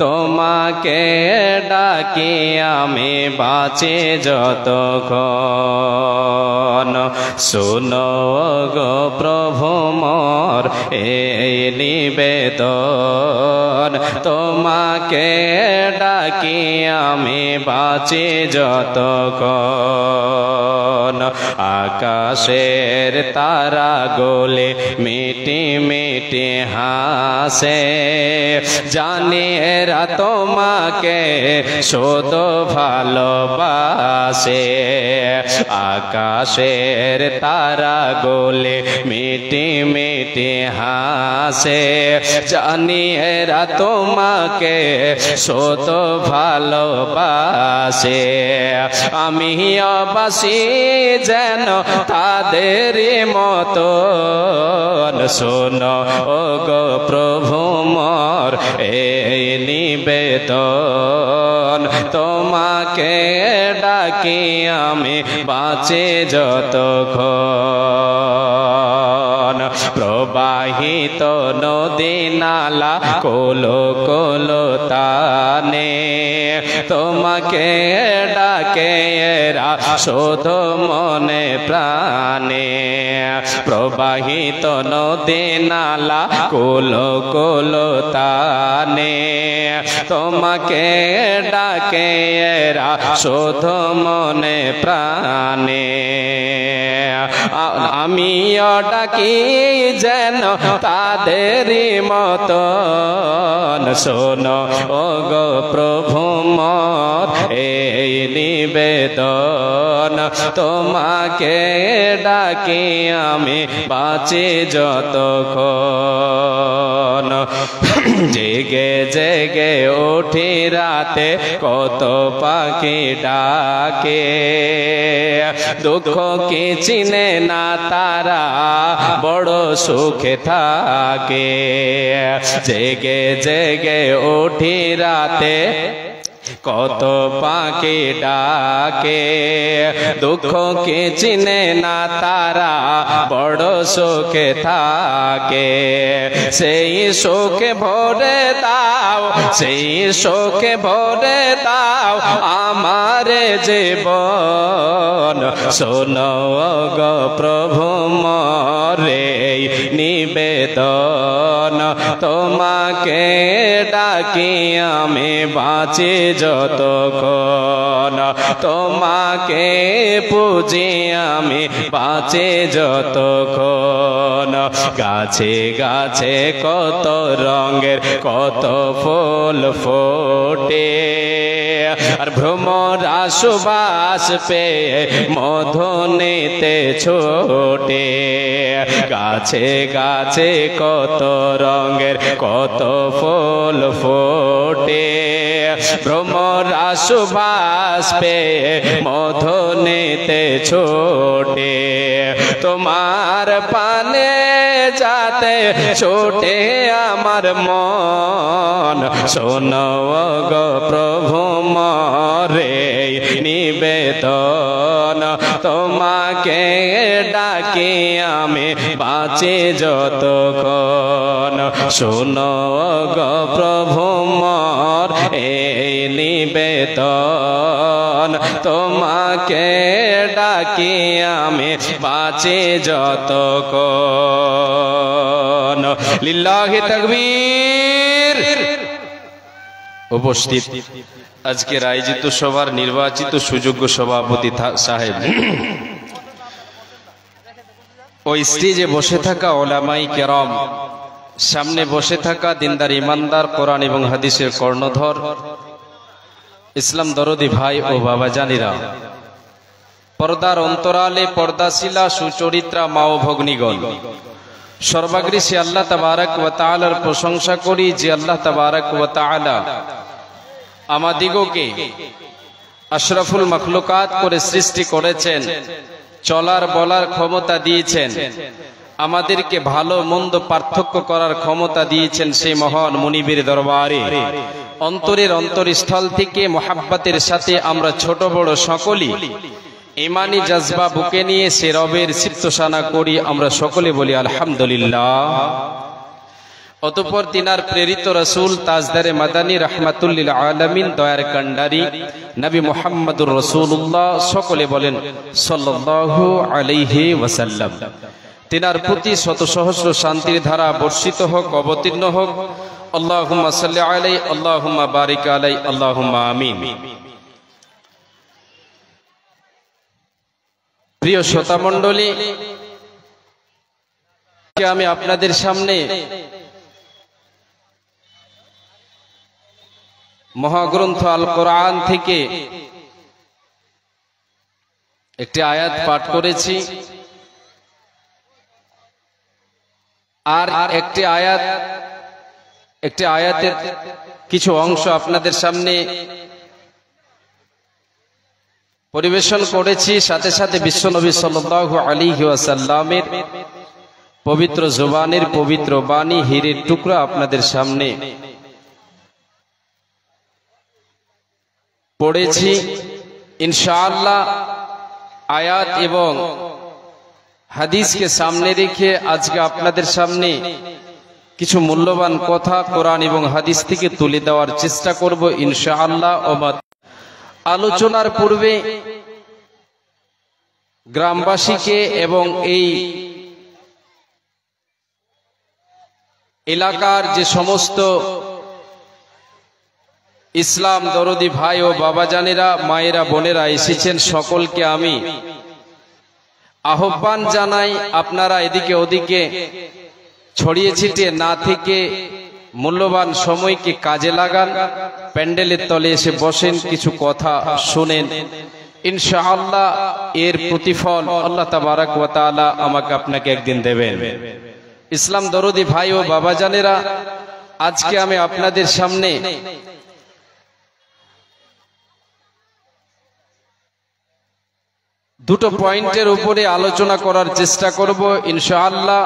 তোমাকে ডাকি আমি বাঁচি যতক্ষণ। শুনো গো প্রভু মোর এই নিবেদন, তোমাকে ডাকি আমি বাঁচি যতক্ষণ। আকাশের তারা গোলে মিটি মিটি হাসে, জানি এরা তোমাকে শুধু ভালোবাসে। আকাশের তারা গোলে মিটি মিটি হাসে, জানি এরা তোমাকে শুধু ভালোবাসে। আমি অবাসি যেন তাদেরই মতন। শোনো ও গো প্রভু মোর এই নিবেদন, তোমাকে ডাকি আমি বাঁচি যতক্ষণ। প্রবাহিত নদী নালা কোলো কোলো তানে, তোমাকে ডাকে এরা শুধু মনে প্রাণে। প্রবাহিত নদী নালা কোলো কোলো তানে, তোমাকে ডাকে এরা শুধু মনে প্রাণে। আমিও ডাকি যেন তাদেরই মতন। শোনো ও গো প্রভু মোর এই নিবেদন, তোমাকে ডাকি আমি বাঁচি যতক্ষণ। জেগে জেগে উঠি রাতে কত পাখি ডাকে, দুঃখ কি চিনে না তারা বড় সুখে থাকে। জেগে জেগে উঠি রাতে কত পাখি ডাকে, দুঃখ কি চিনে না তারা বড় সুখে থাকে। সেই সুখে ভরে দাও, সেই সুখে ভরে দাও আমার জীবন। শোনো গো প্রভু মোরে নিবেদন, তোমাকে ডাকি আমি বাঁচি যতক্ষণ। তোমাকে পুজি আমি বাঁচি যতক্ষণ। গাছে গাছে কত রঙের কত ফুল ফোটে, আর ভ্রমরা সুবাস পেয়ে মধু নিতে ছোটে। গাছে গাছে কত রঙের কত ফুল ফোটে, ভ্রমরা সুবাস পেয়ে মধু নিতে ছোটে। তোমার পানে যাতে ছোটে আমার মন। শোনো গো প্রভু মোরে নিবেদন, তোমাকে ডাকি আমি বাঁচি যতক্ষণ। শোনো গো প্রভু মোর এই নিবেদন, তোমাকে ডাকি আমি বাঁচি যতক্ষণ। লিল্লাহি তাকবীর। উপস্থিত আজকের আয়োজিত সভার নির্বাচিত সুযোগ্য সভাপতি সাহেব, ওই স্টেজে বসে থাকা ওলামাই কেরাম, সামনে বসে থাকা দিনদার ইমানদার কোরআন এবং হাদিসের কর্ণধর ইসলাম দরদি ভাই ও বাবা জানিরা, পর্দার অন্তরালে পর্দাশীলা সুচরিত্রা মা ও ভগ্নীগণ, সর্বাগ্রে সে আল্লাহ তাবারক ওয়া তাআলার প্রশংসা করি যে আল্লাহ তাবারক ওয়া তাআলা আমাদিগকে আশরাফুল মাখলুকাত করে সৃষ্টি করেছেন, চলার বলার ক্ষমতা দিয়েছেন, আমাদেরকে ভালো মন্দ পার্থক্য করার ক্ষমতা দিয়েছেন। সেই মহান মুনিবের দরবারে অন্তরের অন্তরস্থল থেকে মোহাব্বতের সাথে আমরা ছোট বড় সকলেই ইমানি জজবা বুকে নিয়ে সে রবের সিফতসানা করি। আমরা সকলে বলি আলহামদুলিল্লাহ। অতঃপর তিনার প্রেরিত রাসূল তাজদারে মাদানী রাহমাতুল লিল আলামিন দয়ার কান্ডারি নবী মুহাম্মদুর রাসূলুল্লাহ সকলে বলেন সাল্লাল্লাহু আলাইহি ওয়াসাল্লাম। তিনার প্রতি শত সহস্র শান্তির ধারা বর্ষিত হোক, অবতীর্ণ হোক। আল্লাহুম্মা সাল্লি আলাইহি, আল্লাহুম্মা বারিক আলাইহি, আল্লাহুম্মা আমিন। প্রিয় শ্রোতা মণ্ডলী, আমি আপনাদের সামনে মহাগ্রন্থ আল কোরআন থেকে একটি আয়াত পাঠ করেছি, আর একটি আয়াতের কিছু অংশ আপনাদের সামনে পরিবেশন করেছি। সাথে সাথে বিশ্বনবী সাল্লাল্লাহু আলাইহি ওয়াসাল্লামের পবিত্র জবানের পবিত্র বাণী হীরের টুকরা আপনাদের সামনে পড়েছি। ইনশাআল্লাহ আয়াত এবং হাদিসকে সামনে রেখে আজকে আপনাদের সামনে কিছু মূল্যবান কথা কোরআন এবং হাদিস থেকে তুলে দেওয়ার চেষ্টা করব ইনশাআল্লাহ। আলোচনার পূর্বে গ্রামবাসীকে এবং এই এলাকার যে সমস্ত ইসলাম দরদি ভাই ও বাবাজানেরা, মায়েরা, বোনেরা এসেছেন, সকলকে আমি আহ্বান জানাই, আপনারা এদিকে ওদিকে ছড়িয়ে ছিটিয়ে না থেকে মূল্যবান সময়কে কাজে লাগান, প্যান্ডেলের তলে এসে বসেন, কিছু কথা শুনেন। ইনশাআল্লাহ এর প্রতিফল আল্লাহ তাবারাক ওয়া তাআলা আমাকে আপনাকে একদিন দেবেন। ইসলাম দরদি ভাই ও বাবাজানেরা, আজকে আমি আপনাদের সামনে দুটো পয়েন্টের উপরে আলোচনা করার চেষ্টা করব ইনশাআল্লাহ।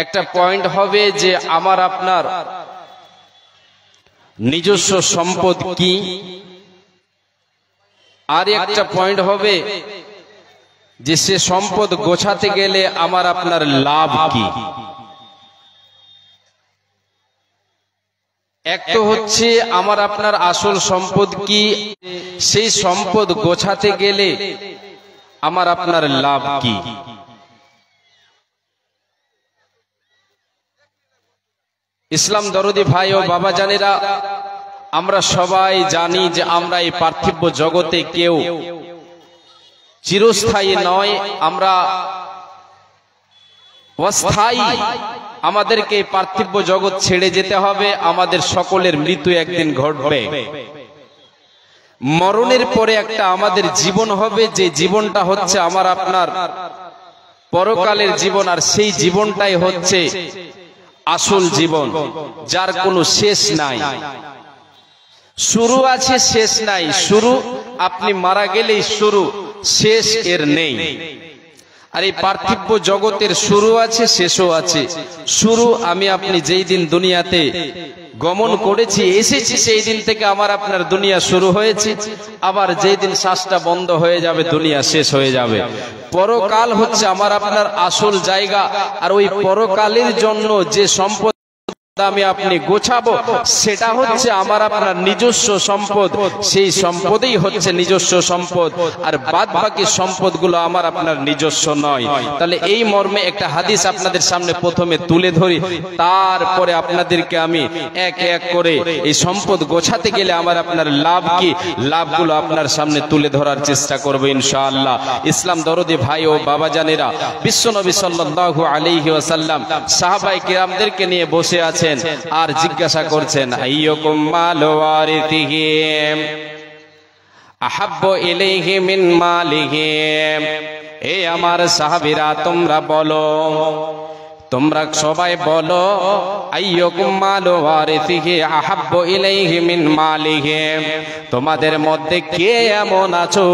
একটা পয়েন্ট হবে যে আমার আপনার নিজস্ব সম্পদ কি, আর একটা পয়েন্ট হবে যে সে সম্পদ গোছাতে গেলে আমার আপনার লাভ কি। এক তো হচ্ছে আমার আপনার আসল সম্পদ কি, সেই সম্পদ গোছাতে গেলে আমার আপনার লাভ কি। ইসলাম দরদি ভাই ও বাবাজানেরা, আমরা সবাই জানি যে আমরা এই পার্থিব জগতে কেউ চিরস্থায়ী নয়, আমরা অস্থায়ী। আমাদেরকে এই পার্থিব জগৎ ছেড়ে যেতে হবে, আমাদের সকলের মৃত্যু একদিন ঘটবে। মরণের পরে একটা আমাদের জীবন হবে, যে জীবনটা হচ্ছে আমার আপনার পরকালের জীবন, আর সেই জীবনটাই হচ্ছে আসল জীবন, যার কোনো শেষ নাই। শুরু আছে, শেষ নাই। শুরু আপনি মারা গেলেই শুরু, শেষ এর নেই। আর এই পার্থিব জগতের শুরু আছে, শেষও আছে। শুরু আমি আপনি যেই দিন দুনিয়াতে গমন করেছি, এসেছি, সেই দিন থেকে আমার আপনার দুনিয়া শুরু হয়েছে। আবার যেই দিন শ্বাসটা বন্ধ হয়ে যাবে, দুনিয়া শেষ হয়ে যাবে। পরকাল হচ্ছে আমার আপনার আসল জায়গা, আর ওই পরকালের জন্য যে সম্পদ আমি আপনি গোছাবো, সেটা হচ্ছে আমার আপনার নিজস্ব সম্পদ। সেই সম্পদই হচ্ছে নিজস্ব সম্পদ, আর বাদ বাকি সম্পদগুলো আমার আপনার নিজস্ব নয়। তাহলে এই মর্মে একটা হাদিস আপনাদের সামনে প্রথমে তুলে ধরি, তারপরে আপনাদেরকে আমি এক এক করে এই সম্পদ গোছাতে গেলে আমার আপনার লাভ কি, লাভগুলো আপনার সামনে তুলে ধরার চেষ্টা করবো ইনশাআল্লাহ। ইসলাম দরদি ভাই ও বাবাজানেরা, বিশ্বনবী সাল্লাল্লাহু আলাইহি ওয়াসাল্লাম সাহাবায়ে কিরামদেরকে নিয়ে বসে আছেন আর জিজ্ঞাসা করছেন, আইয়ুকুম মালু ওয়ারিথিহি আহাব্বু ইলাইহি মিন মালিহি। এ আমার সাহাবীরা, তোমরা বলো, তোমরা সবাই বলো, আইয়ুকুম মালু ওয়ারিথিহি আহাব্বু ইলাইহি মিন মালিহি। তোমাদের মধ্যে কে এমন আছো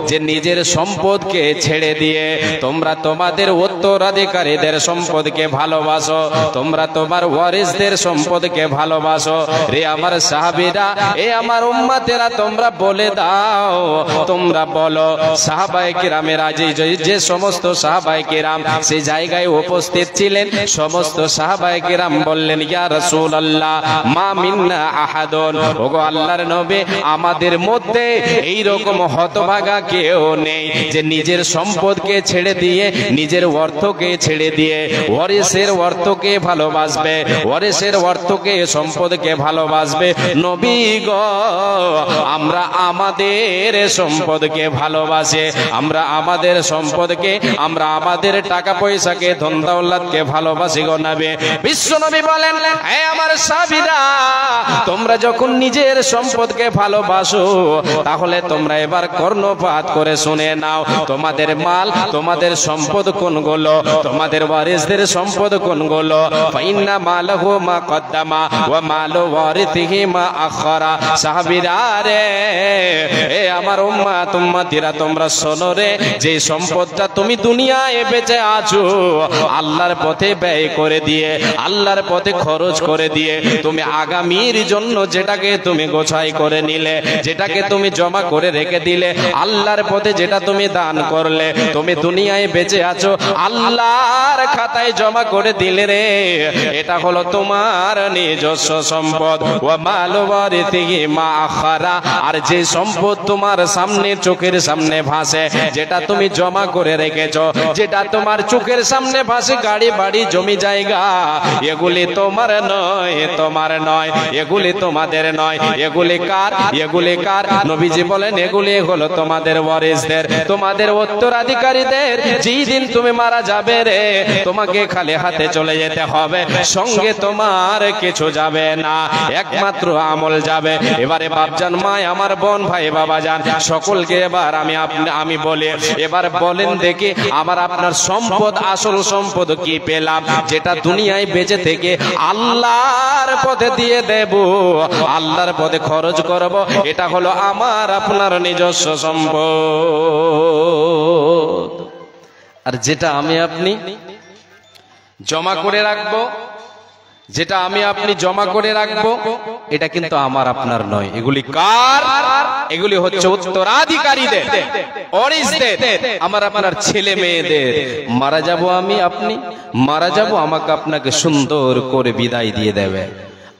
যে নিজের সম্পদকে ছেড়ে দিয়ে তোমরা তোমাদের উত্তরাধিকারীদের সম্পদকে ভালোবাসো, তোমরা তোমার ওয়ারিসদের সম্পদকে ভালোবাসো? রে আমার সাহাবীরা, এ আমার উম্মতেরা, তোমরা বলে দাও, তোমরা বলো। সাহাবায়ে কিরামেরা, যে সমস্ত সাহাবায়ে কিরাম সেই জায়গায় উপস্থিত ছিলেন, দিলেন। সমস্ত সাহাবায়ে কেরাম বললেন, ইয়া রাসূলুল্লাহ মা মিন্না আহাদুন, ওগো আল্লাহর নবী, আমাদের মধ্যে এই রকম হতভাগা কেউ নেই যে নিজের সম্পদকে ছেড়ে দিয়ে, নিজের অর্থকে ছেড়ে দিয়ে ওয়ারিসের অর্থকে ভালোবাসবে, ওয়ারিসের অর্থকে, সম্পদকে ভালোবাসবে। নবী গো, আমরা আমাদের সম্পদকে ভালোবাসি, আমরা আমাদের সম্পদকে, আমরা আমাদের টাকা পয়সাকে, ধন দৌলতকে ভালোবাসি গো নবী। বিশ্ব নবী বলেন, হে আমার সাহাবীরা, তোমরা যখন নিজের সম্পদকে ভালোবাসো, তাহলে তোমরা এবার কর্ণপাত করে শুনে নাও, তোমাদের মাল, তোমাদের সম্পদ কোনগুলো, তোমাদের ওয়ারিসদের সম্পদ কোনগুলো। ফাইন্না মালাহু মা কদ্দামা ওয়া মালু ওয়ারিথিহি মা আখারা। সাহাবীরা রে, এ আমার উম্মত উম্মতিরা, তোমরা শোনো রে, যে সম্পদটা তুমি দুনিয়ায় বেঁচে আছো, আল্লাহর পথে ব্যয় করে দিয়ে, আল্লাহর পথে খরচ করে দিয়ে, তুমি আগামীর জন্য যেটাকে তুমি গোছাই করে নিলে, যেটাকে তুমি জমা করে রেখে দিলে, আল্লাহর পথে যেটা তুমি দান করলে, তুমি দুনিয়ায় বেঁচে আছো, আল্লাহর খাতায় জমা করে দিলে রে, এটা হলো তোমার নিজস্ব সম্পদ। ওয়া মালু ওয়ারিথিহি মা আখারা। আর যে সম্পদ তোমার সামনে, চোখের সামনে ভাসে, যেটা তুমি জমা করে রেখেছো, যেটা তোমার চোখের সামনে ভাসে, গাড়ি বাড়ি জমি জায়গা, এগুলি তোমার নয়, তোমার নয়, এগুলি তোমাদের নয়, এগুলি কার? এগুলি কার? নবীজি বলেন, এগুলি হলো তোমাদের ওয়ারিসদের, তোমাদের উত্তরাধিকারীদের। যেই দিন তুমি মারা যাবে রে, তোমাকে খালি হাতে চলে যেতে হবে, সঙ্গে তোমার কিছু যাবে না, একমাত্র আমল যাবে। এবারে বাপজান, মা আমার, বোন, ভাই, বাবা জান, সকলকে এবার আমি বলি, এবার বলেন দেখি, আমার আপনার সম্পদ, আসল সম্পদ কি পেলাম, যেটা দুনিয়ায় বেঁচে থেকে আল্লাহর পথে দিয়ে দেব, আল্লাহর পথে খরচ করব, এটা হলো আমার আপনার নিজস্ব সম্পদ। আর যেটা আমি আপনি জমা করে রাখবো, যেটা আমি আপনি জমা করে রাখবো, এটা কিন্তু আমার আপনার নয়, এগুলি কার? এগুলি হচ্ছে উত্তরাধিকারীদের, ওয়ারিসদের, আমার আপনার ছেলে মেয়েদের। মারা যাব আমি আপনি, মারা যাব, আমাকে আপনাকে সুন্দর করে বিদায় দিয়ে দেবে,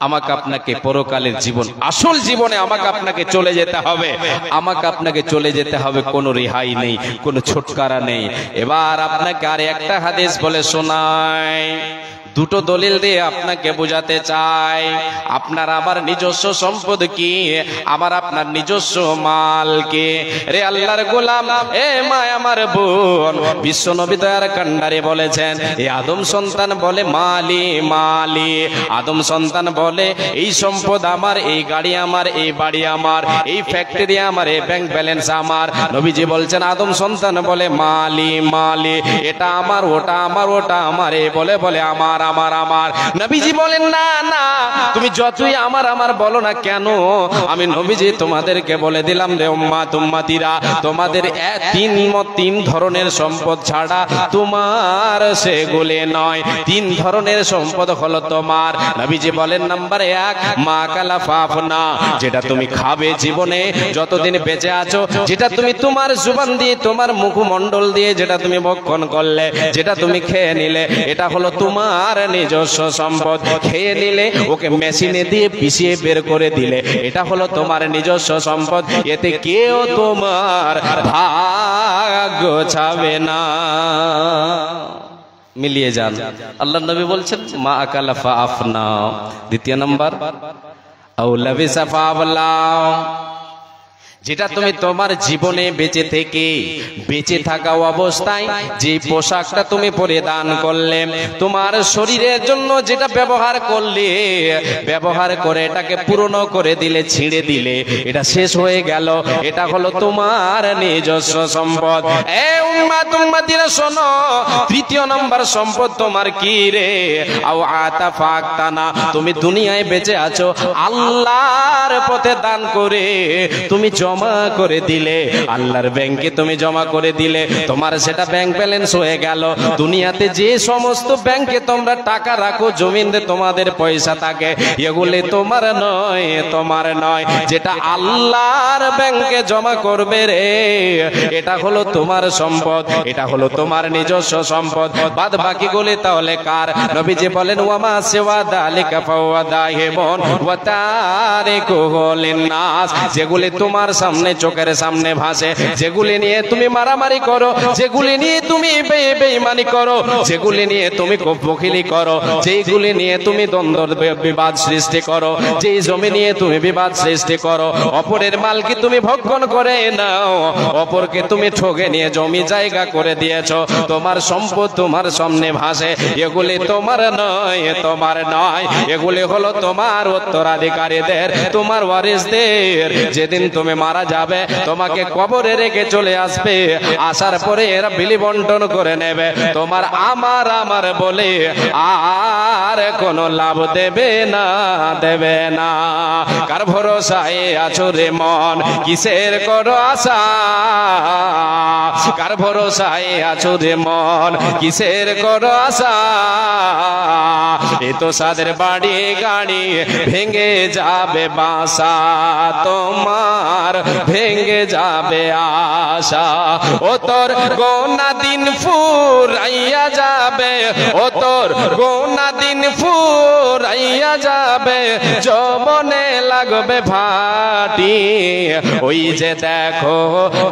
আমাকে আপনাকে পরকালের জীবন, আসল জীবনে আমাকে আপনাকে চলে যেতে হবে, আমাকে আপনাকে চলে যেতে হবে, কোনো রেহাই নেই, কোনো ছুটকারা নেই। এবার আপনাকে আর একটা হাদিস বলে শোনাই, দুটো দলিল দিয়ে আপনাকে বোঝাতে চাই, আপনার আমার নিজস্ব সম্পদ কি, আমার আপনার নিজস্ব মাল কি। রে আল্লাহর গোলাম, এ মা আমার বোন, বিশ্ব নবী দয়ার কান্ডারে বলেছেন, এ আদম সন্তান বলে মালি মালি, আদম সন্তান বলে এই সম্পদ আমার, এই গাড়ি আমার, এই বাড়ি আমার, এই ফ্যাক্টরি আমার, এই ব্যাংক ব্যালেন্স আমার। নবীজি বলছেন, আদম সন্তান বলে মালি মালি, এটা আমার, ওটা আমার, ওটা আমার, এ বলে বলে আমার আমার আমার। নবীজি বলেন, না না, তুমি যতই আমার আমার বলো না কেন, আমি নবীজি তোমাদেরকে বলে দিলাম রে উম্মত উম্মতিরা, তোমাদের তিন ধরনের সম্পদ ছাড়া তোমার সেগুলি নয়। তিন ধরনের সম্পদ হলো তোমার। নবীজি বলেন, নাম্বার 1, মা কালা ফাফনা, যেটা তুমি খাবে জীবনে যতদিন বেঁচে আছো, যেটা তুমি তোমার জুবান দিয়ে, তোমার মুখমণ্ডল দিয়ে যেটা তুমি ভক্ষণ করলে, যেটা তুমি খেয়ে নিলে, এটা হলো তোমার নিজস্ব সম্পদ। খেয়ে নিলে, ওকে মেশিনে দিয়ে পিষিয়ে বের করে দিলে, এটা হলো তোমার নিজস্ব সম্পদ। এতে কেউ তোমার ভাগ গোছাবে না। মিলিয়ে যান। আল্লাহ নবী বলছেন, মা আকালা ফাআফনা। দ্বিতীয় নাম্বার, আও লাবিসা ফাআবলাও, যেটা তুমি তোমার জীবনে বেঁচে থেকে, বেঁচে থাকা অবস্থায় যে পোশাকটা তুমি পরিধান করলে, তোমার শরীরের জন্য যেটা ব্যবহার করলে, ব্যবহার করে এটাকে পুরনো করে দিলে, ছিঁড়ে দিলে, এটা শেষ হয়ে গেল, এটা হলো তোমার নিজস্ব সম্পদ। এ উম্মত উম্মতিরা শোনো, তৃতীয় নম্বর সম্পদ তোমার কি রে? আও আতাফাকতানা, তুমি দুনিয়ায় বেঁচে আছো, আল্লাহর পথে দান করে তুমি জমা করে দিলে, আল্লাহর ব্যাংকে তুমি জমা করে দিলে, তোমার সেটা ব্যাংক ব্যালেন্স হয়ে গেল। দুনিয়াতে যে সমস্ত ব্যাংকে তোমরা টাকা রাখো, জমিনে তোমাদের পয়সা থাকে, এগুলি তোমার নয়, তোমার নয়। যেটা আল্লাহর ব্যাংকে জমা করবে রে, এটা হলো তোমার সম্পদ, এটা হলো তোমার নিজস্ব সম্পদ। বাদ বাকিগুলি তাহলে কার? নবীজি বলেন ওয়ামা সিওয়া যালিকা ফাওয়া দাহিবুন ওয়া তারিকুহু লিন-নাস। যেগুলি তোমার সামনে, চোখের সামনে ভাসে, যেগুলি নিয়ে তুমি মারামারি করো, যেগুলি নিয়ে তুমি বেঈমানি করো, যেগুলি নিয়ে তুমি বখিলি করো, যেগুলি নিয়ে তুমি দ্বন্দ্ব বিবাদ সৃষ্টি করো, যেই জমি নিয়ে তুমি বিবাদ সৃষ্টি করো, অপরের মালকে তুমি ভক্ষণ করে নাও, অপরকে তুমি ঠকে নিয়ে জমি জায়গা করে দিয়েছো, তোমার সম্পদ তোমার সামনে ভাসে, এগুলি তোমার নয়, তোমার নয়। এগুলি হলো তোমার উত্তরাধিকারীদের, তোমার ওয়ারিসদের। যেদিন তুমি মারা যাবে, তোমাকে কবরে রেখে চলে আসবে, আসার পরে এরা বিলি বন্টন করে নেবে, তোমার আমার আমার বলে আর কোনো লাভ দেবে না, দেবে না। কার ভরসায় আছো রে মন, কিসের করো আশা? কার ভরসায় আছো রে মন, কিসের করো আশা? এ তো সাদের বাড়ি গাড়ি, ভেঙে যাবে বাসা, তোমার ভেঙে যাবে আশা। ও তোর গোনা দিন ফুরাইয়া যাবে, ও তোর গোনা দিন ফুরাইয়া যাবে, যৌবনে লাগবে ভাটি। ওই যে দেখো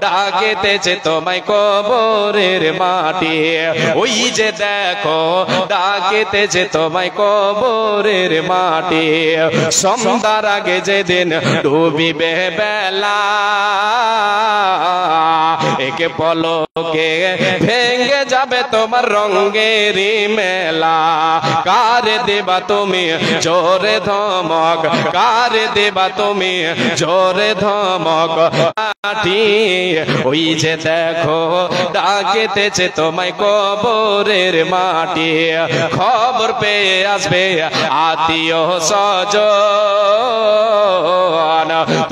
ডাকেতেছে তোমায় কবরের মাটি, ওই যে দেখো ডাকেতেছে তোমায় কবরের মাটি। সন্ধ্যার আগে যেদিন ডুবিবে বেলা, একে পলকে ভেঙে যাবে তোমার রঙেরই মেলা। কার দেবা তুমি জোরে ধমক, কার দেবা তুমি জোরে ধমক? ওই যে দেখো ডাকেতেছে তোমায় কবরের মাটি। খবর পেয়ে আসবে আত্মীয় স্বজন,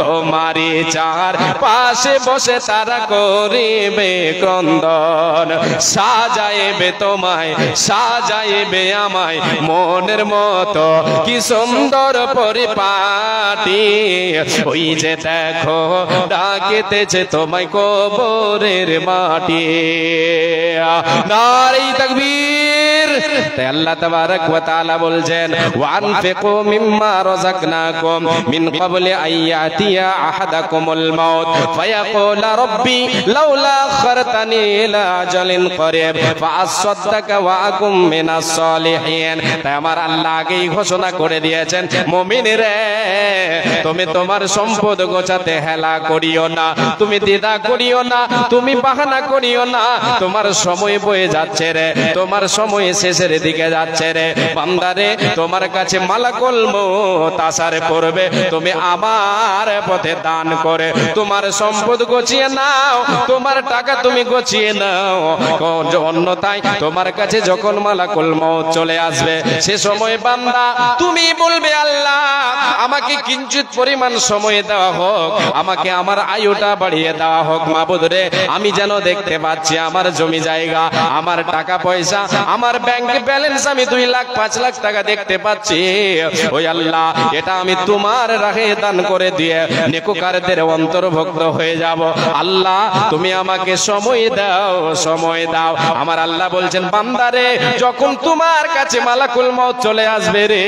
তোমারই চার পাশে বসে তারা করিবে ক্রন্দন। সাজাইবে তোমায়, সাজাইবে আমায় মনের মতো, কি সুন্দর পরিপাটি। ওই যে দেখো ডাকেতেছে তোমায় কবরের মাটি। নারে তাকবীর। তাই আল্লাহ তাবারক ওয়া তাআলা বলছেন ওয়ানফিকু মিম্মা রাযাকনাকুম মিন ক্বাবলি আইয়াতিয়া আহাদাকুমুল মাউত ফায়াকুল রাব্বি লাউলা আখখারতানি ইলা আজালিন করিব ফাআসাদদাকা ওয়া আকুম মিনাস সালিহিন। তাই আমার আল্লাহ আগেই ঘোষণা করে দিয়েছেন, মুমিনরে তুমি তোমার সম্পদ গোছাতে হেলা করিও না, তুমি দ্বিধা করিও না, তুমি বাহানা করিও না। তোমার সময় বয়ে যাচ্ছে রে, তোমার সময় শেষের দিকে যাচ্ছে রে বান্দারে। তোমার কাছে মালাকুল মউত আসার পূর্বে তুমি আমার পথে দান করে তোমার সম্পদ গোছিয়ে নাও, তোমার টাকা তুমি গোছিয়ে নাও। অন্যথায় তোমার কাছে যখন মালাকুল মউত চলে আসবে, সে সময় বান্দা তুমি বলবে আল্লাহ আমাকে কিঞ্চিত পরিমাণ সময় দেওয়া হোক, আমাকে আমার আয়ুটা বাড়িয়ে দেওয়া হোক। মাবুদ রে, আমি যেন দেখতে পাচ্ছি আমার জমি জায়গা, আমার টাকা পয়সা, আমার ব্যাংক ব্যালেন্স আমি 2 লাখ 5 লাখ টাকা দেখতে পাচ্ছি। ওই আল্লাহ, এটা আমি তোমার রাহে দান করে দিয়ে নেককারদের অন্তর্ভুক্ত হয়ে যাব। আল্লাহ তুমি আমাকে সময় দাও, সময় দাও। আমার আল্লাহ বলছেন বান্দারে, যখন তোমার কাছে মালাকুল মউত চলে আসবে রে,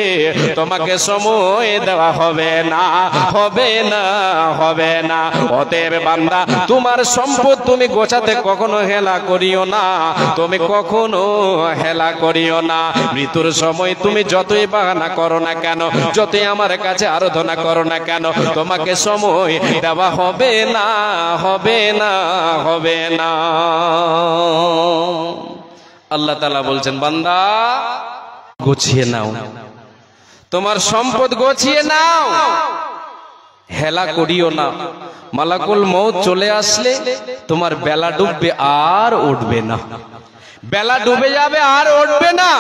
তোমাকে সময় দেওয়া হবে না, হবে না, হবে না। অতএব বান্দা, তোমার সম্পদ তুমি গোছাতে কখনো হেলা করিও না, তুমি কখনো হেলা করিও না। মৃত্যুর সময় তুমি যতই বাহানা করো না কেন, যতই আমার কাছে আরাধনা করো না কেন, তোমাকে সময় দেওয়া হবে না, হবে না, হবে না। আল্লাহ তাআলা বলছেন বান্দা গুছিয়ে নাও, তোমার সম্পদ গুছিয়ে নাও, হেলা করিও না। মালাকুল মউত চলে আসলে তোমার বেলা ডুববে আর উঠবে না। বেলা ডুবে যাবে আর উঠবে না,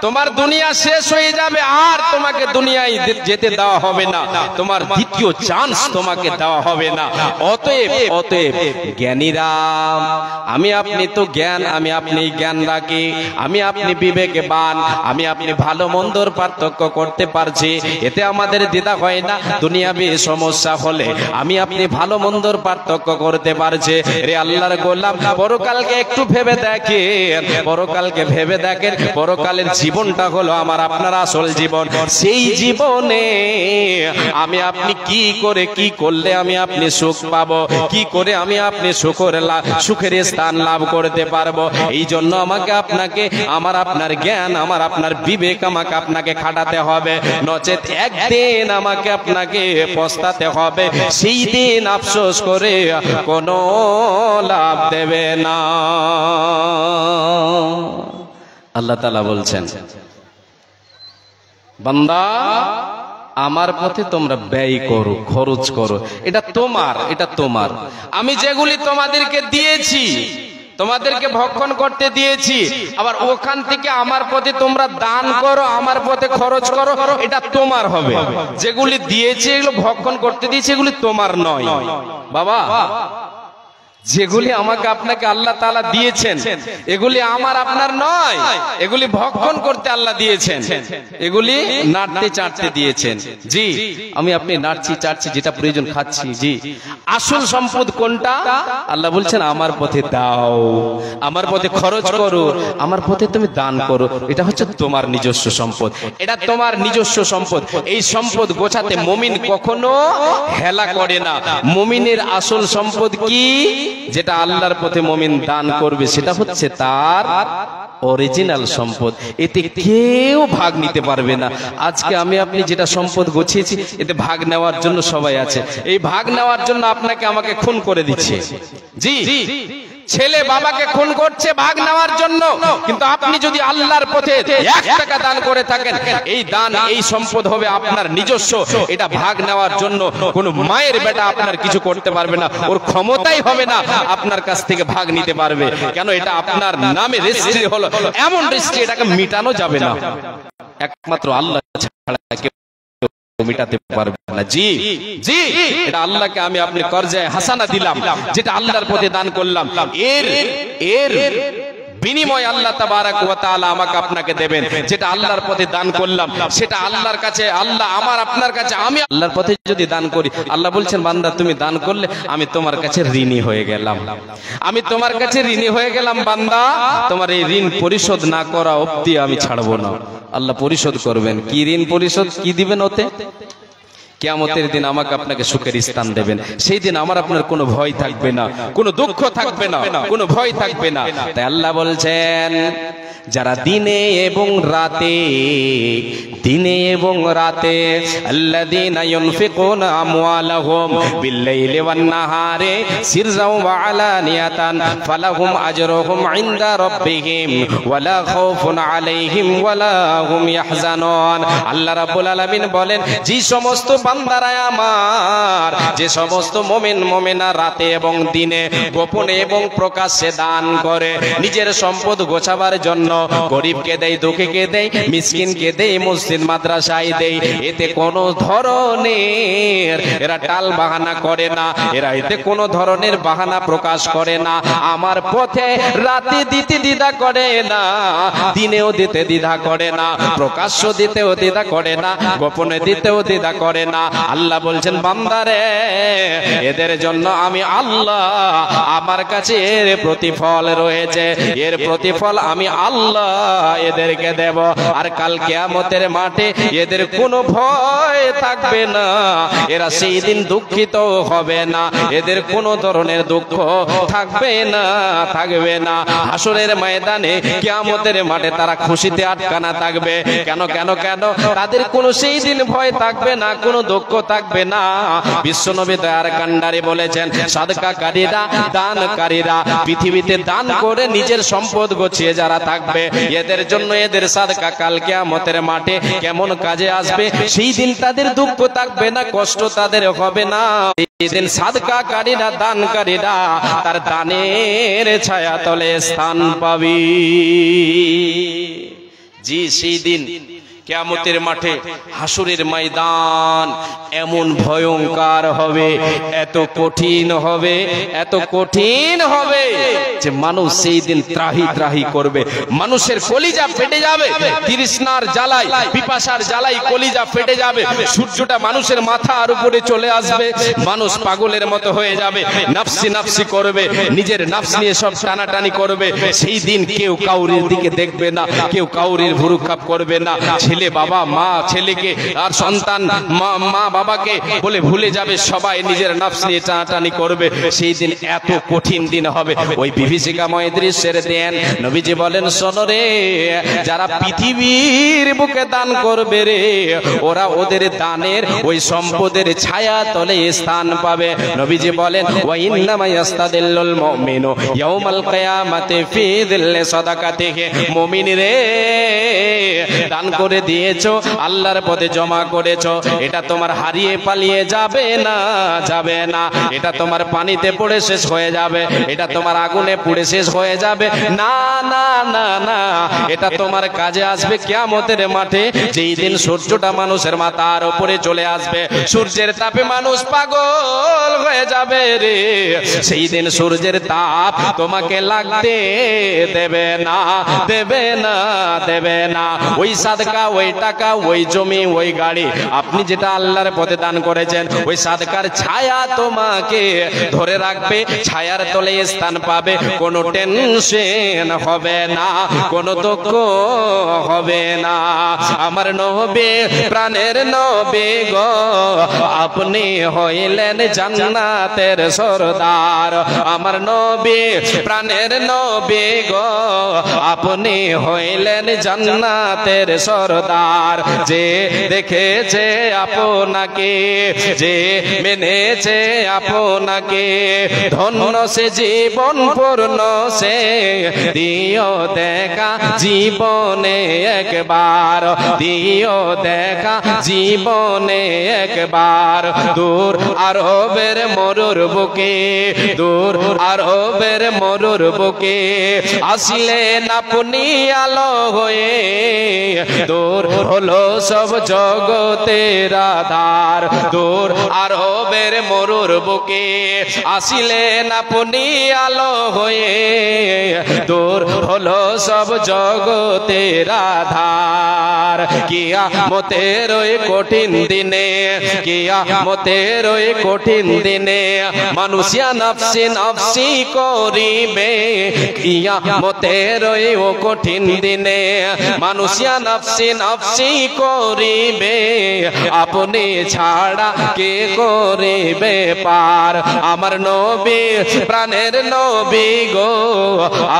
তোমার দুনিয়া শেষ হয়ে যাবে আর তোমাকে দুনিয়ায় যেতে দেওয়া হবে না, তোমার দ্বিতীয় চান্স তোমাকে দেওয়া হবে না। অতএব জ্ঞানীরা, আমি আপনি তো জ্ঞান, আমি আপনি জ্ঞান রাখি, আমি আপনি বিবেকবান, আমি আপনি ভালো মন্দর পার্থক্য করতে পারছি, এতে আমাদের দ্বিধা হয় না। দুনিয়াবি সমস্যা হলে আমি আপনি ভালো মন্দর পার্থক্য করতে পারছে। রে আল্লাহর গোলাম, পরকালকে একটু ভেবে দেখেন, পরকালকে ভেবে দেখেন। পরকালের জীবনটা হলো আমার আপনার আসল জীবন। সেই জীবনে আমি আপনি কি করে কি করলে আমি আপনি সুখ পাবো, কি করে আমি আপনি সুখের স্থান লাভ করতে পারবো। এই জন্য আমাকে আপনাকে, আমার আপনার জ্ঞান, আমার আপনার বিবেক আমাকে আপনাকে খাটাতে হবে, নচেত একদিন আমাকে আপনাকে পস্তাতে হবে। সেই দিন আফসোস করে কোনো লাভ দেবে না। আল্লাহ তাআলা বলছেন, বান্দা আমার পথে তোমরা ব্যয় করো, খরচ করো, এটা তোমার। আমি যেগুলি তোমাদেরকে দিয়েছি, তোমাদেরকে ভক্ষণ করতে দিয়েছি, আবার ওখান থেকে আমার পথে তোমরা দান করো, আমার পথে খরচ করো, এটা তোমার হবে। যেগুলি দিয়েছি, এগুলো ভক্ষণ করতে দিয়েছি, এগুলি তোমার নয় বাবা। যেগুলি আমাকে আপনাকে আল্লাহ তাআলা দিয়েছেন, এগুলি আমার আপনার নয়, এগুলি ভক্ষণ করতে আল্লাহ দিয়েছেন, এগুলি নাড়তে চাটতে দিয়েছেন। জি, আমি আপনি নাড়ছি চাটছি, যেটা প্রয়োজন খাচ্ছি। জি, আসল সম্পদ কোনটা? আল্লাহ বলছেন আমার পথে দাও, আমার পথে খরচ করো, আমার পথে তুমি দান করো। এটা হচ্ছে তোমার নিজস্ব সম্পদ, এটা তোমার নিজস্ব সম্পদ। এই সম্পদ গোছাতে মুমিন কখনো হেলা করে না। মুমিনের আসল সম্পদ কি? যেটা আল্লাহর পথে মুমিন দান করবে, সেটা হচ্ছে তার অরিজিনাল সম্পদ। এতে কেউ ভাগ নিতে পারবে না। আজকে আমি আপনি যেটা সম্পদ গুছিয়েছি, এতে ভাগ নেওয়ার জন্য সবাই আছে। এই ভাগ নেওয়ার জন্য আপনাকে আমাকে খুন করে দিচ্ছে। জি, ছেলে বাবাকে খুন করছে ভাগ নেওয়ার জন্য, কিন্তু আপনি যদি আল্লাহর পথে 1 টাকা দান করে থাকেন, এই দান, এই সম্পদ হবে আপনার নিজস্ব। এটা ভাগ নেওয়ার জন্য কোন মায়ের বেটা আপনার কিছু করতে পারবে না, ওর ক্ষমতাই হবে না আপনার কাছ থেকে ভাগ নিতে পারবে। কেন? এটা আপনার নামে রেজিস্ট্রি হলো, এমন রেজিস্ট্রি, এটাকে মিটানো যাবে না। একমাত্র আল্লাহ ছাড়া কেউ মিটাতে পারবে না। জি জি, এটা আল্লাহকে আমি আপনি কর্জায়ে হাসানা দিলাম, যেটা আল্লাহর পথে দান করলাম, এর বিনিময় আল্লাহ তাবারাক ওয়া তাআলা আমাকে আপনাকে দেবেন। যেটা আল্লাহর পথে দান করলাম, সেটা আল্লাহর কাছে, আল্লাহ আমার আপনার কাছে, আমি আল্লাহর পথে যদি দান করি, আল্লাহ বলছেন বান্দা তুমি দান করলে আমি তোমার কাছে ঋণী হয়ে গেলাম, আমি তোমার কাছে ঋণী হয়ে গেলাম। বান্দা, তোমার এই ঋণ পরিশোধ না করা অবধি আমি ছাড়বো না। আল্লাহ পরিশোধ করবেন। কি ঋণ পরিশোধ? কি দিবেন ওতে? কিয়ামতের দিন আমাকে আপনাকে সুখের স্থান দেবেন। সেই দিন আমার আপনার কোনো ভয় থাকবে না, কোনো দুঃখ থাকবে না, কোনো ভয় থাকবে না। তাই আল্লাহ বলছেন, যারা দিনে এবং রাতে আল্লাযীনা ইউনফিকুনা আমওয়ালাহুম বিল-লাইলি ওয়ান-নাহারি সিররাও ওয়া আলানিয়াতান ফালাহুম আজরুহুম ইনদা রাব্বিহিম ওয়ালা খাউফুন আলাইহিম ওয়ালা হুম ইয়াহজানুন। আল্লাহ রাব্বুল আলামিন বলেন, যে সমস্ত বান্দারা আমার, যে সমস্ত মুমিন মুমিনা রাতে এবং দিনে, গোপনে এবং প্রকাশ্যে দান করে, নিজের সম্পদ গোছাবার জন্য গরিবকে দেয়, দুঃখীকে দেয়, মিসকিনকে দেয়, মসজিদ মাদ্রাসায় দেয়, এতে কোনো ধরনের এরা টাল বাহানা করে না, এরা এতে কোনো ধরনের বাহানা প্রকাশ করে না। আমার পথে রাতে দিতে দ্বিধা করে না, দিনেও দিতে দ্বিধা করে না, প্রকাশ্য দিতেও দ্বিধা করে না, গোপনে দিতেও দ্বিধা করে না। আল্লাহ বলছেন, বান্দারে, এদের জন্য আমি আল্লাহ, আমার কাছে এর প্রতিফল রয়েছে, এর প্রতিফল আমি আল্লাহ এদেরকে দেব। আর কাল কিয়ামতের মাঠে এদের কোনো ভয় থাকবে না, এরা সেই দিন দুঃখিত হবে না, এদের কোনো ধরনের দুঃখ থাকবে না, থাকবে না। হাসরের ময়দানে, কিয়ামতের মাঠে তারা খুশিতে আটকানা থাকবে। কেন কেন কেন? তাদের কোনো সেই দিন ভয় থাকবে না, কোনো দুঃখ থাকবে না। বিশ্বনবী দয়ার কান্ডারে বলেছেন, সাদকাকারীরা, দানকারীরা, পৃথিবীতে দান করে নিজের সম্পদ গছিয়ে যারা থাকবে, এদের জন্য এদের সাদকা কাল কিয়ামতের মাঠে কেমন কাজে আসবে। সেই দিন তাদের দুঃখ থাকবে না, কষ্ট তাদের হবে না। এই দিন সাদকাকারীরা, দানকারীরা তার দানের ছায়া তলে স্থান পাবে। জি, সেই দিন কিয়ামতের মাঠে, হাসুরের ময়দান এমন ভয়ঙ্কর হবে, এত কঠিন হবে, এত কঠিন হবে যে মানুষ সেই দিন ত্রাহি ত্রাহি করবে। মানুষের কলিজা ফেটে যাবে, তৃষ্ণার জ্বালায়, পিপাসার জ্বালায় কলিজা ফেটে যাবে। সূর্যটা মানুষের মাথার উপরে চলে আসবে, মানুষ পাগলের মতো হয়ে যাবে, নাফসি নাফসি করবে, নিজের নাফস নিয়ে সব টানাটানি করবে। সেই দিন কেউ কাউরির দিকে দেখবে না, কেউ কাউরির ভুরুক্ষেপ করবে না। ছেলে বাবা, মা ছেলেকে, আর সন্তান মা বাবাকে বলে ভুলে যাবে, সবাই নিজের নাফস নিয়ে টানাটানি করবে। সেই দিন এত কঠিন দিন হবে। ওই বিভীষিকাময় দৃশ্যের দেন নবীজি বলেন, শোনো রে, যারা পৃথিবীর বুকে দান করবে রে, ওরা ওদের দানের ওই সম্পদের ছায়া তলে স্থান পাবে। নবীজি বলেন, ওয়া ইন্নামা ইয়াস্তাদিল্লুল মুমিনু ইয়াউমাল কিয়ামাতি ফি দিল্লি সাদাকাতিহি। মুমিন রে, দান করে দিয়েছো, আল্লাহর পথে জমা করেছো, এটা তোমার হারিয়ে পালিয়ে যাবে না, যাবে না। এটা তোমার পানিতে পড়ে শেষ হয়ে যাবে, এটা তোমার আগুনে পুড়ে শেষ হয়ে যাবে না, না, না, না। এটা তোমার কাজে আসবে কিয়ামতের মাঠে, যেই দিন সূর্যটা মানুষের মাথার উপরে চলে আসবে। সূর্যের তাপে মানুষ পাগল হয়ে যাবে রে। সেই দিন সূর্যের তাপ তোমাকে লাগতে দেবে না, দেবে না, দেবে না। ওই সাদকা, ওই টাকা, ওই জমি, ওই গাড়ি, আপনি যেটা আল্লাহর পথে দান করেছেন, ওই সাদকার ছায়া তোমাকে ধরে রাখবে, ছায়ার তলে স্থান পাবে। কোনো টেনশন হবে না, কোনো দুঃখ হবে না। আমার নবী, প্রাণের নবী গো, আপনি হইলেন জান্নাতের সরদার। আমার নবী, প্রাণের নবী গো, আপনি হইলেন জান্নাতের সরদার। যে দেখেছে আপনাকে, যে মেনেছে আপনাকে, ধন্য সে জীবন পূর্ণ সে দিও দেখা জীবনে একবার, দিও দেখা জীবনে একবার। দূর আরবের মরুর বুকে, দূর আরবের মরুর বুকে আসিলেন আপনি আলো হয়ে, দূর হলো সব জগতের আধার। দূর আরবের মরুর বুকে আসিলেন আপনি আলো হয়ে, দূর হলো সব জগতের আধার। কিয়ামতের ওই কঠিন দিনে, কিয়ামতের ওই কঠিন দিনে মানুষিয়া নাফসি নাফসি করিবে। কিয়ামতের ওই কঠিন দিনে মানুষিয়া নাফসি নাফসি করিবে, আপনি ছাড়া কে করিবে পার। আমার নবী, প্রাণের নবী গো,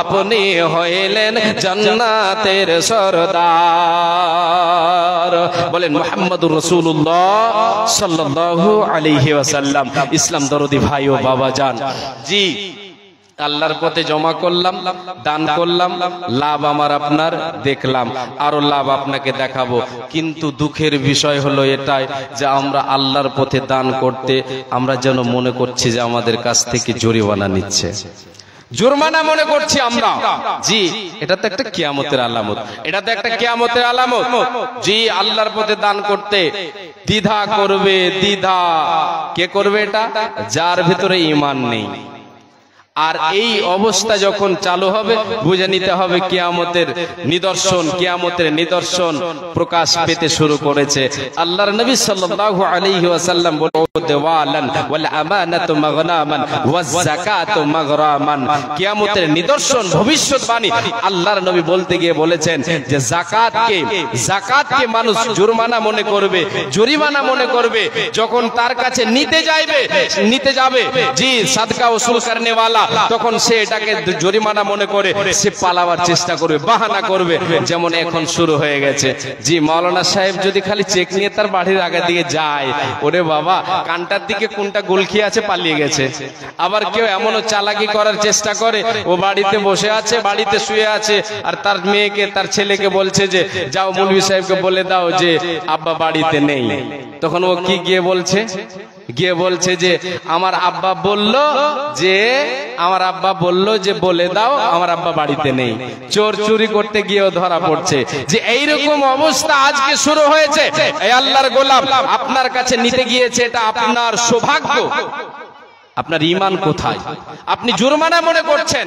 আপনি হইলেন জান্নাতের সরদার। বলেন মুহাম্মদুর রাসূলুল্লাহ সাল্লাল্লাহু আলাইহি ওয়াসাল্লাম। ইসলাম দরদি ভাই ও বাবা জান, জি, আল্লাহর পথে জমা করলাম, দান করলাম, লাভ আমার আপনার দেখলাম, আরো লাভ আপনাকে দেখাবো। কিন্তু দুঃখের বিষয় হলো এটাই যে আমরা আল্লাহর পথে দান করতে আমরা যেন মনে করছি যে আমাদের কাছ থেকে জরিমানা নিচ্ছে, জুরমানা মনে করছি আমরা। জি, এটা তো একটা কিয়ামতের আলামত, এটা তো একটা কিয়ামতের আলামত। জি, আল্লাহর পথে দান করতে দ্বিধা করবে, দ্বিধা কে করবে? এটা যার ভিতরে ঈমান নেই। আর এই অবস্থা যখন চালু হবে, বুঝে নিতে হবে কিয়ামতের নিদর্শন, কিয়ামতের নিদর্শন প্রকাশ পেতে শুরু করেছে। আল্লাহর নবী সাল্লাল্লাহু আলাইহি ওয়াসাল্লাম বলেন, দেওয়ালান ওয়াল আমানাতু মাগনামান ওয়াজ যাকাতু মাগরামান। কিয়ামতের নিদর্শন, ভবিষ্যৎবাণী আল্লাহর নবী বলতে গিয়ে বলেছেন যে যাকাতকে মানুষ জুরমানা মনে করবে, জরিমানা মনে করবে। যখন তার কাছে নিতে যাবে, জি, সাদকা ওসুল করনেওয়ালা, তখন সে এটাকে জরিমানা মনে করে সে পালাবার চেষ্টা করবে, বাহানা করবে, যেমন এখন শুরু হয়ে গেছে। জি মাওলানা সাহেব যদি খালি চেক নিয়ে তার বাড়ির আগে দিয়ে যায়, ওরে বাবা কানটার দিকে কোনটা গোলকি আছে পালিয়ে গেছে। আবার কেউ এমনও চালাকি করার চেষ্টা করে, ও বাড়িতে বসে আছে, বাড়িতে শুয়ে আছে, আর তার মেয়েকে তার ছেলেকে বলছে যে যাও মৌলভী সাহেবকে বলে দাও যে আব্বা বাড়িতে নেই। তখন ও কি গিয়ে বলছে, গিয়ে বলছে যে আমার আব্বা বলল যে বলে দাও আমার আব্বা বাড়িতে নেই। চোর চুরি করতে গিয়েও ধরা পড়ছে। যে এইরকম অবস্থা আজকে শুরু হয়েছে। এই আল্লাহর গোলাম আপনার কাছে নিতে গিয়েছে, এটা আপনার সৌভাগ্য। আপনার ঈমান কোথায়? আপনি জুরমানা মনে করছেন?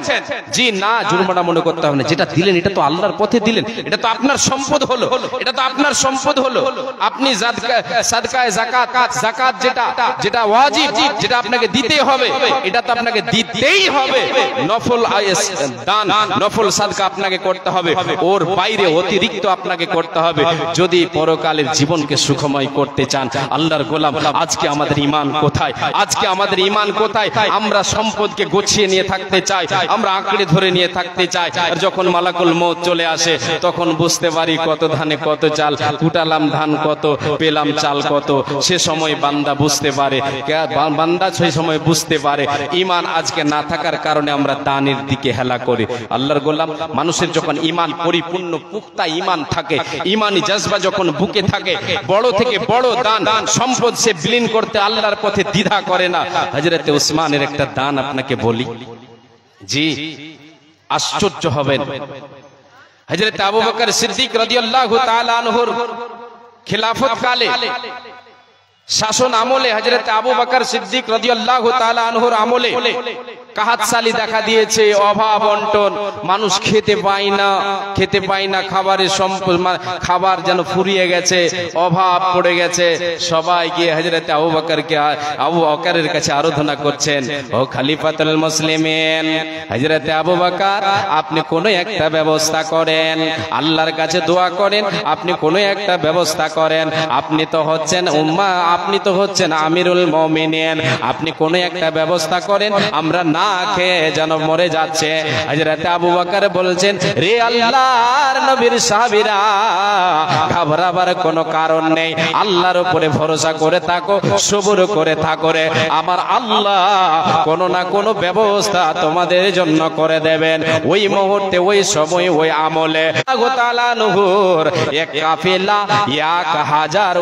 জি না, জুরমানা মনে করতে হবে না। যেটা দিলেন এটা তো আল্লাহর পথে দিলেন, এটা তো আপনার সম্পদ হলো, এটা তো আপনার সম্পদ হলো। আপনি সাদকায়ে যাকাত যেটা ওয়াজিব, যেটা আপনাকে দিতে হবে, এটা তো আপনাকে দিতেই হবে। নফল দান, নফল সাদকা আপনাকে করতে হবে, ওর বাইরে অতিরিক্ত আপনাকে করতে হবে যদি পরকালের জীবনকে সুখময় করতে চান। আল্লাহর গোলাম আজকে আমাদের ঈমান কোথায়? আজকে আমাদের ঈমান কোথায়? আমরা সম্পদকে গুছিয়ে নিয়ে থাকতে চাই, আমরা আঁকড়ে ধরে নিয়ে থাকতে চাই। আর যখন মালাকুল মউত চলে আসে তখন বুঝতে পারি কত ধানে কত চাল, কুটালাম ধান কত, পেলাম চাল কত। সে সময় বান্দা বুঝতে পারে, বান্দা সেই সময় বুঝতে পারে ঈমান আজকে না থাকার কারণে আমরা দানের দিকে হেলা করি। আল্লাহর গোলাম মানুষের যখন ঈমান পরিপূর্ণ পুক্তা ঈমান থাকে, ঈমানি জজবা যখন বুকে থাকে, বড় থেকে বড় দান সম্পদ সে বিলীন করতে আল্লাহর পথে দ্বিধা করে না। হযরত উসমানের একটা দান আপনাকে বলি, জি আশ্চর্য হবেন। হযরত আবু বকর সিদ্দিক রাদিয়াল্লাহু তাআলা আনহুর খিলাফত কালে, শাসন আমলে, হযরত আবু বকর সিদ্দিক রাদিয়াল্লাহু তাআলা আনহুর আমলে কাহাতসালি দেখা দিয়েছে, অভাব অনটন, মানুষ খেতে পায় না, খাবার যেন ফুরিয়ে গেছে, অভাব পড়ে গেছে। সবাই গিয়ে হযরত আবু বকরের কাছে আরাধনা করছেন, ও খলিফাতুল মুসলিমিন, হযরত আবু বকর আপনি কোন একটা ব্যবস্থা করেন, আল্লাহর কাছে দোয়া করেন, আপনি কোন একটা ব্যবস্থা করেন। আপনি তো হচ্ছেন আমিরুল মুমিনিন, আপনি কোন একটা ব্যবস্থা করেন, আমরা না খেয়ে যেন মরে যাচ্ছে। হযরত আবু বকর বলছেন, রে আল্লাহর নবীর সাহাবীরা, ঘাবড়াবার কোনো কারণ নেই, আল্লাহর উপরে ভরসা করে থাকো, সবর করে থাকো রে, আমার আল্লাহ কোনো না কোনো ব্যবস্থা তোমাদের জন্য করে দেবেন। ওই মুহূর্তে, ওই সময়, ওই আমলে এক কাফেলা 1000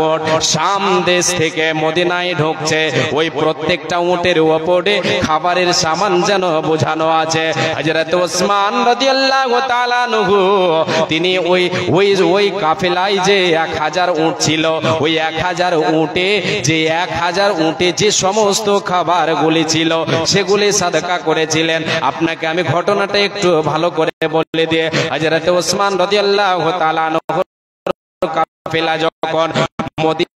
উট শাম দেশ থেকে মদিনায় ঢুকছে। ওই প্রত্যেকটা উটের উপরে খাবারের সামান যেন বোঝানো আছে। হযরত ওসমান রাদিয়াল্লাহু তাআলা আনহু তিনি ওই কাফেলায় যে 1000 উট ছিল, ওই 1000 উটে যে সমস্ত খাবারগুলি ছিল সেগুলি সাদকা করেছিলেন। আপনাকে আমি ঘটনাটা একটু ভালো করে বলে দিয়ে, হযরত ওসমান রাদিয়াল্লাহু তাআলা আনহু কাফেলা যখন মদিনা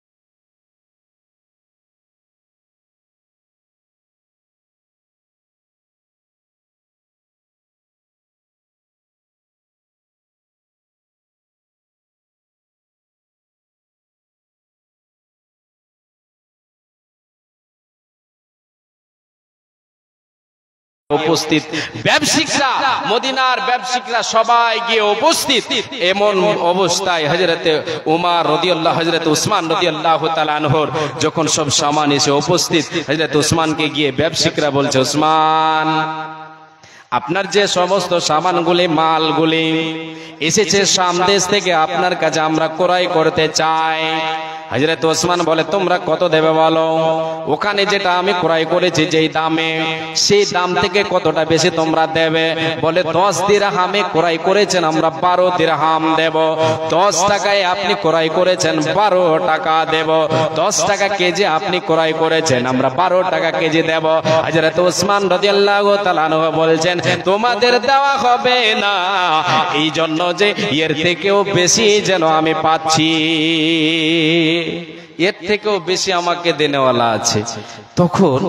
উপস্থিত, ব্যবসায়িকরা, মদিনার ব্যবসায়িকরা সবাই গিয়ে উপস্থিত। এমন অবস্থায় হযরত উসমান রাদিয়াল্লাহু তাআলা আনহুর যখন সব সামান এসে উপস্থিত, হযরত উসমানকে গিয়ে ব্যবসায়িকরা বলছে, উসমান আপনার যে সমস্ত সামানগুলি, মালগুলি এসেছে শাম দেশ থেকে, আপনার কাছে আমরা ক্রয় করতে চাই। হযরত ওসমান বলে, তোমরা কত দেবে বলো? ওখানে যেটা আমি ক্রয় করেছি যেই দামে, সেই দাম থেকে কতটা বেশি তোমরা দেবে? বলে 10 দিরহামে ক্রয় করেছেন, আমরা 12 দিরহাম দেব। 10 টাকায় আপনি ক্রয় করেছেন, 12 টাকা দেব। 10 টাকা কেজি আপনি ক্রয় করেছেন, আমরা 12 টাকা কেজি দেব। হযরত ওসমান রাদিয়াল্লাহু তাআলা আনহু বলছেন, তোমাদের দেওয়া হবে না, এই জন্য যে এর থেকেও বেশি যেন আমি পাচ্ছি। এর থেকেও বেশি আমাকে দেনেওয়ালা আছে। তখন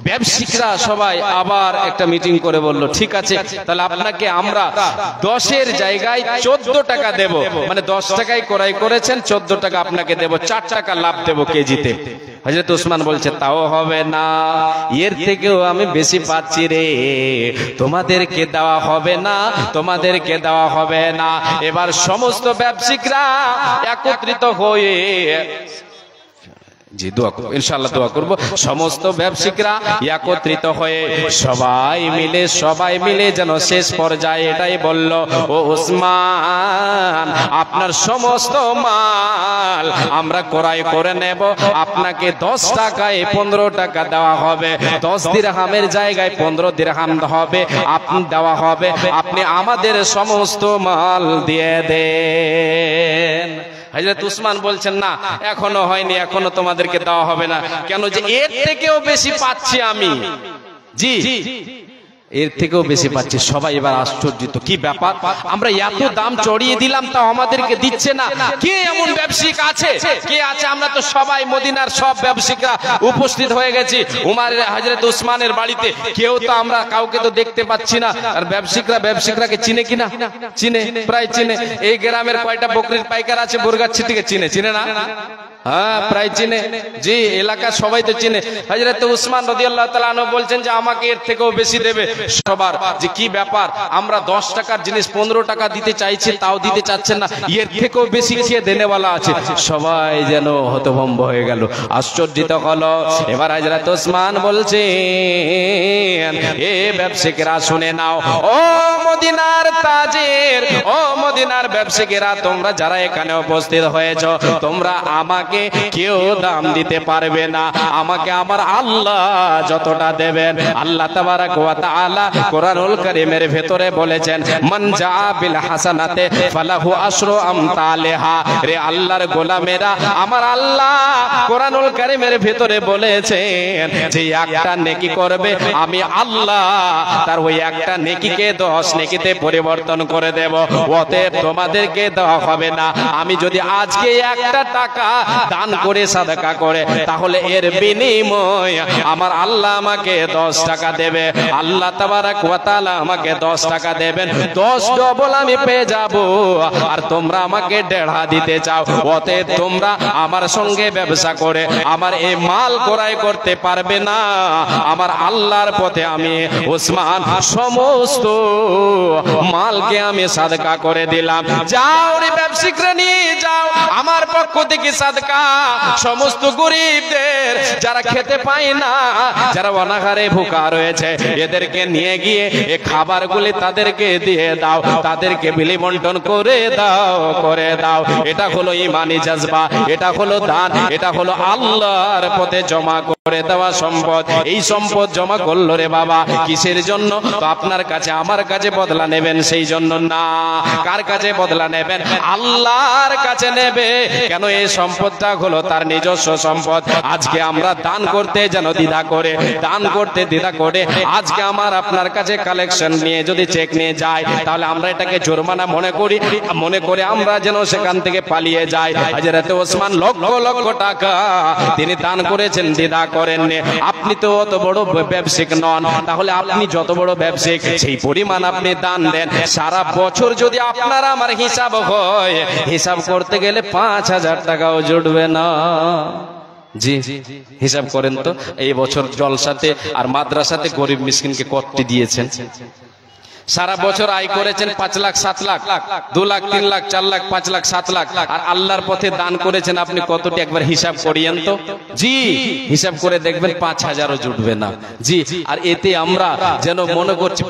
ব্যবসায়িকরা সবাই আবার একটা মিটিং করে বলল, ঠিক আছে তাহলে আপনাকে আমরা 10-এর জায়গায় 14 টাকা দেব, মানে 10 টাকায় ক্রয় করেছেন, 14 টাকা আপনাকে দেব, 4 টাকা লাভ দেব কেজিতে। হযরত ওসমান বলছে তাও হবে না, এর থেকেও আমি বেশি পাচ্ছি রে, তোমাদেরকে দেওয়া হবে না, তোমাদেরকে দেওয়া হবে না। এবার সমস্ত ব্যবসায়িকরা একত্রিত হয়ে, জি দোয়া করব ইনশাআল্লাহ, দোয়া করব, সমস্ত ব্যবসায়িকরা একত্রিত হয়ে সবাই মিলে যেন শেষ পর্যায়ে এটাই বলল, ও ওসমান আপনার সমস্ত মাল আমরা ক্রয় করে নেব, আপনাকে 10 টাকায় 15 টাকা দেওয়া হবে, 10 দিরহামের জায়গায় 15 দিরহাম হবে, আপনি দেওয়া হবে, আপনি আমাদের সমস্ত মাল দিয়ে দেন। হযরত উসমান বলছেন না এখনো হয়নি, এখনো তোমাদেরকে দেওয়া হবে না। কেন? যে এর থেকেও বেশি পাচ্ছি আমি, জি এর থেকেও বেশি পাচ্ছি। সবাই এবার আশ্চর্যিত, কি ব্যাপার, আমরা এত দাম চড়িয়ে দিলাম তাও আমাদেরকে দিচ্ছে না, কে এমন ব্যবসায়িক আছে, কে আছে? আমরা তো সবাই মদিনার সব ব্যবসায়িকরা উপস্থিত হয়ে গেছি হযরত উসমানের বাড়িতে, কেউ তো আমরা কাউকে তো দেখতে পাচ্ছি না। আর ব্যবসায়িকরাকে চিনে কিনা? চিনে, প্রায় চিনে। এই গ্রামের কয়টা বকরির পাইকার আছে বরগাছি থেকে চিনে না? হ্যাঁ প্রায় চিনে, জি এলাকার সবাই তো চিনে। হযরত উসমান রাদিয়াল্লাহু তাআলা আনহু বলছেন যে আমাকে এর থেকেও বেশি দেবে। সবার যে কি ব্যাপার, আমরা 10 টাকার জিনিস 15 টাকা দিতে চাইছি, তাও দিতে চাচ্ছেন না, এর থেকেও বেশি কে দেনেওয়ালা আছে? সবাই যেন হতভম্ব হয়ে গেল, আশ্চর্যিত হলো। এবার হযরত উসমান বলছেন, এ ব্যবসায়িকরা শুনে নাও, ও মদিনার তাজের, ও মদিনার ব্যবসায়িকরা, তোমরা যারা এখানে উপস্থিত হয়েছ, তোমরা আমাকে কেউ দাম দিতে পারবে না, আমাকে আমার আল্লাহ যতটা দেবেন। আল্লাহ তাবারাক ওয়া তাআলা কোরআনুল কারীমের ভেতরে বলেছেন, মান জা বিল হাসানাতে ফালাহু আশরু আমতালিহা। রে আল্লাহর গোলামেরা, আমার আল্লাহ কোরআনুল কারীমের ভেতরে বলেছেন যে একটা নেকি করবে, আমি আল্লাহ তার ওই একটা নেকিকে 10 নেকিতে পরিবর্তন করে দেব। অতএব তোমাদেরকে দেওয়া হবে না। আমি যদি আজকে 1 টাকা দান করে সাদাকা করে, তাহলে এর বিনিময় আমার আল্লাহ আমাকে 10 টাকা দেবে। আল্লাহ তাবারাক ওয়া তাআলা আমাকে 10 টাকা দেবেন, 10 ডবল আমি পেয়ে যাব। আর তোমরা আমাকে 1.5 দিতে চাও, অতএব তোমরা আমার সঙ্গে ব্যবসা করে আমার এই মাল ক্রয় করতে পারবে না। আমার আল্লাহর পথে আমি ওসমান সমস্ত মালকে আমি সাদকা করে দিলাম। যাও রে ব্যবসায়িকরা, নিয়ে যাও আমার পক্ষ থেকে সাদকা সমস্ত গরিবদের, যারা খেতে পায় না, যারা অনাহারে ভুকা রয়েছে, এদেরকে নিয়ে গিয়ে এই খাবারগুলি তাদেরকে দিয়ে দাও, তাদেরকে বিলি বন্টন করে দাও। এটা হলো ইমানি জজবা, এটা হলো দান, এটা হলো আল্লাহর পথে জমা করে দেওয়া সম্পদ। এই সম্পদ জমা করলো রে বাবা কিসের জন্য? তো আপনার কাছে আমার কাছে বদলা নেবেন সেই জন্য না। কার কাছে বদলা নেবেন? আল্লাহর কাছে নেবে। কেন? এই সম্পদটা হলো তার নিজস্ব সম্পদ। আজকে আমরা দান করতে যেন দ্বিধা করে আজকে আমার আপনার কাছে কালেকশন নিয়ে যদি চেক নিয়ে যায়, তাহলে আমরা এটাকে জরিমানা মনে করে আমরা যেন সেখান থেকে পালিয়ে যাই। হযরত ওসমান লক্ষ লক্ষ টাকা তিনি দান করেছেন, দ্বিধা করেননি। আপনি তো অত বড় ব্যবসায়িক নন, তাহলে আপনি যত বড় ব্যবসায়িক সেই পরিমাণ আপনি দান দেন। সারা বছর যদি আপনার আমার হিসাব হয়, হিসাব করতে গেলে 5000 টাকাও জুটবে না। জি হিসাব করেন তো, এই বছর জলসাতে আর মাদ্রাসাতে গরিব মিসকিনকে কতটি দিয়েছেন? সারা বছর আয় করেছেন 5 লাখ 7 লাখ 2 লাখ 3 লাখ 4 লাখ 5 লাখ 7 লাখ, আর আল্লাহর পথে দান করেছেন আপনি কতটি? একবার হিসাব করিয়েন তো। জি হিসাব করে দেখবেন 5000ও জুটবে না। জি আর এতে আমরা যেন মনে করছি,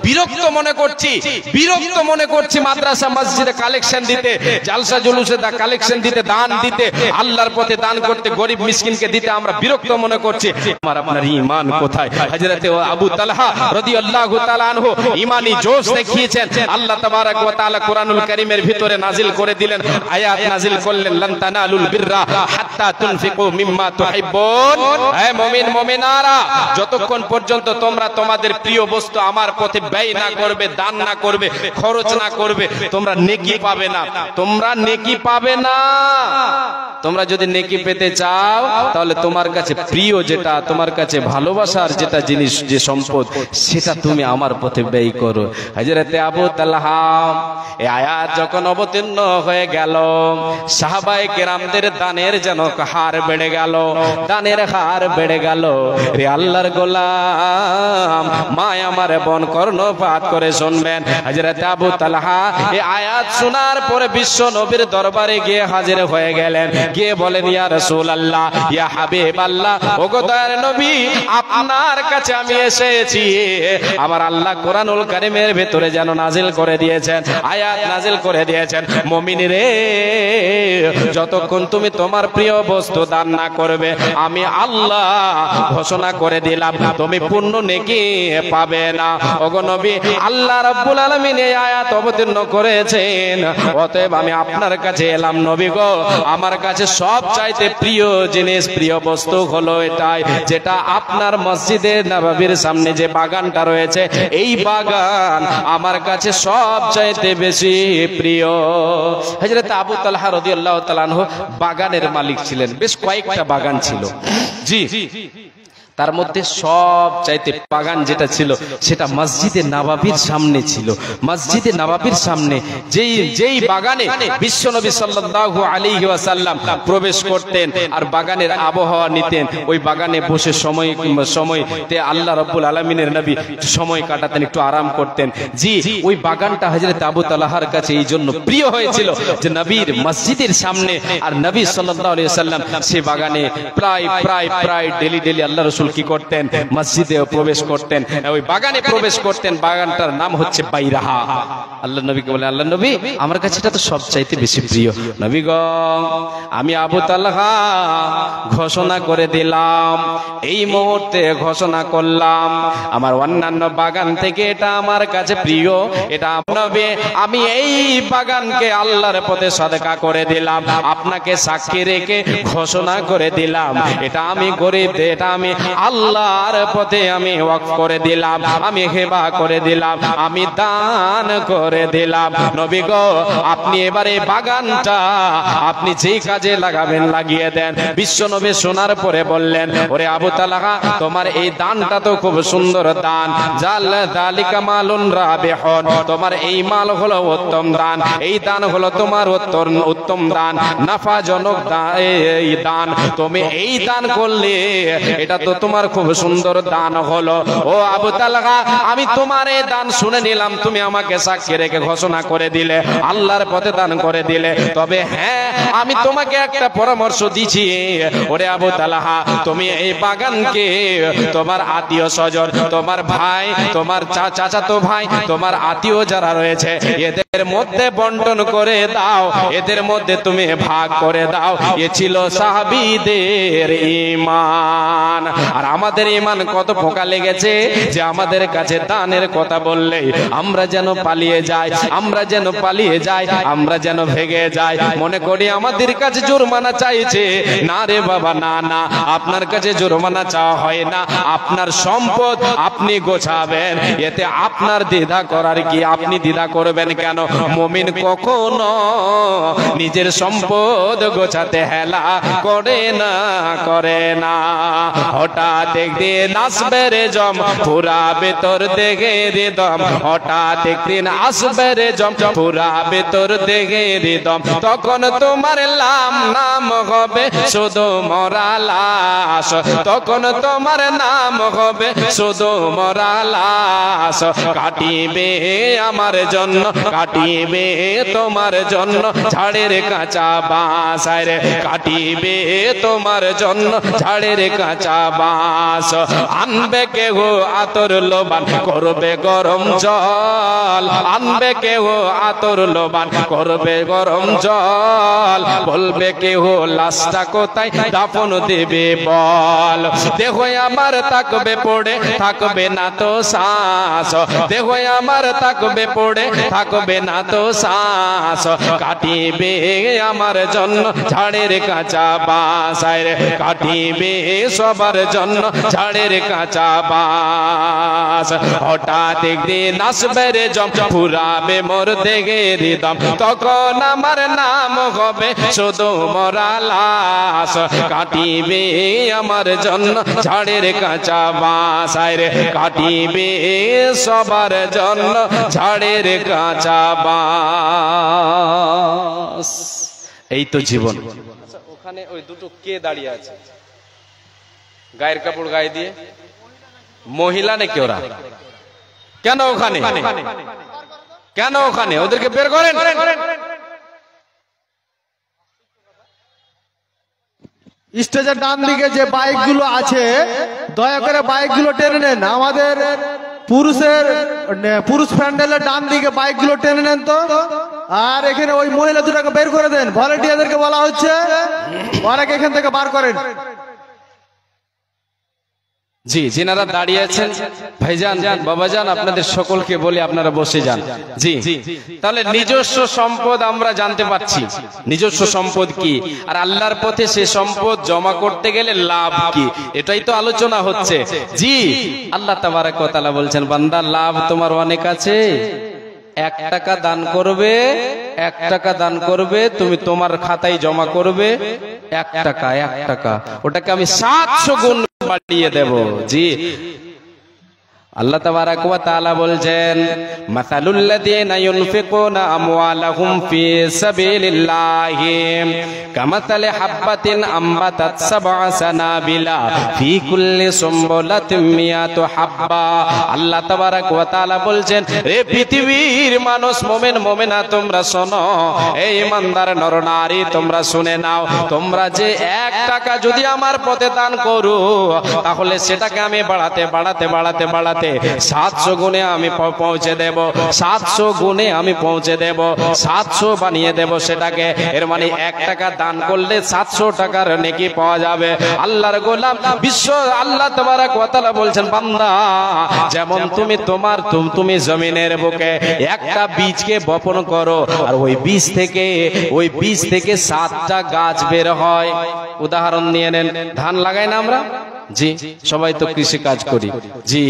বিরক্ত মনে করছি মাদ্রাসা মসজিদে কালেকশন দিতে, জালসা জুলুসে কালেকশন দিতে, দান দিতে, আল্লাহর পথে দান করতে, গরিব মিসকিনকে দিতে আমরা বিরক্ত মনে করছি। আমার আপনার ঈমান কোথায়? হযরত আবু তালহা রাদিয়াল্লাহু তাআলা আনহু ঈমানি জোশ জোশ দেখিয়েছেন। আল্লাহ তাবারাক ওয়া তাআলা কোরআনুল কারীমের ভিতরে নাজিল করে দিলেন, আয়াত নাজিল করলেন, লান তানালুল বিররা হাত্তা তুনফিকু মিম্মা তুহিব্বুন। হে মুমিন মুমিনারা, যতক্ষণ পর্যন্ত তোমরা তোমাদের প্রিয় বস্তু আমার পথে ব্যয় না করবে, দান না করবে, খরচ না করবে, তোমরা নেকি পাবে না। তোমরা নেকি পাবে না। তোমরা যদি নেকি পেতে চাও তাহলে তোমার কাছে প্রিয় যেটা, তোমার কাছে ভালোবাসার যেটা জিনিস, যে সম্পদ, সেটা তুমি আমার পথে ব্যয় করো। হযরতে আবু তালহা এই আয়াত যখন অবতীর্ণ হয়ে গেল, সাহাবায়ে কেরামদের দানের যেন হার বেড়ে গেল, দানের হার বেড়ে গেল। রে আল্লাহর গোলাম, মায় আমার বোন কর্ণপাত করে শুনবেন। হযরতে আবু তালহা এই আয়াত শোনার পরে বিশ্ব নবীর দরবারে গিয়ে হাজির হয়ে গেলেন। গিয়ে বলেন, ইয়া রাসূলুল্লাহ, ইয়া হাবিবাল্লাহ, ওগো দয়ার নবী, আপনার কাছে আমি এসেছি। আমার আল্লাহ কোরআনুল কারীমের ভিতরে যেন নাজিল করে দিয়েছেন, আয়াত নাজিল করে দিয়েছেন, মুমিন রে, যতক্ষণ তুমি তোমার প্রিয় বস্তু দান না করবে, আমি আল্লাহ ঘোষণা করে দিলাম তুমি পূর্ণ নেকি পাবে না। ওগো নবী, আল্লাহ রাব্বুল আলামিন এই আয়াত অবতীর্ণ করেছেন, অতএব আমি আপনার কাছে এলাম। নবী গো, আমার কাছে সব চাইতে প্রিয় জিনিস, প্রিয় বস্তু হলো এটাই, যেটা আপনার মসজিদে নববীর সামনে যে বাগানটা রয়েছে, এই বাগান আমার কাছে সব চাইতে বেশি প্রিয়। হযরত আবু তালহা রাদিয়াল্লাহু তাআলা আনহু বাগানের মালিক ছিলেন, বেশ কয়েকটা বাগান ছিল। জি, তার মধ্যে সব চাইতে বাগান যেটা ছিল সেটা মসজিদে নববীর সামনে ছিল। মসজিদে নববীর সামনে যেই বাগানে বিশ্বনবী সাল্লাল্লাহু আলাইহি ওয়াসাল্লাম প্রবেশ করতেন আর বাগানের আবহাওয়া নিতেন, ওই বাগানে বসে সময়তে আল্লাহ রাব্বুল আলামিনের নবী সময় কাটাতেন, একটু আরাম করতেন। জি, ওই বাগানটা হযরত আবু তালহার কাছে এই জন্য প্রিয় হয়েছিল যে নবীর মসজিদের সামনে, আর নবী সাল্লাল্লাহু আলাইহি ওয়াসাল্লাম সেই বাগানে প্রায় ডেলি আল্লাহ রাসূল কি করতেন, মসজিদে প্রবেশ করতেন, ওই বাগানে প্রবেশ করতেন। বাগানটার নাম হচ্ছে বাইরাহা। আল্লাহ নবীকে বলেন, আল্লাহ নবী, আমার কাছে এটা তো সবচাইতে বেশি প্রিয়। নবী গো, আমি আবু তালহা ঘোষণা করে দিলাম, এই মুহূর্তে ঘোষণা করলাম, আমার অন্যান্য বাগান থেকে এটা আমার কাছে প্রিয়। এটা নবী, আমি এই বাগানকে আল্লাহর পথে সদকা করে দিলাম, আপনাকে সাক্ষী রেখে ঘোষণা করে দিলাম, এটা আমি গরিব, এটা আমি আল্লাহর পথে আমি ওয়াকফ করে দিলাম, আমি হেবা করে দিলাম, আমি দান করে দিলাম। নবী গো, আপনি এবারে বাগানটা আপনি যেই কাজে লাগাবেন লাগিয়ে দেন। বিশ্ব নবী শোনার পরে বললেন, ওরে আবু তালহা, তোমার এই দানটা তো খুব সুন্দর দান, যালিকা মালুন রাবিহুন, তোমার এই মাল হলো উত্তম দান, এই দান হলো তোমার উত্তম দান, নাফাজনক এই দান। তুমি এই দান করলে এটা তো তোমার খুব সুন্দর দান হলো। ও আবু তালহা, আমি তোমার এই দান শুনে নিলাম, তুমি আমাকে সাক্ষী রেখে ঘোষণা করে দিলে, আল্লাহর পথে দান করে দিলে। তবে হ্যাঁ, আমি তোমাকে একটা পরামর্শ দিচ্ছি, ওরে আবু তালহা, তুমি এই বাগানকে তোমার আত্মীয় স্বজন, তোমার ভাই, তোমার চাচাতো ভাই, তোমার আত্মীয় যারা রয়েছে, এদের মধ্যে বন্টন করে দাও, এদের মধ্যে তুমি ভাগ করে দাও। এ ছিল সাহাবীদের ঈমান। আর আমাদের ঈমান কত পোকা লেগেছে যে আমাদের কাছে দানের কথা বললেই আমরা যেন পালিয়ে যাই, আমরা যেন পালিয়ে যাই, আমরা যেন ভেগে যাই, মনে করি আমাদের কাছে জরিমানা চাইছে। না রে বাবা, না না, আপনার কাছে জরিমানা চাওয়া হয় না, আপনার সম্পদ আপনি গোছাবেন, এতে আপনার দ্বিধা করার কি, আপনি দ্বিধা করবেন কেন? মুমিন কখনো নিজের সম্পদ গোছাতে হেলা করে না। হঠাৎ একদিন আসবে রে জম, ফুরাবে তোর দেখে হৃদম, হঠাৎ একদিন আসবে রে জম, ফুরাবে তোর দেখে হৃদম, তখন তোমার নাম হবে শুধু মরা লাশ, তখন তোমার নাম হবে শুধু মরা লাশ। কাটিবে আমার জন্য কাটিবে তোমার জন্য ঝাড়ের কাঁচা বাঁশ, রে কাটিবে তোমার জন্য ঝাড়ের কাঁচা বাঁশ। আনবে কেহ আতর লোবান করবে গরম জল, আনবে কেহ আতর লোবান করবে গরম জল, বলবে কেহ লাশটা কোথায় দাফন দেবে বল। দেহ আমার থাকবে পড়ে থাকবে না তো শ্বাস, দেহ আমার থাকবে পড়ে থাকবে না তো শ্বাস, কাটিবে আমার জন্য ঝাড়ের কাঁচা বাঁশ, রে কাটিবে সবার জন্য ঝাড়ের কাঁচা বাঁশ। হঠাৎ একদিন আসবে রে জম ফুরাবে মোর দেহের দম, তখন আমার নাম হবে শুধু মরা লাশ, কাটিবে আমার জন্য ঝাড়ের কাঁচা বাঁশ, রে কাটিবে সবার জন্য ঝাড়ের কাঁচা বাঁশ। এই তো জীবন। ওখানে ওই দুটো কে দাঁড়িয়ে আছে গায়ের কাপড় গায়ে দিয়ে? মহিলা নাকি ওরা? কেন ওখানে, কেন ওখানে? ওদেরকে বের করেন। স্টেজের ডান দিকে যে বাইকগুলো আছে দয়া করে বাইকগুলো টেনে নেন। আমাদের পুরুষ প্যান্ডেলের ডান দিকে বাইকগুলো টেনে নেন তো। আর এখানে ওই মহিলা দুটাকে বের করে দেন, ভলেন্টিয়ারদেরকে বলা হচ্ছে ওরাকে এখান থেকে বার করেন। জি, যিনারা দাঁড়িয়ে আছেন ভাইজান বাবাজান আপনাদের সকলকে বলি আপনারা বসে যান। জি, তাহলে নিজস্ব সম্পদ আমরা জানতে পারছি, নিজস্ব সম্পদ কি, আর আল্লাহর পথে সে সম্পদ জমা করতে গেলে লাভ কি, এটাই তো আলোচনা হচ্ছে। জি, আল্লাহ তাবারক ওয়া তাআলা বলছেন বান্দা লাভ তোমার অনেক আছে, 1 টাকা দান করবে, 1 টাকা দান করবে, তুমি তোমার খাতায় জমা করবে 1 টাকা, 1 টাকা, ওটাকে আমি 700 গুণ বাড়িয়ে দেব। জি, আল্লাহ তাবারাক ওয়া তাআলা বলছেন মাসালুল লাযীনা ইউনফিকুনা আমওয়ালাহুম ফি সাবিলিল্লাহি কামাসালি হাববাতিন আমবাতাত সাবআ সানাবিলা ফি কুল্লি সুমবুলাতিন মিয়াতু হাব্বা। আল্লাহ তাবারাক ওয়া তাআলা বলছেন রে পৃথিবীর মানুষ, মুমিন মুমিনা তোমরা শোনো, এই ইমানদার নরনারী তোমরা শুনে নাও, তোমরা যে 1 টাকা যদি আমার পথে দান করো তাহলে সেটাকে আমি বাড়াতে বাড়াতে বাড়াতে বাড়াতে 700 গুণে আমি পৌঁছে দেব, 700 গুণে আমি পৌঁছে দেব, 700 বানিয়ে দেব সেটাকে। এর মানে 1 টাকা দান করলে 700 টাকার নেকি পাওয়া যাবে। আল্লাহর গোলাম বিশ্ব আল্লাহ তাবারক ওয়া তাআলা বলছেন বান্দা যেমন তুমি জমিনের বুকে একটা বীজকে বপন করো, আর ওই বীজ থেকে 7টা গাছ বের হয়। উদাহরণ নিয়ে নেন, ধান লাগাই না আমরা? জি, সবাই তো কৃষি কাজ করি। জি,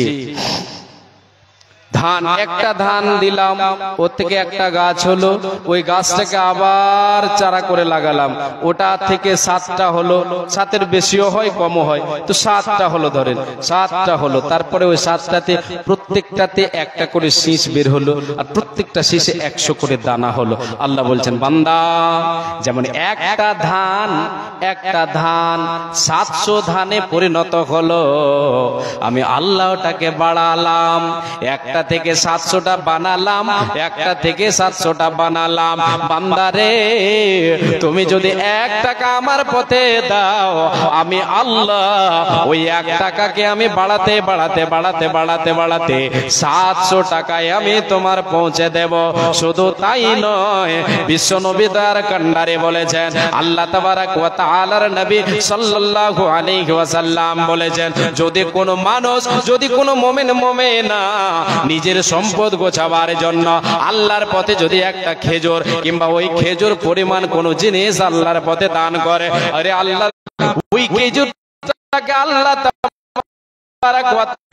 ধান, একটা ধান দিলাম, ওর থেকে একটা গাছ হলো, ওই গাছটাকে আবার চারা করে লাগালাম, ওটা থেকে 7টা হলো, 7-এর বেশিও হয় কমও হয়, তো 7টা হলো, ধরেন 7টা হলো। তারপরে ওই 7টাতে প্রত্যেকটাতে একটা করে শীষ বের হলো, আর প্রত্যেকটা শীষে 100 করে দানা হলো। আল্লাহ বলছেন বান্দা যেমন একটা ধান 700 ধানে পরিণত হলো, আমি আল্লাহ ওটাকে বাড়ালাম, একটা থেকে 700টা বানালাম, একটা থেকে 700টা বানালাম। বান্দারে তুমি যদি 1 টাকা আমার পথে দাও, আমি আল্লাহ ওই 1 টাকাকে আমি বাড়াতে বাড়াতে বাড়াতে বাড়াতে বাড়াতে 700 টাকায় আমি তোমার পৌঁছে দেব। শুধু তাই নয়, বিশ্ব নবী তার কান্ডারে বলেছেন, আল্লাহ তাবারক ওয়া তাআলার নবী সাল্লাল্লাহু আলাইহি ওয়াসাল্লাম বলেছেন, যদি কোনো মানুষ, যদি কোনো মুমিন মুমিনা নিজের সম্পদ গোছাবার জন্য আল্লাহর পথে যদি একটা খেজুর কিংবা ওই খেজুর পরিমাণ কোন জিনিস আল্লাহর পথে দান করে, আরে আল্লাহ ওই খেজুরটাকে আল্লাহ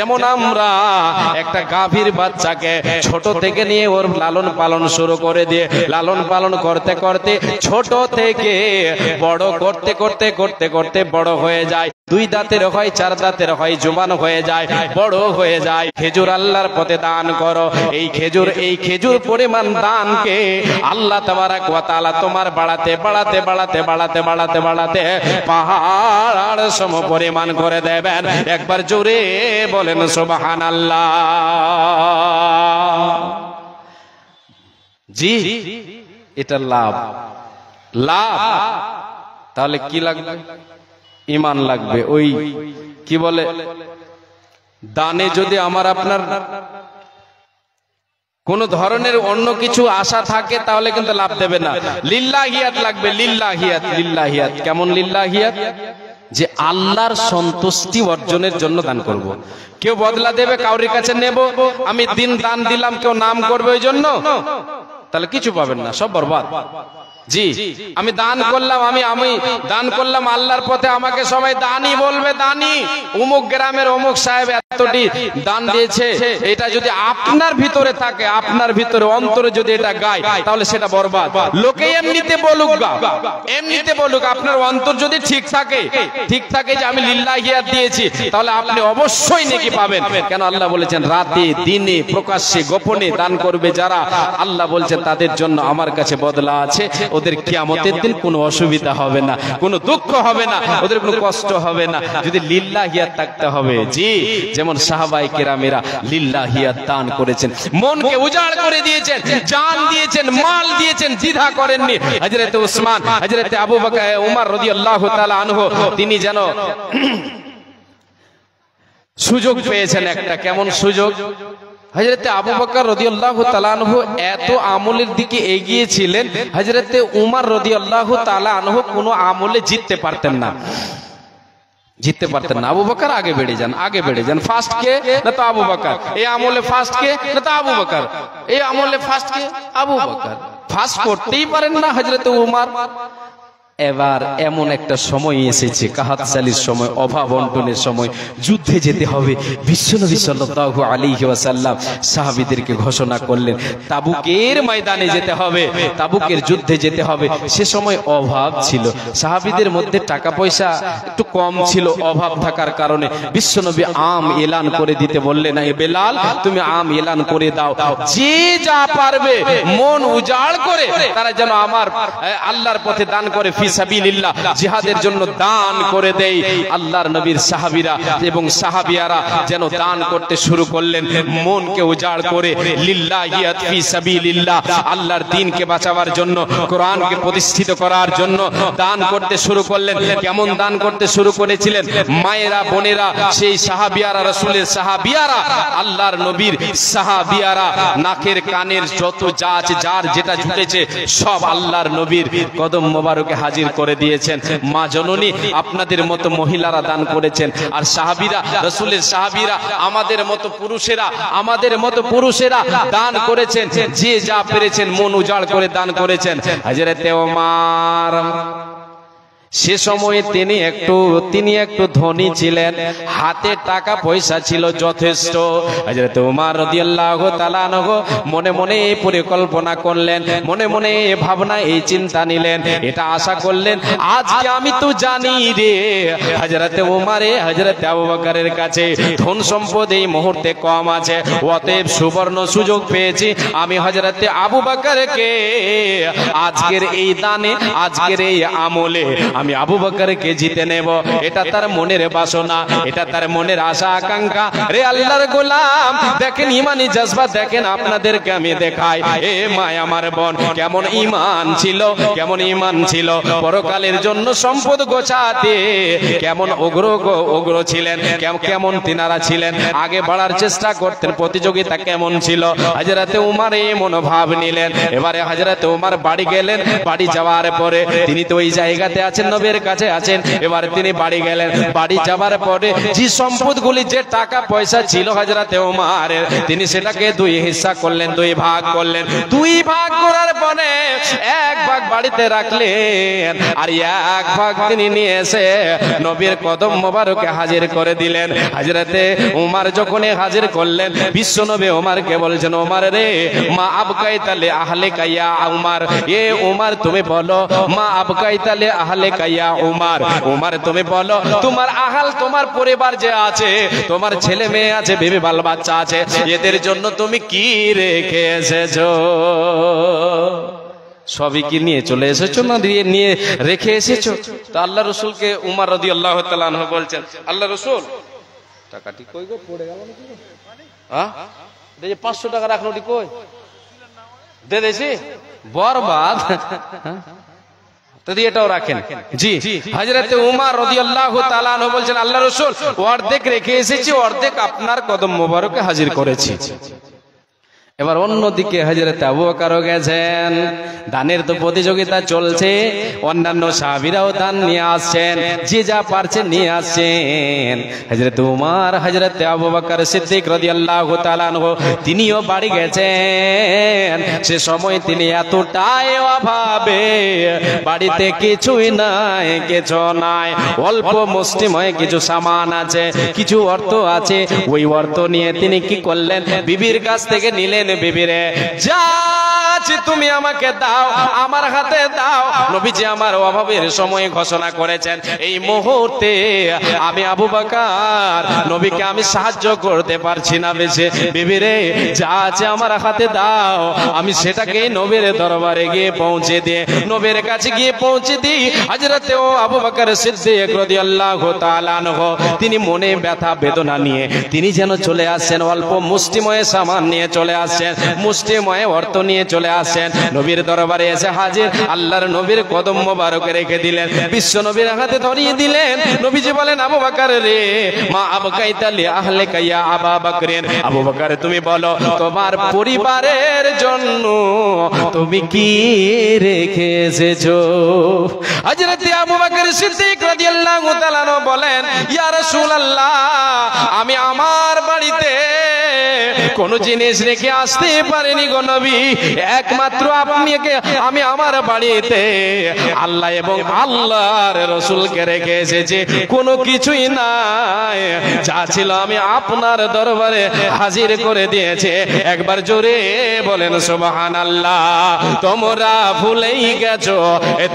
যেমন আমরা একটা গাভীর বাচ্চাকে ছোট থেকে নিয়ে ওর লালন পালন শুরু করে দিয়ে লালন পালন করতে করতে ছোট থেকে বড় করতে করতে করতে করতে বড় হয়ে যায়, 2 দাঁতের হয়, 4 দাঁতের হয়, জোয়ান হয়ে যায়, বড় হয়ে যায়। খেজুর আল্লাহর পথে দান করো, এই খেজুর পরিমাণ দানকে আল্লাহ তাবারক ওয়া তাআলা তোমার বাড়াতে বাড়াতে বাড়াতে বাড়াতে বাড়াতে বাড়াতে পাহাড় সম পরিমাণ করে দেবেন। একবার জোরে বলেন সুবহানাল্লাহ। জি, এটা লাভ। লাভ তাহলে কি লাগবে? ঈমান লাগবে। ওই কি বলে, দানে যদি আমার আপনার কোন ধরনের অন্য কিছু আশা থাকে তাহলে কিন্তু লাভ দেবে না। লিল্লাহিয়াত লাগবে, লিল্লাহিয়াত। লিল্লাহিয়াত কেমন? লিল্লাহিয়াত যে আল্লাহর সন্তুষ্টি অর্জনের জন্য দান করব। কেউ বদলা দেবে, কাউরির কাছে নেব, আমি দিন দান দিলাম, কেউ নাম করবে ওই জন্য, তাহলে কিছু পাবেন না, সব বরবাদ। জি, আমি দান করলাম, আমি দান করলাম আল্লাহর পথে, আমাকে সবাই দানি বলবে, দানি অমুক গ্রামের অমুক সাহেব এতটি দান দিয়েছে, এটা যদি আপনার ভিতরে থাকে, আপনার ভিতরে অন্তরে যদি এটা গায়, তাহলে সেটা বরবাদ। লোকে এমনিতে বলুক গা, এমনিতে বলুক, আপনার অন্তর যদি ঠিক থাকে যে আমি লিল্লাহিয়াত দিয়েছি, তাহলে আপনি অবশ্যই নেকি পাবেন। কেন? আল্লাহ বলেছেন রাতে দিনে প্রকাশ্যে গোপনে দান করবে যারা, আল্লাহ বলছেন তাদের জন্য আমার কাছে বদলা আছে। ওদের কিয়ামতের দিন কোনো অসুবিধা হবে না, কোনো দুঃখ হবে না, ওদের কোনো কষ্ট হবে না, যদি লিল্লাহিয়াত থাকতে হবে। জি, যেমন সাহাবায়ে কেরামেরা লিল্লাহিয়াত দান করেছেন, মনকে উজাড় করে দিয়েছেন, জান দিয়েছেন, মাল দিয়েছেন, দ্বিধা করেননি। হযরত উসমান, হযরত আবু বকর, উমর রাদিয়াল্লাহু তাআলা আনহু, তিনি যেন সুযোগ পেয়েছেন একটা। কেমন সুযোগ? হযরতে আবু বকর রাদিয়াল্লাহু তাআলা আনহু এত আমলের দিকে এগিয়ে ছিলেন, হযরতে উমর রাদিয়াল্লাহু তাআলা আনহু কোনো আমলে জিততে পারতেন না, জিততে পারতেন না। আবু বকর আগে বেড়ে যান, ফার্স্ট কে? না তো আবু বকর। এই আমলে ফার্স্ট কে? না তো আবু বকর। এই আমলে ফার্স্ট কে? আবু বকর। ফার্স্ট করতেই পারেন না হযরতে উমর। এবার এমন একটা সময় এসেছে, কাহাতসালির সময়, অভাব বন্টনের সময়, যুদ্ধে যেতে হবে। বিশ্বনবী সাল্লাল্লাহু আলাইহি ওয়াসাল্লাম সাহাবীদেরকে ঘোষণা করলেন তাবুকের ময়দানে যেতে হবে, তাবুকের যুদ্ধে যেতে হবে। সে সময় অভাব ছিল, সাহাবীদের মধ্যে টাকা পয়সা একটু কম ছিল, অভাব থাকার কারণে বিশ্বনবী আম এলান করে দিতে বললেন, এ বেলাল তুমি আম এলান করে দাও, যে যা পারবে মন উজাড় করে তারা যেন আমার আল্লাহর পথে দান করে, ফিসাবিলিল্লাহ জিহাদের জন্য দান করে দেয়। আল্লাহর নবীর সাহাবীরা এবং সাহাবিয়ারা যেন দান করতে শুরু করলেন, মনকে উজাড় করে, লিল্লাহিয়াত ফিসাবিলিল্লাহ, আল্লাহর দ্বীনকে বাঁচাবার জন্য, কোরআনকে প্রতিষ্ঠিত করার জন্য দান করতে শুরু করলেন। কেমন দান করতে শুরু করেছিলেন? মায়েরা, বোনেরা, সেই সাহাবিয়ারা, রাসূলের সাহাবিয়ারা, আল্লাহর নবীর সাহাবিয়ারা, নাকের কানের যত যা আছে, যার যেটা জুটেছে সব আল্লাহর নবীর কদম মোবারকে হাজির করে দিয়েছেন। মা জননী আপনাদের মতো মহিলারা দান করেছেন, আর সাহাবীরা, রাসূলের সাহাবীরা, আমাদের মতো পুরুষেরা দান করেছেন, যে যা পেরেছেন মন উজাড় করে দান করেছেন। হযরতে ওমর সে সময়ে তিনি একটু ধনী ছিলেন, হাতে টাকা পয়সা ছিল যথেষ্ট। হযরত ওমর রাদিয়াল্লাহু তাআলা আনহু মনে মনে পরিকল্পনা করলেন, মনে মনে ভাবনা, এই চিন্তা নিলেন, এটা আশা করলেন, আজকে আমি তো জানি রে হযরতে ওমরে, হযরতে আবু বকরের কাছে ধন সম্পদ এই মুহূর্তে কম আছে, অতএব সুবর্ণ সুযোগ পেয়েছি, আমি হযরতে আবু বকরকে আজকের এই দানে, আজকের এই আমলে আমি আবু বকরকে জিতে নেব। এটা তার মনের বাসনা, এটা তার মনের আশা আকাঙ্ক্ষা। রে আল্লাহর গোলাম, দেখেন ইমানি জজবা, দেখেন আপনাদেরকে আমি দেখাই। এ মা আমার বোন, কেমন ঈমান ছিল, কেমন ঈমান ছিল, পরকালের জন্য সম্পদ গোছাতে কেমন উগ্র ছিলেন, কেমন তিনারা ছিলেন, আগে বাড়ার চেষ্টা করতেন, প্রতিযোগিতা কেমন ছিল। হযরতে উমর এই মনোভাব নিলেন। এবারে হযরতে উমর বাড়ি গেলেন, বাড়ি যাওয়ার পরে তিনি তো ওই জায়গাতে আছেন, নবীর কাছে আছেন। এবার তিনি বাড়ি গেলেন, বাড়ি যাবার পরে যে সম্পদগুলি, যে টাকা পয়সা ছিল হযরতে ওমরের, তিনি সেটাকে দুই হিস্সা করলেন, দুই ভাগ করলেন। দুই ভাগ করার পরে এক ভাগ বাড়িতে রাখলেন, আর এক ভাগ তিনি নিয়ে এসে নবীর কদম মোবারকে হাজির করে দিলেন। হযরতে ওমর যখন হাজির করলেন, বিশ্ব নবী ওমরকে বলছেন, ওমর রে, মা আবকাইতা লি আহলিকা ইয়া উমর, এ উমর তুমি বলো, মা আবকাইতা লি আহলিকা ইয়া উমর, উমর তুমি বলো, তোমার আহাল, তোমার পরিবার যে আছে, তোমার ছেলে মেয়ে আছে, বিবি বাল বাচ্চা আছে, এদের জন্য তুমি কি রেখে এসেছো? সবই কি নিয়ে চলে এসেছো না নিয়ে রেখে এসেছো? তো আল্লাহ রাসূলকে উমর রাদিয়াল্লাহু তাআলা আনহু বলছেন, আল্লাহ রাসূল, টাকাটি কই গো, পড়ে গেল নাকি? হ্যাঁ, এই যে 500 টাকা রাখলো, ওটি কই? দে দেছি বরবাদ। যদি এটাও রাখেন। জি, হযরত উমর রাদিয়াল্লাহু তাআলা আনহু বলছেন, আল্লাহ রাসূল অর্ধেক রেখে এসেছি, অর্ধেক আপনার কদম মোবারকে হাজির করেছি। এবার অন্যদিকে হযরত আবু বকরও গেছেন, দানের তো প্রতিযোগিতা চলছে, অন্যান্য সাহাবীরাও দান নিয়ে আসছেন, যে যা পারছেন নিয়ে আসছেন। হযরত উমর, হযরত আবু বকর সিদ্দিক রাদিয়াল্লাহু তাআলা আনহু তিনিও বাড়ি গেছেন। সে সময় তিনি এতটাই অভাবে, বাড়িতে কিছুই নাই, কিছু নাই, অল্প মুষ্টিময় কিছু সামান আছে, কিছু অর্থ আছে। ওই অর্থ নিয়ে তিনি কি করলেন, বিবির কাছ থেকে নিলেন, বিবিরে যা আছে তুমি আমাকে দাও, আমার হাতে দাও। নবীজি আমার অভাবের সময় ঘোষণা করেছেন, এই মুহূর্তে আমি আবু বকর নবীকে আমি সাহায্য করতে পারছি না বেশি, বিবিরে যা আছে আমার হাতে দাও, আমি সেটাকে নবীর দরবারে গিয়ে পৌঁছে দিয়ে, নবীর কাছে গিয়ে পৌঁছে দিই। হযরতে আবু বকর সিদ্দিক রাদিয়াল্লাহু তাআলা আনহু তিনি মনে ব্যথা বেদনা নিয়ে তিনি যেন চলে আসছেন, অল্প মুষ্টিময় সামান নিয়ে চলে আসছেন, মুষ্টিময় অর্থ নিয়ে চলে আসছেন, নবীর দরবারে এসে হাজির। আল্লাহর নবীর কদম মোবারকে রেখে দিলেন, বিশ্ব নবীর হাতে ধরিয়ে দিলেন। নবীজি বলেন, আবু বকর রে, মা আবকাইতা লি আহলিকা ইয়া আবু বকর, আবু বকর তুমি বলো তোমার পরিবারের জন্য তুমি কি রেখে এসেছো? হযরত আবু বকর সিদ্দিক রাদিয়াল্লাহু তাআলা বলেন, ইয়া রাসূলুল্লাহ, আমি আমার বাড়িতে কোন জিনিস রেখে আসতে পারিনি গো নবী, একমাত্র আপনাকে আমি আমার বাড়িতে আল্লাহ এবং আল্লাহর রাসূলকে রেখে এসেছি, কোনো কিছুই নাই, যা ছিল আমি আপনার দরবারে হাজির করে দিয়েছি। একবার জোরে বলেন সুবহানাল্লাহ। তোমরা ভুলেই গেছো,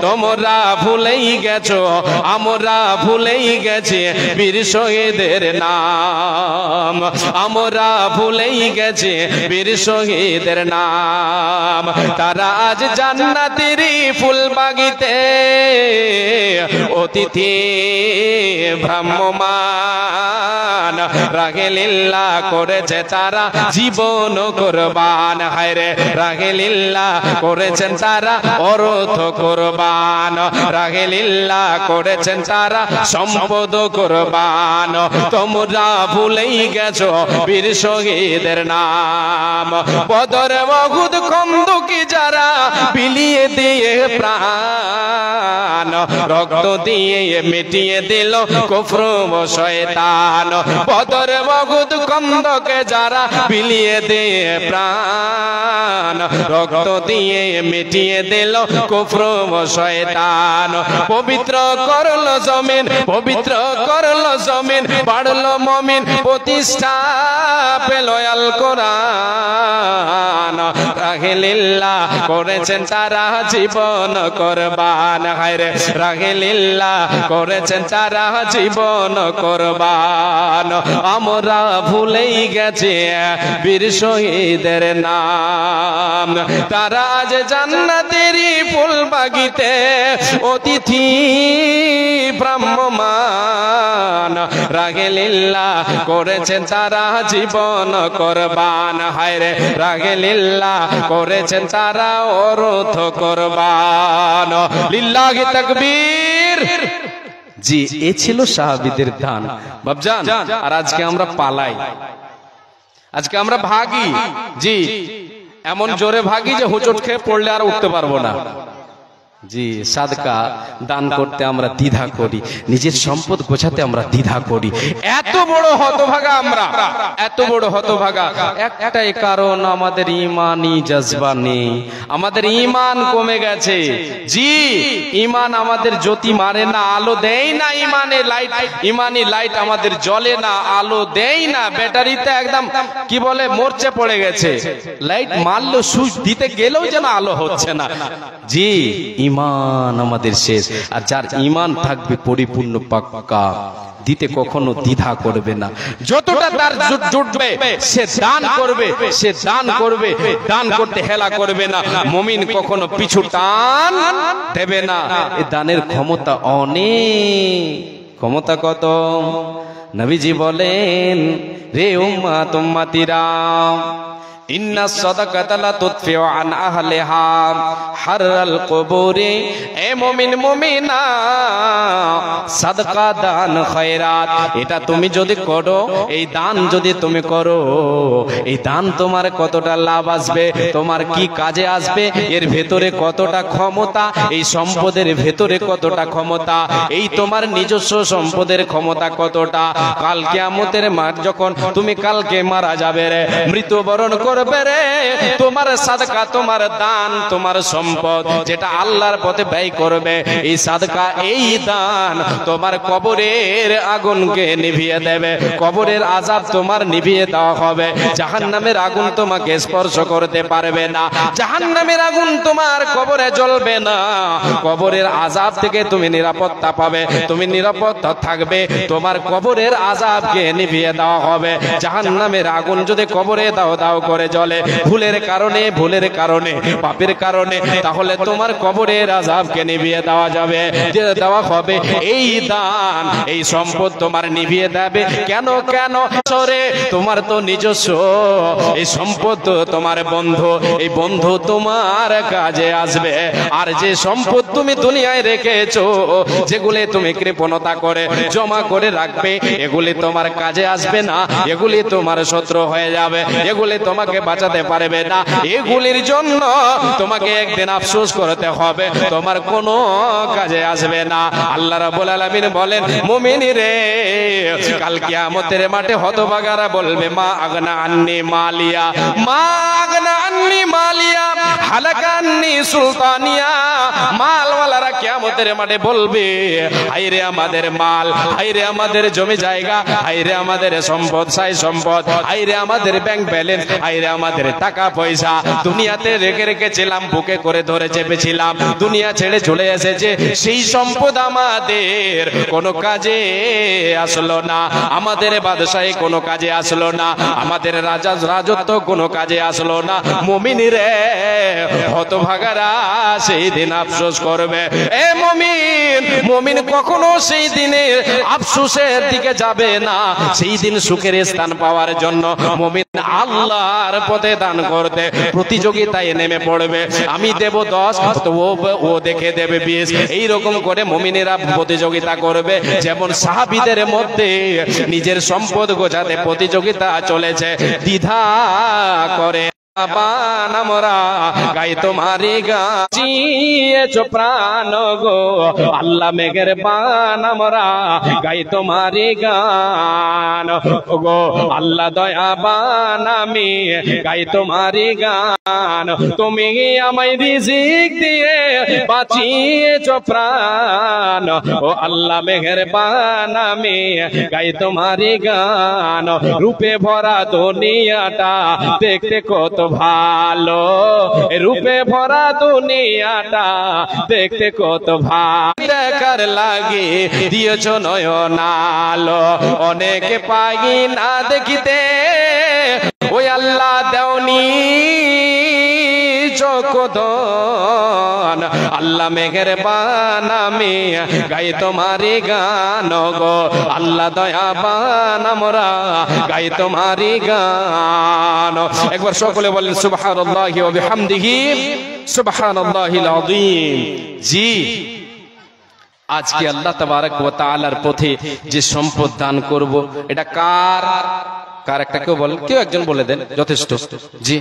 তোমরা ভুলেই গেছো, আমরা ভুলেই গেছি বীর শহীদের নাম, আমরা ভুলেই গেছি বীর শহীদের নাম। তারা আজ জান্নাতের ফুল বাগিতে অতিথি ভ্রাম্যমান, রাহে লিল্লাহ করেছে তারা জীবন কুরবান, হায়রে রাহে লিল্লাহ করেছেন তারা অর্থ কুরবান, রাহে লিল্লাহ করেছেন তারা সম্পদ কুরবান। তোমরা ভুলেই গেছো বীর শহীদের নাম। বদর উহুদ খন্দকি যারা বিলিয়ে দিয়ে প্রাণ, রক্ত দিয়ে মিটিয়ে দিল কুফর ও শয়তান। বদর উহুদ খন্দকে যারা বিলিয়ে দিয়ে প্রাণ, রক্ত দিয়ে মিটিয়ে দিল কুফর ও শয়তান। পবিত্র করলো জমিন, পবিত্র করলো জমিন, বাড়লো মুমিন, প্রতিষ্ঠা পেল আল কোরআন, রাহে লিল্লাহ করেছেন তারা জীবন কুরবান, হায়রে রাহে লিল্লাহ করেছেন তারা জীবন কুরবান। আমরা ভুলেই গেছি বীর শহীদের নাম। তারা আজ জান্নাতের ফুল বাগিতে অতিথি ভ্রাম্যমান, রাহে লিল্লাহ করেছেন তারা জীবন কুরবান, হায়রে রাহে লিল্লাহ করেছেন তারা অর্থ কুরবান। লিল্লাহি তাকবীর। জি, এ ছিল সাহাবীদের দান বাবজান। আর আজকে আমরা পালাই, আজকে আমরা ভাগি। জি, এমন জোরে ভাগি যে হোঁচট খেয়ে পড়লে আর উঠতে পারবো না। জি, সাদকা দান করতে আমরা দ্বিধা করি, নিজের সম্পদ গোছাতে আমরা দ্বিধা করি। এত বড় হতভাগা আমরা, এত বড় হতভাগা, একটাই কারণ আমাদের ঈমানি জজবা নেই, আমাদের ঈমান কমে গেছে। জি, ঈমান আমাদের জ্যোতি মারে না, আলো দেয় না, ঈমানি লাইট আমাদের জ্বলে না, আলো দেয় না। ব্যাটারিতে একদম কি বলে মরচে পড়ে গেছে, লাইট মারলো সুইচ দিতে গেলেও যেন আলো হচ্ছে না। জি, ঈমান আমাদের শেষ। আর যার ঈমান থাকবে পরিপূর্ণ পাক্কা, দিতে কখনো দ্বিধা করবে না। যতটা তার জুটবে সে দান করবে, সে দান করবে, দান করতে হেলা করবে না। মুমিন কখনো পিছু টান দেবে না। এই দানের ক্ষমতা অনেক। ক্ষমতা কত? নবীজি বলেন, রে উম্মাত উম্মাতিরা, ইন্না সাদাকাতা লা তুতফিউ আন আহলিহা হাররাল কুবুরি। এ মুমিন মুমিনা, সাদকা দান খয়রাত, এটা তুমি যদি করো, এই দান যদি তুমি করো, এই দান তোমার কতটা লাভ আসবে, তোমার কি কাজে আসবে, এর ভেতরে কতটা ক্ষমতা, এই সম্পদের ভেতরে কতটা ক্ষমতা, এই তোমার নিজস্ব সম্পদের ক্ষমতা কতটা। কাল কিয়ামতের মাঠ যখন তুমি কালকে মারা যাবে রে, মৃত্যুবরণ করবে রে, তোমার সাদকা, তোমার দান, তোমার সম্পদ যেটা আল্লাহর পথে ব্যয় করবে, এই সাদকা, এই দান তোমার কবরের আগুনকে নিভিয়ে দেবে, কবরের আযাব তোমার নিভিয়ে দেওয়া হবে, জাহান্নামের আগুন তোমাকে স্পর্শ করতে পারবে না, জাহান্নামের আগুন তোমার কবরে জ্বলবে না, কবরের আযাব থেকে তুমি নিরাপত্তা পাবে, তুমি নিরাপদ থাকবে, তোমার কবরের আযাবকে নিভিয়ে দেওয়া হবে। জাহান্নামের আগুন যদি কবরে দাও দাও করে জ্বলে ভুলের কারণে, ভুলের কারণে, পাপের কারণে, তাহলে তোমার কবরের আযাবকে নিভিয়ে দেওয়া যাবে, দেওয়া হবে। এই দান, এই সম্পদ তোমার নিভিয়ে দেবে। কেন কেন সরে, তোমার তো নিজস্ব এই সম্পদ তো তোমার বন্ধু, এই বন্ধু তোমার কাজে আসবে। আর যে সম্পদ তুমি দুনিয়ায় রেখেছো, যেগুলি তুমি কৃপণতা করে জমা করে রাখবে, এগুলি তোমার কাজে আসবে না, এগুলি তোমার শত্রু হয়ে যাবে, এগুলি তোমাকে বাঁচাতে পারবে না, এগুলির জন্য তোমাকে একদিন আফসোস করতে হবে, তোমার কোনো কাজে আসবে না। আল্লাহ রাব্বুল আলামিন বলেন, মুমিন রে, কাল কিয়ামতের মাঠে হতভাগারা বলবে, মা আগনা আন্নি মালিয়া, মা আগনা আন্নি মালিয়া, হালাকা আন্নি সুলতানিয়া। মালওয়ালারা কিয়ামতের মাঠে বলবে, হায়রে আমাদের মাল, হায়রে আমাদের জমি জায়গা, হায়রে আমাদের সম্পদ, সাই সম্পদ, হায়রে আমাদের ব্যাংক ব্যালেন্স, হায়রে আমাদের টাকা পয়সা, দুনিয়াতে রেখে রেখেছিলাম, বুকে করে ধরে চেপেছিলাম, দুনিয়া ছেড়ে চলে এসেছে, সেই সম্পদ আমাদের কোনো কাজে আসলো না, আমাদের বাদশাহী কোনো কাজে আসলো না, আমাদের রাজত্ব কোনো কাজে আসলো না। মুমিন রে, হতভাগারা সেই দিন আফসোস করবে। এ মুমিন, মুমিন কখনো সেই দিনে আফসোসের দিকে যাবে না, সেই দিন সুখের স্থান পাওয়ার জন্য মুমিন আল্লাহর পথে দান করতে প্রতিযোগিতায় নেমে পড়বে। আমি দেব 10, তো ও দেখে দেবে 20, এইরকম করে মুমিনেরা প্রতিযোগিতা করবে। যেমন সাহাবীদের মধ্যে নিজের সম্পদ গোছাতে প্রতিযোগিতা চলেছে, দ্বিধা করে আমরা গাই তোমারি গাছ প্রাণ গো, আল্লাহ মেঘের বান, আমরা গাই তোমারি গান গো, আল্লাহ দয়াবান, আমি গাই তোমারি গান। তুমি আমায় রিজিক দিয়ে বাঁচিয়েছ প্রাণ, ও আল্লাহ মেঘের বান, আমি গাই তোমারি গান। রূপে ভরা দুনিয়াটা দেখতে কত ভালো, রূপে ভরা দুনিয়াটা দেখতে কত ভালো, দেখার লাগে দিয়েছ নয়নালো, অনেকে পাই না দেখিতে, ওই আল্লাহ দেওনি চোখদন, আল্লাহ মেঘের বান, আমি গাই তোমারি গান গো, আল্লাহ দয়াবান, আমরা গাই তোমারি গান। একবার সকলে বলেন সুবহানাল্লাহি ওয়া বিহামদিহি, সুবহানাল্লাহিল আযীম। জি, আজকে আল্লাহ তাবারক ওয়া তাআলার পথে যে সম্পদ দান করব, এটা কার কার একটা কেউ বলেন, কেউ একজন বলে দেন, যথেষ্ট। জি,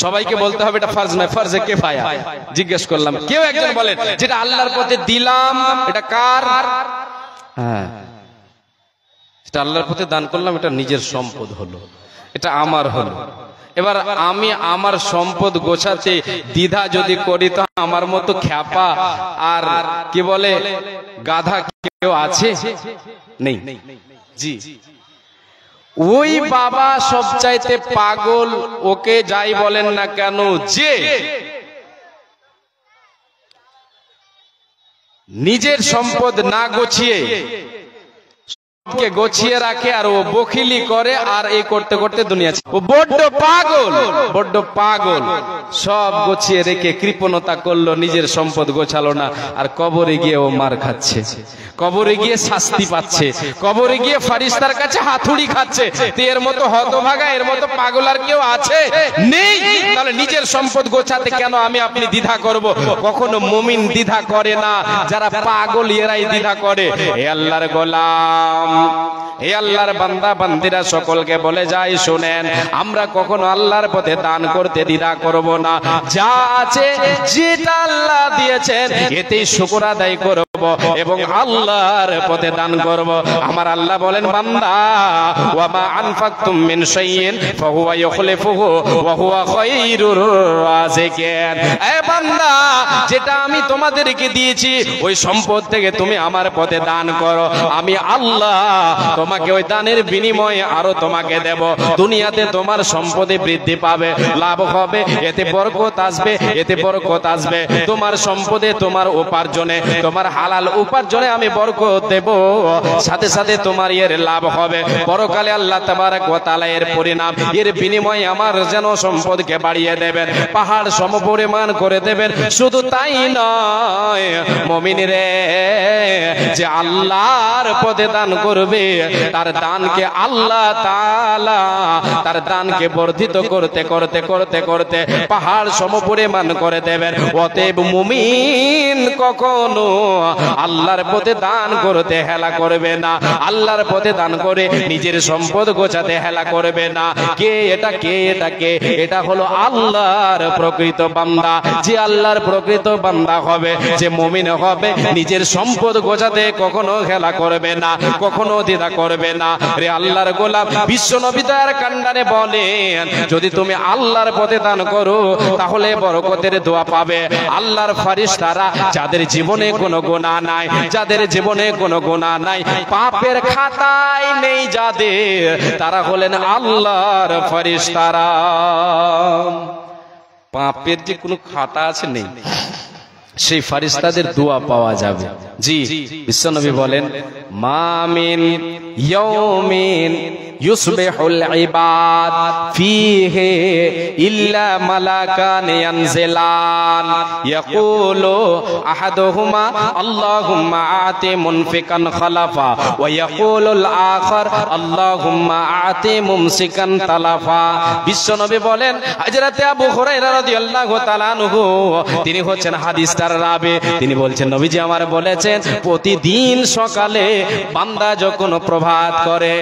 সবাইকে বলতে হবে, এটা ফরজ নয়, ফরজে কিফায়া। জিজ্ঞেস করলাম, কেউ একজন বলেন, যেটা আল্লাহর পথে দিলাম, এটা কার? হ্যাঁ, এটা আল্লাহর পথে দান করলাম, এটা নিজের সম্পদ হলো, এটা আমার হলো। এবার আমি আমার সম্পদ গোছাতে দ্বিধা যদি করি, তো আমার মতো খ্যাপা আর কি বলে গাধা কেউ আছে? নেই। জি, ওই বাবা সবচাইতে পাগল, ওকে যাই বলেন না কেন, যে নিজের সম্পদ না গোছিয়ে কে গোছিয়ে রাখে, আর ও বখিলি করে, আর এই করতে করতে দুনিয়া, ও বড্ড পাগল, বড্ড পাগল। সব গোছিয়ে রেখে কৃপণতা করলো, নিজের সম্পদ গোছালো না, আর কবরে গিয়ে ও মার খাচ্ছে, কবরে গিয়ে শাস্তি পাচ্ছে, কবরে গিয়ে ফারিস্তার কাছে হাতুড়ি খাচ্ছে। এর মতো হতভাগা, এর মতো পাগল আর কেউ আছে? নেই। তাহলে নিজের সম্পদ গোছাতে কেন আমি আপনি দ্বিধা করব? কখনো মুমিন দ্বিধা করে না, যারা পাগল এরাই দ্বিধা করে। হে আল্লাহর গোলাম, হে আল্লাহর বান্দা বান্দিরা, সকলকে বলে যাই শুনেন, আমরা কখনো আল্লাহর পথে দান করতে দ্বিধা করব না। যা আছে, যেটা আল্লাহ দিয়েছেন, এতেই শুকর আদায় করব এবং আল্লাহর পথে দান করব। আমার আল্লাহ বলেন, বান্দা, ওয়া মা আনফাকতুম মিন শাইইন ফাহুয়া ইউখলিফুহু ওয়া হুয়া খায়রুর রাযিকিন। এ বান্দা, যেটা আমি তোমাদেরকে দিয়েছি, ওই সম্পদ থেকে তুমি আমার পথে দান করো, আমি আল্লাহ তোমাকে ওই দানের বিনিময়ে আরো তোমাকে দেব। দুনিয়াতে তোমার সম্পদে বৃদ্ধি পাবে, লাভ হবে, এতে বরকত আসবে, এতে বরকত আসবে। তোমার সম্পদে, তোমার উপার্জনে, তোমার হালাল উপার্জনে আমি বরকত দেব, সাথে সাথে তোমার এর লাভ হবে। পরকালে আল্লাহ তাবারক ওয়া তাআলা এর পরিণাম, এর বিনিময়ে আমার যেন সম্পদকে বাড়িয়ে দেবেন, পাহাড় সমপরিমাণ করে দেবেন। শুধু তাই নয় মুমিন রে, যে আল্লাহর পথে দান করবে, তার দানকে আল্লাহ তাআলা তার দানকে বর্ধিত করতে করতে করতে করতে পাহাড় সমপরিমাণ করে দেবেন। অতএব মুমিন কখনো আল্লাহর পথে দান করতে হেলা করবে না, আল্লাহর পথে দান করে নিজের সম্পদ গোছাতে হেলা করবে না। কে এটা? কে এটা? কে এটা? হলো আল্লাহর প্রকৃত বান্দা। যে আল্লাহর প্রকৃত বান্দা হবে, যে মুমিন হবে, নিজের সম্পদ গোছাতে কখনো হেলা করবে না, কখনো দ্বিধা করবে না। রে আল্লাহর গোলাম, বিশ্ব নবী দয়ার কান্ডারে বলেন, যদি তুমি আল্লাহর পথে দান করো, তাহলে বরকতের দোয়া পাবে। আল্লাহর ফারিস্তারা, যাদের জীবনে কোনো গুনাহ নাই, যাদের জীবনে কোনো গুনাহ নাই, পাপের খাতায় নেই যাদের, তারা হলেন আল্লাহর ফারিস্তারা। পাপের যে কোনো খাতা আছে নেই, সেই ফারিস্তাদের দোয়া পাওয়া যাবে। জি, বিশ্বনবী বলেন, মামিন ইয়াউমিন ইউসবিহুল ইবাদ ফীহি ইল্লা মালাকান ইয়ানজিলান ইয়াকুলু আহাদুহুমা আল্লাহুম্মা আতি মুনফিকান খালাফা ওয়া ইয়াকুলুল আখার আল্লাহুম্মা আতি মুমসিকান তালাফা। বিশ্বনবী বলেন, হযরতে আবু হুরায়রা রাদিয়াল্লাহু তাআলা আনহু, তিনি হচ্ছেন হাদিসটার রাবী, তিনি বলছেন, নবীজি আমার বলেছেন, প্রতিদিন সকালে বান্দা যখন প্রভাত করে,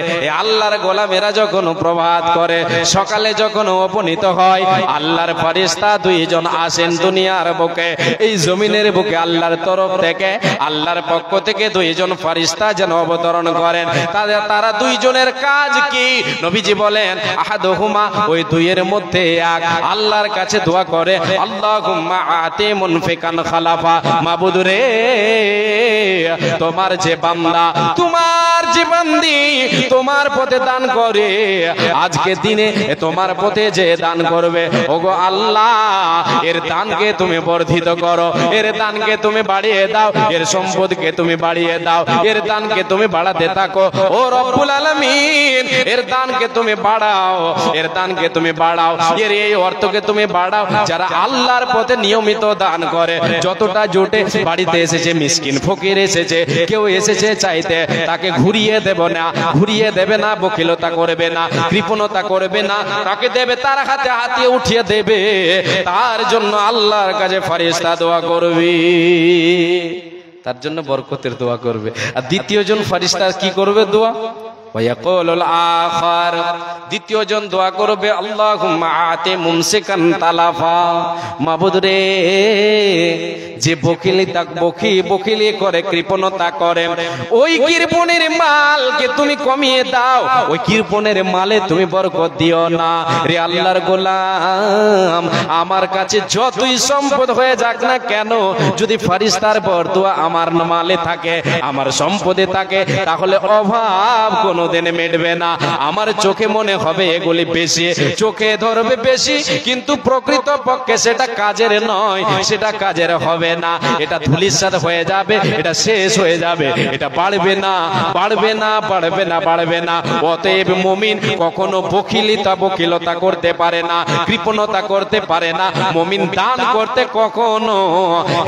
আল্লাহর গোলামেরা যখন প্রভাত করে, সকালে যখন উপনীত হয়, আল্লাহর ফেরেশতা দুইজন আসেন দুনিয়ার বুকে, এই জমিনের বুকে আল্লাহর তরফ থেকে, আল্লাহর পক্ষ থেকে দুইজন ফেরেশতা যেন অবতরণ করেন। তারা দুইজনের কাজ কি? নবীজি বলেন, আহাদুহুমা, ওই দুইয়ের মধ্যে এক আল্লাহর কাছে দোয়া করে, আল্লাহুম্মা আতি মুনফিকান খালাফা, মাবুদ রে, তোমার যে বান্দা, তোমার যে বান্দি তোমার পথে দান করে, আজকে দিনে তোমার পথে যে দান করবে, ওগো আল্লাহ, এর দানকে তুমি বর্ধিত করো, এর দানকে তুমি বাড়িয়ে দাও, এর সম্পদকে তুমি বাড়িয়ে দাও, এর দানকে তুমি বাড়াতে থাকো ও রব্বুল আলামিন। এর দানকে তুমি বাড়াও, এর দানকে তুমি বাড়াও, এর এই অর্থকে তুমি বাড়াও। যারা আল্লাহর পথে নিয়মিত দান করে, যতটা জোটে, বাড়িতে এসেছে মিসকিন ফকির এসেছে, কেউ এসেছে চাইতে, তাকে ঘুরিয়ে দেব না, ঘুরিয়ে দেবে না, বকিলতা করবে না, কৃপণতা করবে না, তাকে দেবে, তার হাতে হাতিয়ে উঠিয়ে দেবে। তার জন্য আল্লাহর কাছে ফেরেশতা দোয়া করবে, তার জন্য বরকতের দোয়া করবে। আর দ্বিতীয় জন ফেরেশতা কি করবে? দোয়া ওয়ায়াকুলুল আখার, দ্বিতীয় জন দোয়া করবে, আল্লাহুম্মা আতি মুমসিকান তালাফা, মাবুদ রে, যে বকিলি করে, কৃপণতা করে, ওই কৃপণের মালকে তুমি কমিয়ে দাও, ওই কৃপণের মালে তুমি বরকত দিও না। রে আল্লাহর গোলাম, আমার কাছে যতই সম্পদ হয়ে যাক না কেন, যদি ফেরেশতার বরদোয়া আমার মালে থাকে, আমার সম্পদে থাকে, তাহলে অভাব কোন কোনোদিন মিটবে না। আমার চোখে মনে হবে এগুলি বেশি, চোখে ধরবে বেশি, কিন্তু প্রকৃত পক্ষে সেটা কাজের নয়, সেটা কাজের হবে না। এটা ধুলিস্যাৎ হয়ে যাবে, এটা শেষ হয়ে যাবে, এটা বাড়বে না, বাড়বে না, বাড়বে না, বাড়বে না। অতএব মুমিন কখনো বকিলতা করতে পারে না, কৃপণতা করতে পারে না। মুমিন দান করতে কখনো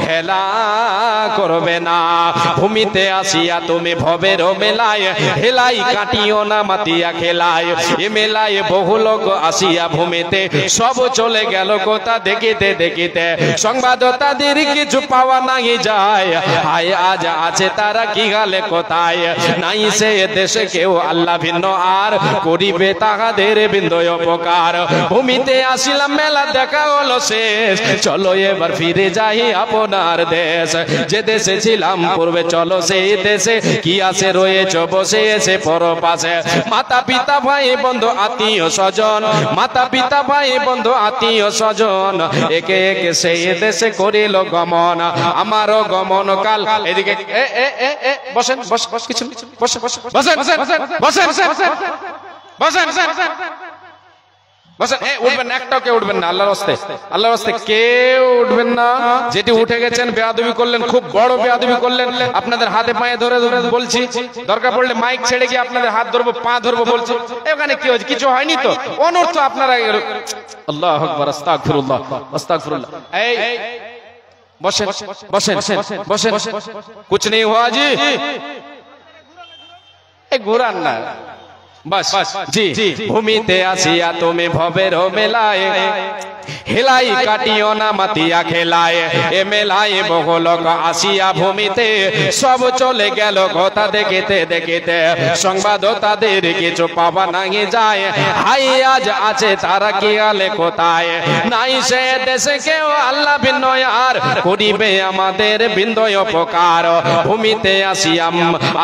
হেলা করবে না। ভূমিতে আসিয়া তুমি ভবের মেলায় হেলাই কাটিও না মাতিয়া খেলায়। এ মেলায় বহু লোক আসিয়া ভূমিতে সব চলে গেল কোথা দেখিতে দেখিতে। সংবাদ তাদের কিছু পাওয়া নাই যায়, হায় আজ আছে তারা কি গালে কোথায়। নাই সে দেশে কেউ আল্লাহ ভিন্ন আর করিবে তাহাদের বিন্দু উপকার। ভূমিতে আসিলাম মেলা দেখা হলো শেষ, চলো এবার ফিরে যাই আপনার দেশ। যে দেশে ছিলাম পূর্বে চলো সেই দেশে, কি আছে রয়েছ বসে এসে পরপাশে। মাতা পিতা ভাই বন্ধু আত্মীয় স্বজন, মাতা পিতা ভাই বন্ধু আত্মীয় স্বজন, একে একে সেই দেশে করিল গমন। আমারও গমন কাল এদিকে বসেন, বস বস কিছু বসে বসে বসেন বসেন বসেন বসেন বসেন। উঠবেন না, একটাও কেউ উঠবেন না, আল্লাহর রাস্তে, আল্লাহর রাস্তে কেউ উঠবেন না। যেটি উঠে গেছেন বেয়াদবি করলেন, খুব বড় বেয়াদবি করলেন। আপনাদের হাতে পায়ে ধরে ধরে বলছি, দরকার পড়লে মাইক ছেড়ে গিয়ে আপনাদের হাত ধরবো, পা ধরবো বলছি। এখানে কি হয়েছে? কিছু হয়নি তো, অনর্থ আপনারা। আল্লাহু আকবার, আস্তাগফিরুল্লাহ আস্তাগফিরুল্লাহ। এই বসেন বসেন বসেন, কুছ নেই হুয়া জি, এই ঘুরান না বাস জি। ভূমিতে আসিয়া তুমি ভবের মেলায় হেলাই কাটিও না মাতিয়া খেলায়। এ মেলায় বহু লোক আসিয়া ভূমিতে সব চলে গেল কথা দেখিতে দেখিতে। সংবাদ তাদের কিছু পাওয়া নাই যায়, হাই আজ আছে তারা কি আলে কোথায়। নাই সে দেশে কেউ আল্লাহ ভিন্ন আর করিবে আমাদের বিন্দু উপকার। ভূমিতে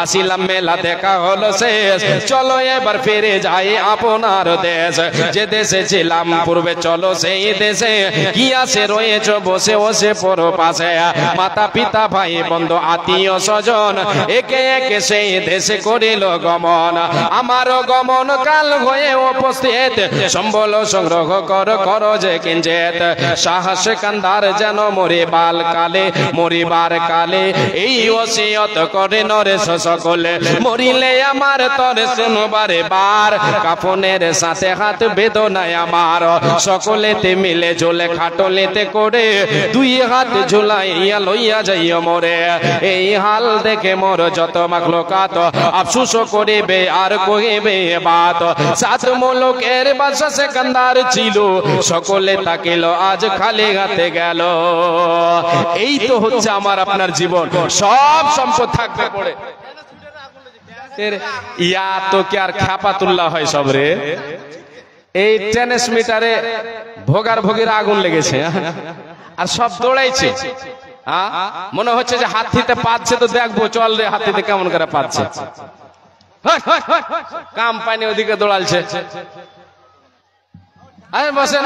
আসিলাম মেলা দেখা হলো শেষ, চলো এবার ফিরে যাই আপনার দেশ। যে দেশে ছিলাম পূর্বে চলো সেই দেশে, কি আছে রয়েছ বসে বসে পরপাশে। মাতা পিতা ভাই বন্ধু আত্মীয় স্বজন, একে একে সেই দেশে করিল গমন। আমারও গমন কাল হয়ে উপস্থিত, সম্বল সংগ্রহ কর যে কিঞ্চিত। সাহস কান্দার যেন মরিবার কালে, মরিবার কালে এই ওসিয়ত করে নরেশ সকলে। মরিলে আমার তরে শুনবারে বার, কাফনের সাথে হাত বেদনায় আমার। সকলেতে মিলে ঝোলে খাটলেতে করে, দুই হাত ঝুলাইয়া লইয়া যাইও মোরে। এই হাল দেখে মোর যত মাখলুকাত আফসোস করিবে আর কহিবে বাত। সাত মুলুকের বাদশা সিকান্দার ছিল, সকলে তাকিল আজ খালি হাতে গেল। এই তো হচ্ছে আমার আপনার জীবন, সব সম্পদ থাকবে পড়ে। ইয়া তো কি আর খ্যাপাতুল্লাহ হয় সব রে। এই টেনিস মিটারে ভোগার ভোগের আগুন লেগেছে, আর সব দৌড়াইছে। মনে হচ্ছে যে হাতিতে পাচ্ছে, তো দেখবো চল রে হাতিতে কেমন করে পাচ্ছে। কাম পানি ওদিকে দৌড়ালছে। বসেন,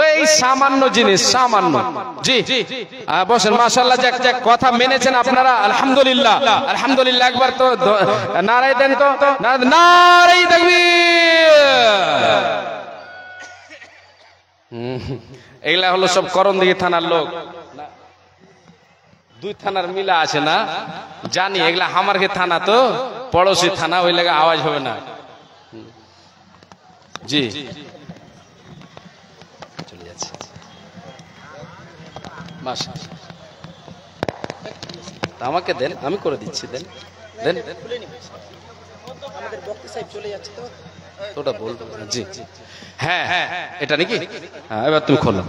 ওই সামান্য জিনিস, সামান্য। জি বসেন। মাশাআল্লাহ, যাক কথা মেনেছেন আপনারা, আলহামদুলিল্লাহ আলহামদুলিল্লাহ। একবার তো নারাই দেন তো, নারাই তাকবীর। এগুলা হলো সব করণদিঘি থানার লোক, দুই থানার মিলা আছে না জানি। এগুলা হামারকে থানা তো পড়োশি থানা, ওই লাগে আওয়াজ হবে না। জি চলে যাচ্ছে। আমাকে দেন, আমি করে দিচ্ছি। দেন দেন, তোটা বলবো। জি হ্যাঁ হ্যাঁ, এটা নাকি? হ্যাঁ, এবার তুমি খোলো।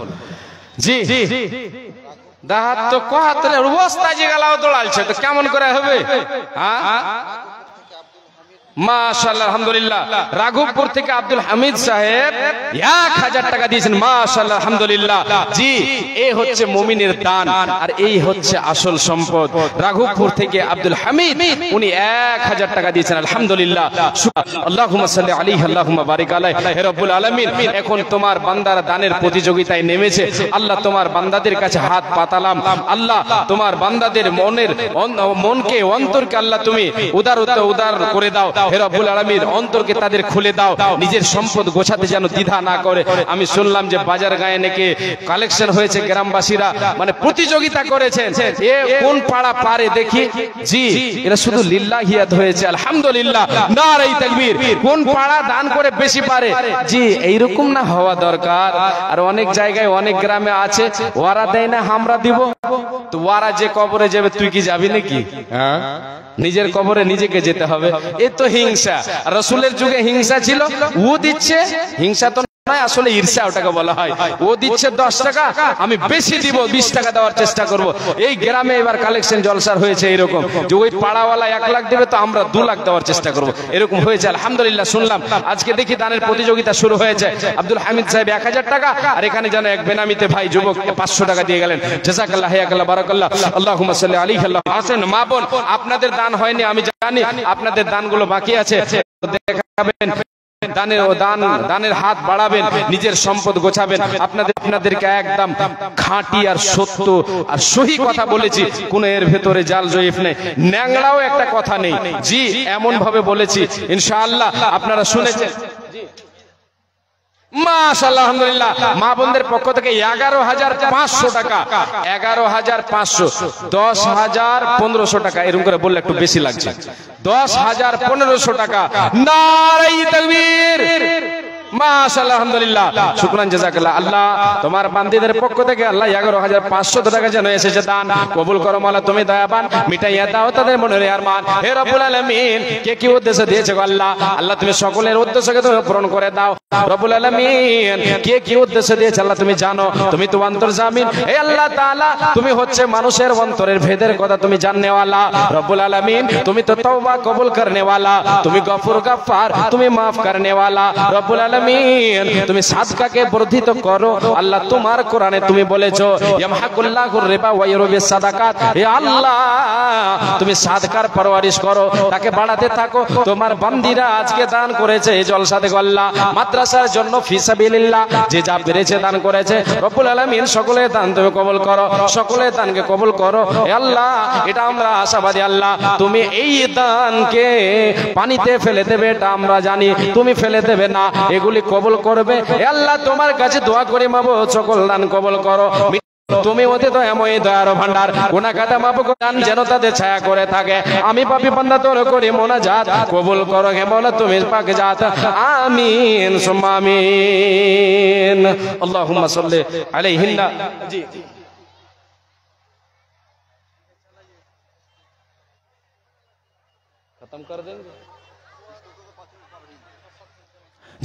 জি দাহাত তো কহাতের অবস্থা যে গেলাও দৌড়ালছে, তো কেমন করে হবে? হ্যাঁ মাশাআল্লাহ আলহামদুলিল্লাহ। রাঘবপুর থেকে আব্দুল হামিদ সাহেব 1000 টাকা দিয়েছেন। মাশাআল্লাহ আলহামদুলিল্লাহ। জি, এই হচ্ছে মুমিনের দান আর এই হচ্ছে আসল সম্পদ। রাঘবপুর থেকে আব্দুল হামিদ উনি 1000 টাকা দিয়েছেন। আলহামদুলিল্লাহ। আল্লাহুম্মা সাল্লি আলাইহি আল্লাহুম্মা বারিক আলাইহি। হে রব্বুল আলামিন, এখন তোমার বান্দারা দানের প্রতিযোগিতায় নেমেছে। আল্লাহ, তোমার বান্দাদের কাছে হাত পাতালাম। আল্লাহ, তোমার বান্দাদের মনকে অন্তরকে আল্লাহ তুমি উদার করে দাও। হে রব্বুল আলামিন, অন্তরকে তাদের খুলে দাও, নিজের সম্পদ গোছাতে যেন দ্বিধা না করে। আমি শুনলাম যে বাজার গায়ে নাকি কালেকশন হয়েছে, গ্রামবাসীরা মানে প্রতিযোগিতা করেছেন, এ কোন পাড়া পারে দেখি। জি, এরা শুধু লিল্লাহিয়াত হয়েছে। আলহামদুলিল্লাহ, নারায়ে তাকবীর। কোন পাড়া দান করে বেশি পারে। জি, এইরকম না হওয়া দরকার। আর অনেক জায়গায় অনেক গ্রামে আছে, ওরা দেয় না আমরা দিব। তো ওরা যে কবরে যাবে তুই কি যাবি নাকি? হ্যাঁ, নিজের কবরে নিজেকে যেতে হবে। এ তো হিংসা। রাসূলের যুগে হিংসা ছিল, ও দিচ্ছে। হিংসা তো নয়, আসলে ঈর্ষা ওটাকে বলা হয়। ও দিচ্ছে 10 টাকা, আমি বেশি দিব, 20 টাকা দেওয়ার চেষ্টা করব। এই গ্রামে এবার কালেকশন জলসার হয়েছে এরকম যে ওই পাড়াওয়ালা 1 লাখ দেবে তো আমরা 2 লাখ দেওয়ার চেষ্টা করব, এরকম হয়েছে। আলহামদুলিল্লাহ। শুনলাম আজকে দেখি দানের প্রতিযোগিতা শুরু হয়েছে। আব্দুল হামিদ সাহেব 1000 টাকা, আর এখানে যেন এক বেনামিতে ভাই যুবক 500 টাকা দিয়ে গেলেন। জাযাকাল্লাহ, হায়াকাল্লাহ, বারাকাল্লাহ। আল্লাহুম্মা সাল্লি আলাইহি আল্লাহ। আসেন মা বোন, আপনাদের দান হয়নি আমি জানি, আপনাদের দানগুলো বাকি আছে, দেখাবেন। দানের হাত বাড়াবেন, নিজের সম্পদ গোছাবেন। আপনাদেরকে একদম খাঁটি আর সত্য আর সহি কথা বলেছি, কোন এর ভেতরে জাল জয়ীফ নেই, ন্যাংড়াও একটা কথা নেই। জি, এমন ভাবে বলেছি ইনশাআল্লাহ আপনারা শুনেছেন। মাশাআল্লাহ আলহামদুলিল্লাহ। মা বোনদের পক্ষ থেকে 11,500 টাকা, 11,500, 10,000, 1500 টাকা, এরকম করে বললে একটু বেশি লাগছে। 10,000, 1500 টাকা। নারায়ে তাকবীর। মাশাআল্লাহ আলহামদুলিল্লাহ। শুকরান, জাযাকাল্লাহ। আল্লাহ, তোমার বান্দীদের পক্ষ থেকে আল্লাহ 11,500 টাকা যেন এসেছে দান কবুল করো মাওলা, তুমি দয়াবান, মিটাইয়া দাও তাদের মনের আরমান। হে রব্বুল আলামিন, কে কি উদ্দেশ্যে দিয়েছে আল্লাহ, আল্লাহ তুমি সকলের উদ্দেশ্যকে তুমি পূরণ করে দাও। রব্বুল আলামিন, কে কি উদ্দেশ্যে দিয়েছে আল্লাহ তুমি জানো, তুমি তো অন্তর্জামিন। হে আল্লাহ তাআলা, তুমি হচ্ছে মানুষের অন্তরের ভেদের কথা তুমি জাননেওয়ালা। রব্বুল আলামিন, তুমি তো তওবা কবুল করনেওয়ালা, তুমি গফুর গফফার, তুমি মাফ করনেওয়ালা। রব্বুল আলামিন, তুমি সাদকাকে বর্ধিত করো আল্লাহ। তোমার কোরআনে তুমি বলেছো ইয়ামহাকুল্লাহুর রিবা ওয়া ইউরবিস সাদাকাত। হে আল্লাহ, তুমি সাদকার পরওয়ারিশ করো, তাকে বাড়াতে থাকো। তোমার বান্দীরা আজকে দান করেছে এই জলসা দেখো আল্লাহ, মাদ্রাসার জন্য ফি সাবিলিল্লাহ যে যা পেরেছে দান করেছে। রব্বুল আলামিন, সকলের দান তুমি কবুল করো, সকলের দানকে কবুল করো। হে আল্লাহ, এটা আমরা আশাবাদী আল্লাহ, তুমি এই দানকে পানিতে ফেলে দেবে এটা আমরা জানি, তুমি ফেলে দেবে না, এগুলি কবুল করবে। হে আল্লাহ, তোমার কাছে দোয়া করি মাবুদ, সকল দান কবুল করো। তুমি অতি দয়াময়, দয়ার ভান্ডার, গুনাহ খাতা মাফ করেন যেন তাদের ছায়া করে থাকে। আমি পাপী বান্দা তোর করি মোনাজাত, কবুল করো হে মওলা তুমি পাক জাত। আমিন সুম্মা আমিন। আল্লাহুম্মা সাল্লি আলাইহি। জি, খতম করে দেন।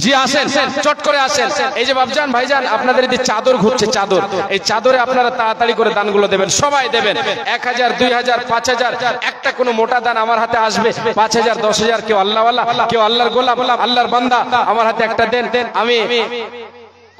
জি, আসেন, চট করে আসেন। এই যে বাবজান ভাইজান, আপনাদের এই চাদর ঘুরছে, চাদর, এই চাদরে আপনারা তাড়াতাড়ি করে দানগুলো দেবেন, সবাই দেবেন। 1000, 2000, 5000, একটা কোনো মোটা দান আমার হাতে আসবে। 5000, 10,000, কেউ আল্লাহওয়ালা, কেউ আল্লাহর গোলাম, আল্লাহর বান্দা, আমার হাতে একটা দেন। আমি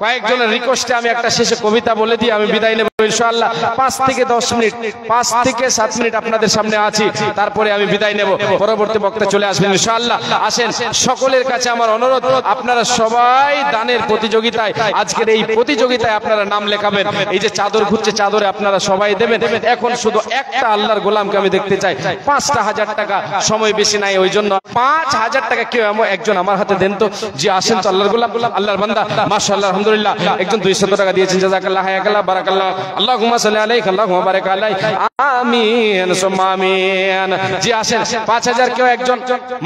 কয়েকজনের রিকোয়েস্টে আমি একটা শেষে কবিতা বলে দিয়ে আমি বিদায় নেব ইনশাআল্লাহ। 5 থেকে 10 মিনিট, 5 থেকে 7 মিনিট আপনাদের সামনে আছি, তারপরে আমি বিদায় নেব, পরবর্তী বক্তা চলে আসবেন ইনশাআল্লাহ। আসেন, সকলের কাছে আমার অনুরোধ, আপনারা সবাই দানের প্রতিযোগিতায়, আজকের এই প্রতিযোগিতায় আপনারা নাম লেখাবেন। এই যে চাদর ঘুরছে, চাদরে আপনারা সবাই দেবেন। এখন শুধু একটা আল্লাহর গোলামকে আমি দেখতে চাই। 5,000 টাকা, সময় বেশি নাই, ওই জন্য 5,000 টাকা কেউ একজন আমার হাতে দেন তো। জি, আসেন তো আল্লাহর গোলাম, আল্লাহর বান্দা। মাশাআল্লাহ আলহামদুলিল্লাহ। একজন 200 টাকা দিয়েছেন, জাযাকাল্লাহ, হায়াকাল্লাহ, বারাকাল্লাহ। আল্লাহুম্মা সাল্লি আলাইহি আল্লাহুম্মা বারিক আলাইহি। আমিন সুম্মা আমিন। জি, আসেন, 5,000 কেউ একজন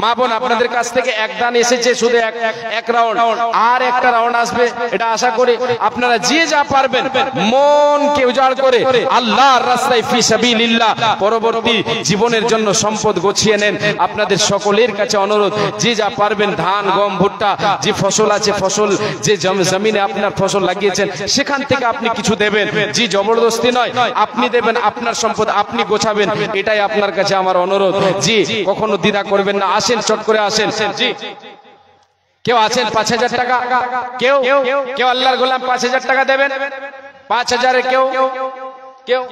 মা বোন, আপনাদের কাছ থেকে এক দান এসেছে, শুধু এক রাউন্ড, আর একটা রাউন্ড আসবে, এটা আশা করি আপনারা যে যা পারবেন মনকে উজাড় করে আল্লাহর রাস্তায় ফি সাবিলিল্লাহ পরবর্তী জীবনের জন্য সম্পদ গোছিয়ে নেন। আপনাদের সকলের কাছে অনুরোধ, যে যা পারবেন, ধান, গম, ভুট্টা, যে ফসল আছে, ফসল যে জমিনে আপনার ফসল লাগিয়েছেন সেখান থেকে আপনি কিছু দেবেন। জি, জবরদস্তি নয়, আপনি দেবেন আপনার সম্পদ আপনি গোছাবেন, এটাই আপনার কাছে আমার অনুরোধ। জি, কখনো দ্বিধা করবেন না, আসেন চট করে আসেন। জি, কেউ আছেন ৫,০০০ টাকা? কেউ কেউ আল্লাহর গোলাম ৫,০০০ টাকা দেবেন? ৫,০০০ কেউ কেউ?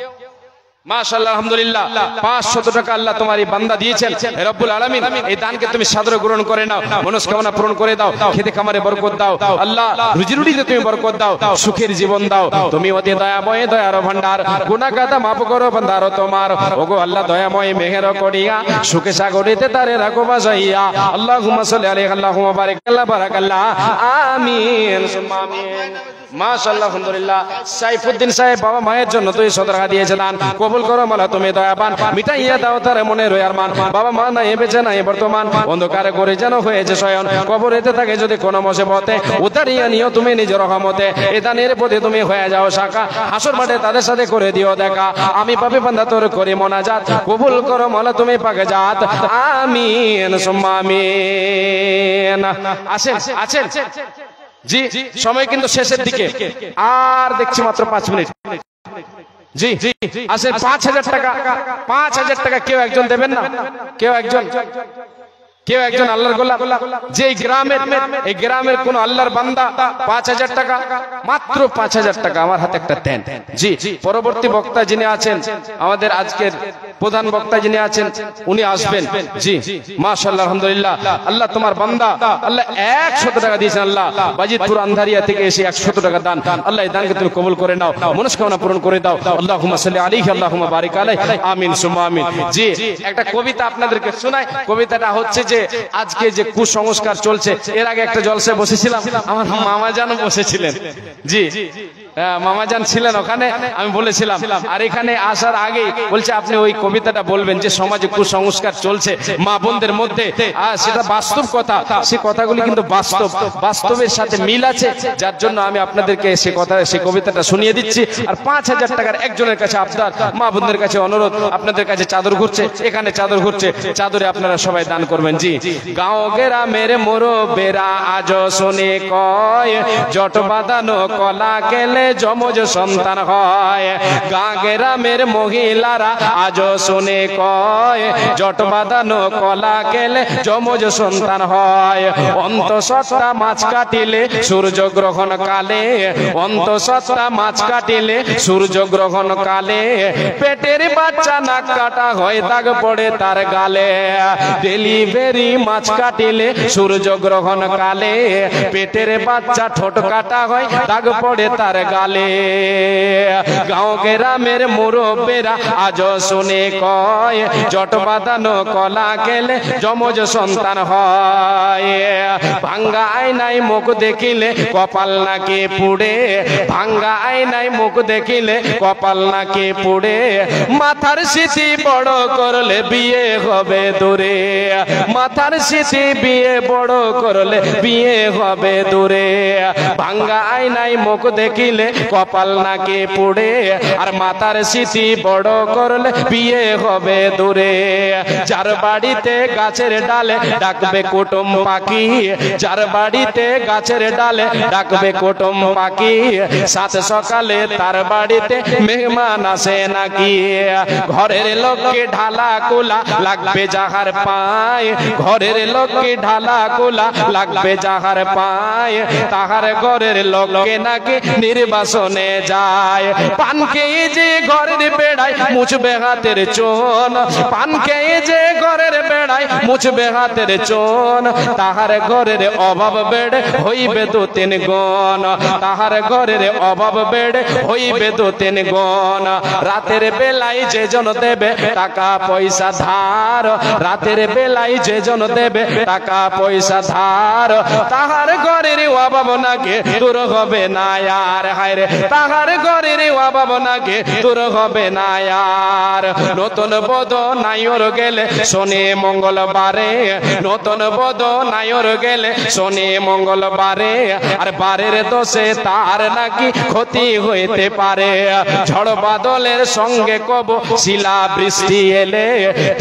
মাশাআল্লাহ, আলহামদুলিল্লাহ। ৫০০ টাকা আল্লাহ তোমার এই বান্দা দিয়েছেন। রব্বুল আলামিন এই দানকে তুমি সাদরে গ্রহণ করে নাও, মনস্কামনা পূরণ করে দাও, খেতে খামারে বরকত দাও আল্লাহ, রুজি রুটিতে তুমি বরকত দাও, সুখের জীবন দাও। তুমি অতি দয়াময়, দয়ার ভান্ডার, গুনাহ গাদা মাফ করো বান্দার তোমার। ওগো আল্লাহ দয়াময়, মেহের করিয়া সুখে সাগরিতে তারে রাখো বাজাইয়া। আল্লাহুম্মা সাল্লি আলাইহি আল্লাহুম্মা বারিক আল্লাহ বারাকাল্লাহ, আমিন সুম্মা আমিন। মাশাআল্লাহ, আলহামদুলিল্লাহ। সাইফুদ্দিন সাহেব বাবা মায়ের জন্য তুই সদকা দিয়েছে, দান কবুল করো মাওলা, তুমি দয়াবান, মিটাইয়া দাও তার মনে রয়ার মান। বাবা মা নাই বেঁচে নাই বর্তমান, অন্ধকারে করে যেন হয়েছে শয়ন, কবরেতে থাকে যদি কোনো মুসিবতে, উতারিয়া নিও তুমি নিজের রহমতে। এ দানের প্রতি তুমি হয়ে যাও শাখা, হাসর মাঠে তাদের সাথে করে দিও দেখা। আমি পাপী বান্দা তোর করি মোনাজাত, কবুল করো মাওলা তুমি পাকে জাত, আমিন সুম্মা আমিন। আসেন আসেন। জি, সময় কিন্তু শেষের দিকে, আর দেখছি মাত্র 5 মিনিট। জি আসেন, ৫,০০০ টাকা, ৫,০০০ টাকা কেউ একজন দেবেন না? কেউ একজন আল্লাহর গোলাম, যে এই গ্রামের কোন আল্লাহর বান্দা ৫,০০০ টাকা, মাত্র ৫,০০০ টাকা আমার হাতে একটা দেন। জি, পরবর্তী বক্তা যিনি আছেন, আমাদের আজকের প্রধান বক্তা যিনি আছেন, উনি আসবেন। জি, মাশাআল্লাহ, আলহামদুলিল্লাহ। আল্লাহ তোমার বান্দা আল্লাহ ১০০ টাকা দিয়েছেন, আল্লাহ বাজিতপুর আন্ধারিয়া থেকে এসে ১০০ টাকা দান, আল্লাহ এই দানকে তুমি কবুল করে নাও, মনস্কামনা পূরণ করে দাও। আল্লাহুম্মা সাল্লি আলাইহি আল্লাহুম্মা বারিক আলাইহি, আমিন সুম্মা আমিন। জি, একটা কবিতা আপনাদেরকে শোনাই। কবিতাটা হচ্ছে যে আজকে যে কুসংস্কার চলছে, এর আগে একটা জলসায় বসেছিলাম, আমার মামা জানও বসেছিলেন। জি, মামা জান ছিলেন ওখানে, আমি বলেছিলাম। আর এখানে আসার আগে বলছে আপনি ওই কবিতাটা বলবেন, যে সমাজে কুসংস্কার চলছে মা বোনদের মধ্যে, সেটা বাস্তব কথা, সে কথাগুলি কিন্তু বাস্তবের সাথে মিল আছে, যার জন্য আমি আপনাদেরকে সে কবিতাটা শুনিয়ে দিচ্ছি। আর ৫,০০০ টাকার একজনের কাছে আপনার মা বোনদের কাছে অনুরোধ, আপনাদের কাছে চাদর ঘুরছে, এখানে চাদর ঘুরছে, চাদরে আপনারা সবাই দান করবেন। জি, গাঁও গ্রামের মুরব্বেরা আজ শুনে কয়, জট বাঁধানো কলা কেলে যমজ সন্তান হয়। গাঁ গ্রামের মহিলারা আজ শুনে কয়, জট বাঁধানো কলা কেলে যমজ সন্তান হয়। অন্তঃসত্ত্বা মাছ কাটিলে সূর্য গ্রহণ কালে, অন্তঃসত্ত্বা মাছ কাটিলে সূর্য গ্রহণ কালে, পেটের বাচ্চা নাক কাটা হয় দাগ পড়ে তার গালে। ডেলিভারি মাছ কাটিলে সূর্য গ্রহণ কালে, পেটের বাচ্চা ঠোঁট কাটা হয় দাগ পড়ে তার গালে। গাঁও গ্রামের মুরব্বেরা আজ শুনে কয়, জট বাঁধানো কলা কেলে যমজ সন্তান হয়। ভাঙ্গা আয়নায় মুখ দেখিলে কপাল নাকি পুড়ে, ভাঙ্গা আয়নায় মুখ দেখিলে কপাল নাকি পুড়ে, মাথার স্মৃতি বড় করলে বিয়ে হবে দূরে, মাথার স্মৃতি বিয়ে বড় করলে বিয়ে হবে দূরে। ভাঙ্গা আয়নায় মুখ দেখিলে কপাল নাকি পুড়ে, আর মাথার স্মৃতি বড় করলে বিয়ে হবে দূরে। যার বাড়িতে গাছের ডালে ডাকবে কুটুম পাখি, যার বাড়িতে গাছের ডালে ডাকবে কুটুম পাখি, সাত সকালে তার বাড়িতে মেহমান আসে নাকি। ঘরের লোককে ঢালা কোলা লাগবে যাহার পায়, ঘরের লোককে ঢালা কোলা লাগবে যাহার পায়, তাহার ঘরের লোককে নাকি নির্বাসনে যায়। পান খেয়ে যে ঘরের বেড়ায় মুছবে হাতের চোন, পান খেয়ে যে ঘরের বেড়ায় মুছবে হাতের চোন, তাহার ঘরের অভাব বেড়ে হইবে দু তিন গুণ, তাহার ঘরের অভাব বেড়ে হইবে দু তিন গুণ। রাতের বেলায় যে জন দেবে টাকা পয়সা ধার, রাতের বেলায় যে জন দেবে টাকা পয়সা ধার, তাহার ঘরের অভাব নাকি দূর হবে না আর। হায় রে, তাহার ঘরের অভাব নাকি দূর হবে না আর। নতুন বধূ নাইর গেলে শোনে মঙ্গল মঙ্গলবারে নতুন বদনায়র গেলে শনি মঙ্গলবারে আর বারের দোষে তার নাকি ক্ষতি হইতে পারে ঝড় বাদলের সঙ্গে কব শিলা বৃষ্টি এলে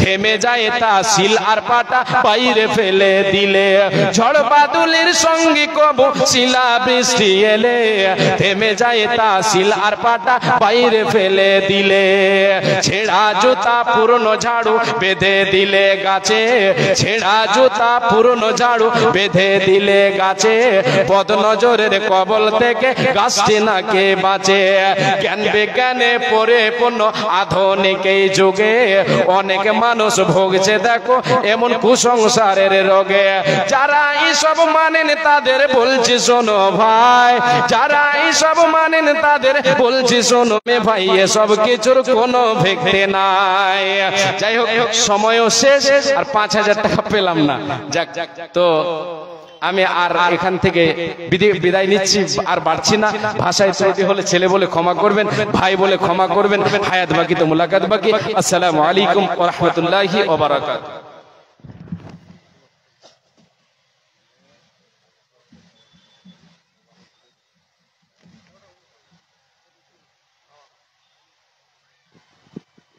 থেমে যায় তা শিল আর পাটা বাইরে ফেলে দিলে ঝড় বাদলের সঙ্গে কব শিলা বৃষ্টি এলে থেমে যায় তা শিল আর পাটা বাইরে ফেলে দিলে ছেঁড়া জুতা পুরনো ঝাড়ু বেঁধে দিলে গাছে ছেঁড়া জুতা পুরনো ঝাড়ু বেঁধে দিলে গাছে পদ নজরের কবল থেকে গাছটি নাকে বাঁচে জ্ঞান বিজ্ঞানে পরিপূর্ণ আধুনিক এই যুগে অনেক মানুষ ভুগছে দেখো এমন কুসংসারের রোগে যারা এইসব মানেন তাদের বলছি শোনো ভাই যারা এইসব মানেন তাদের বলছি শোনো মে ভাই এসব কিছুর কোনো ভেক্তে নাই যাই হোক সময়ও শেষ আর 5000 টাকা পেলাম না যাক তো আমি আর এখান থেকে বিদায় নিচ্ছি আর বাড়ছি না ভাষায় ত্রুটি হলে ছেলে বলে ক্ষমা করবেন ভাই বলে ক্ষমা করবেন হায়াত বাকি তো মুলাকাত বাকি আসসালামু আলাইকুম ওয়া রাহমাতুল্লাহি ওয়া বারাকাতুহু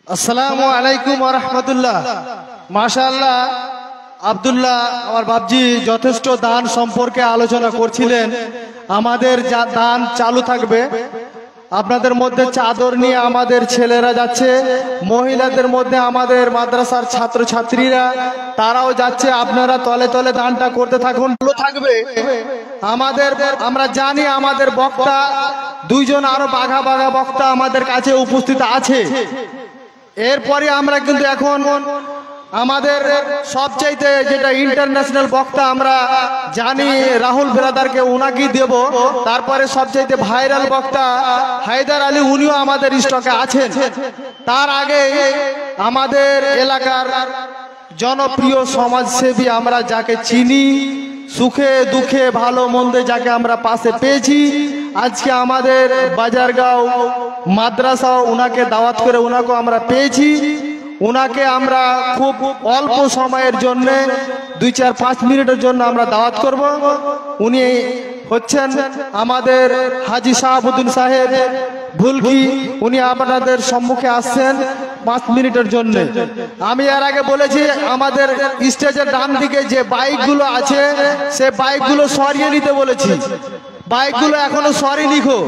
আসসালামু আলাইকুম ওয়া রাহমাতুল্লাহ মাশাআল্লাহ আব্দুল্লাহ আমার বাপজি যথেষ্ট দান সম্পর্কে আলোচনা করছিলেন আমাদের যা দান চালু থাকবে আপনাদের মধ্যে চাদর নিয়ে আমাদের ছেলেরা যাচ্ছে মহিলাদের মধ্যে আমাদের মাদ্রাসার ছাত্রছাত্রীরা তারাও যাচ্ছে আপনারা তলে তলে দানটা করতে থাকুন ভালো থাকবে আমাদের আমরা জানি আমাদের বক্তা দুইজন আরো বাঘা বাঘা বক্তা আমাদের কাছে উপস্থিত আছে এরপরে আমরা কিন্তু এখন আমাদের সবচাইতে যেটা ইন্টারন্যাশনাল বক্তা আমরা জানি রাহুল ব্রাদারকে উনাকেই দেব তারপরে সবচাইতে ভাইরাল বক্তা হায়দার আলী উনিও আমাদের স্টকে আছেন তার আগে আমাদের এলাকার জনপ্রিয় সমাজসেবী আমরা যাকে চিনি সুখে দুঃখে ভালো মন্দে যাকে আমরা পাশে পেয়েছি আজকে আমাদের বাজারগাঁও মাদ্রাসাও উনাকে দাওয়াত করে উনাকে আমরা পেয়েছি উনাকে আমরা খুব অল্প সময়ের জন্য 2-4-5 মিনিটের জন্য আমরা দাওয়াত করব উনি হচ্ছেন আমাদের হাজী শাহাবুদ্দিন সাহেব ভুলকি উনি আপনাদের সম্মুখে আসছেন 5 মিনিটের জন্য আমি এর আগে বলেছি আমাদের স্টেজের ডান দিকে যে বাইকগুলো আছে সে বাইকগুলো সরিয়ে নিতে বলেছি বাইকগুলো এখনো সরি লিখো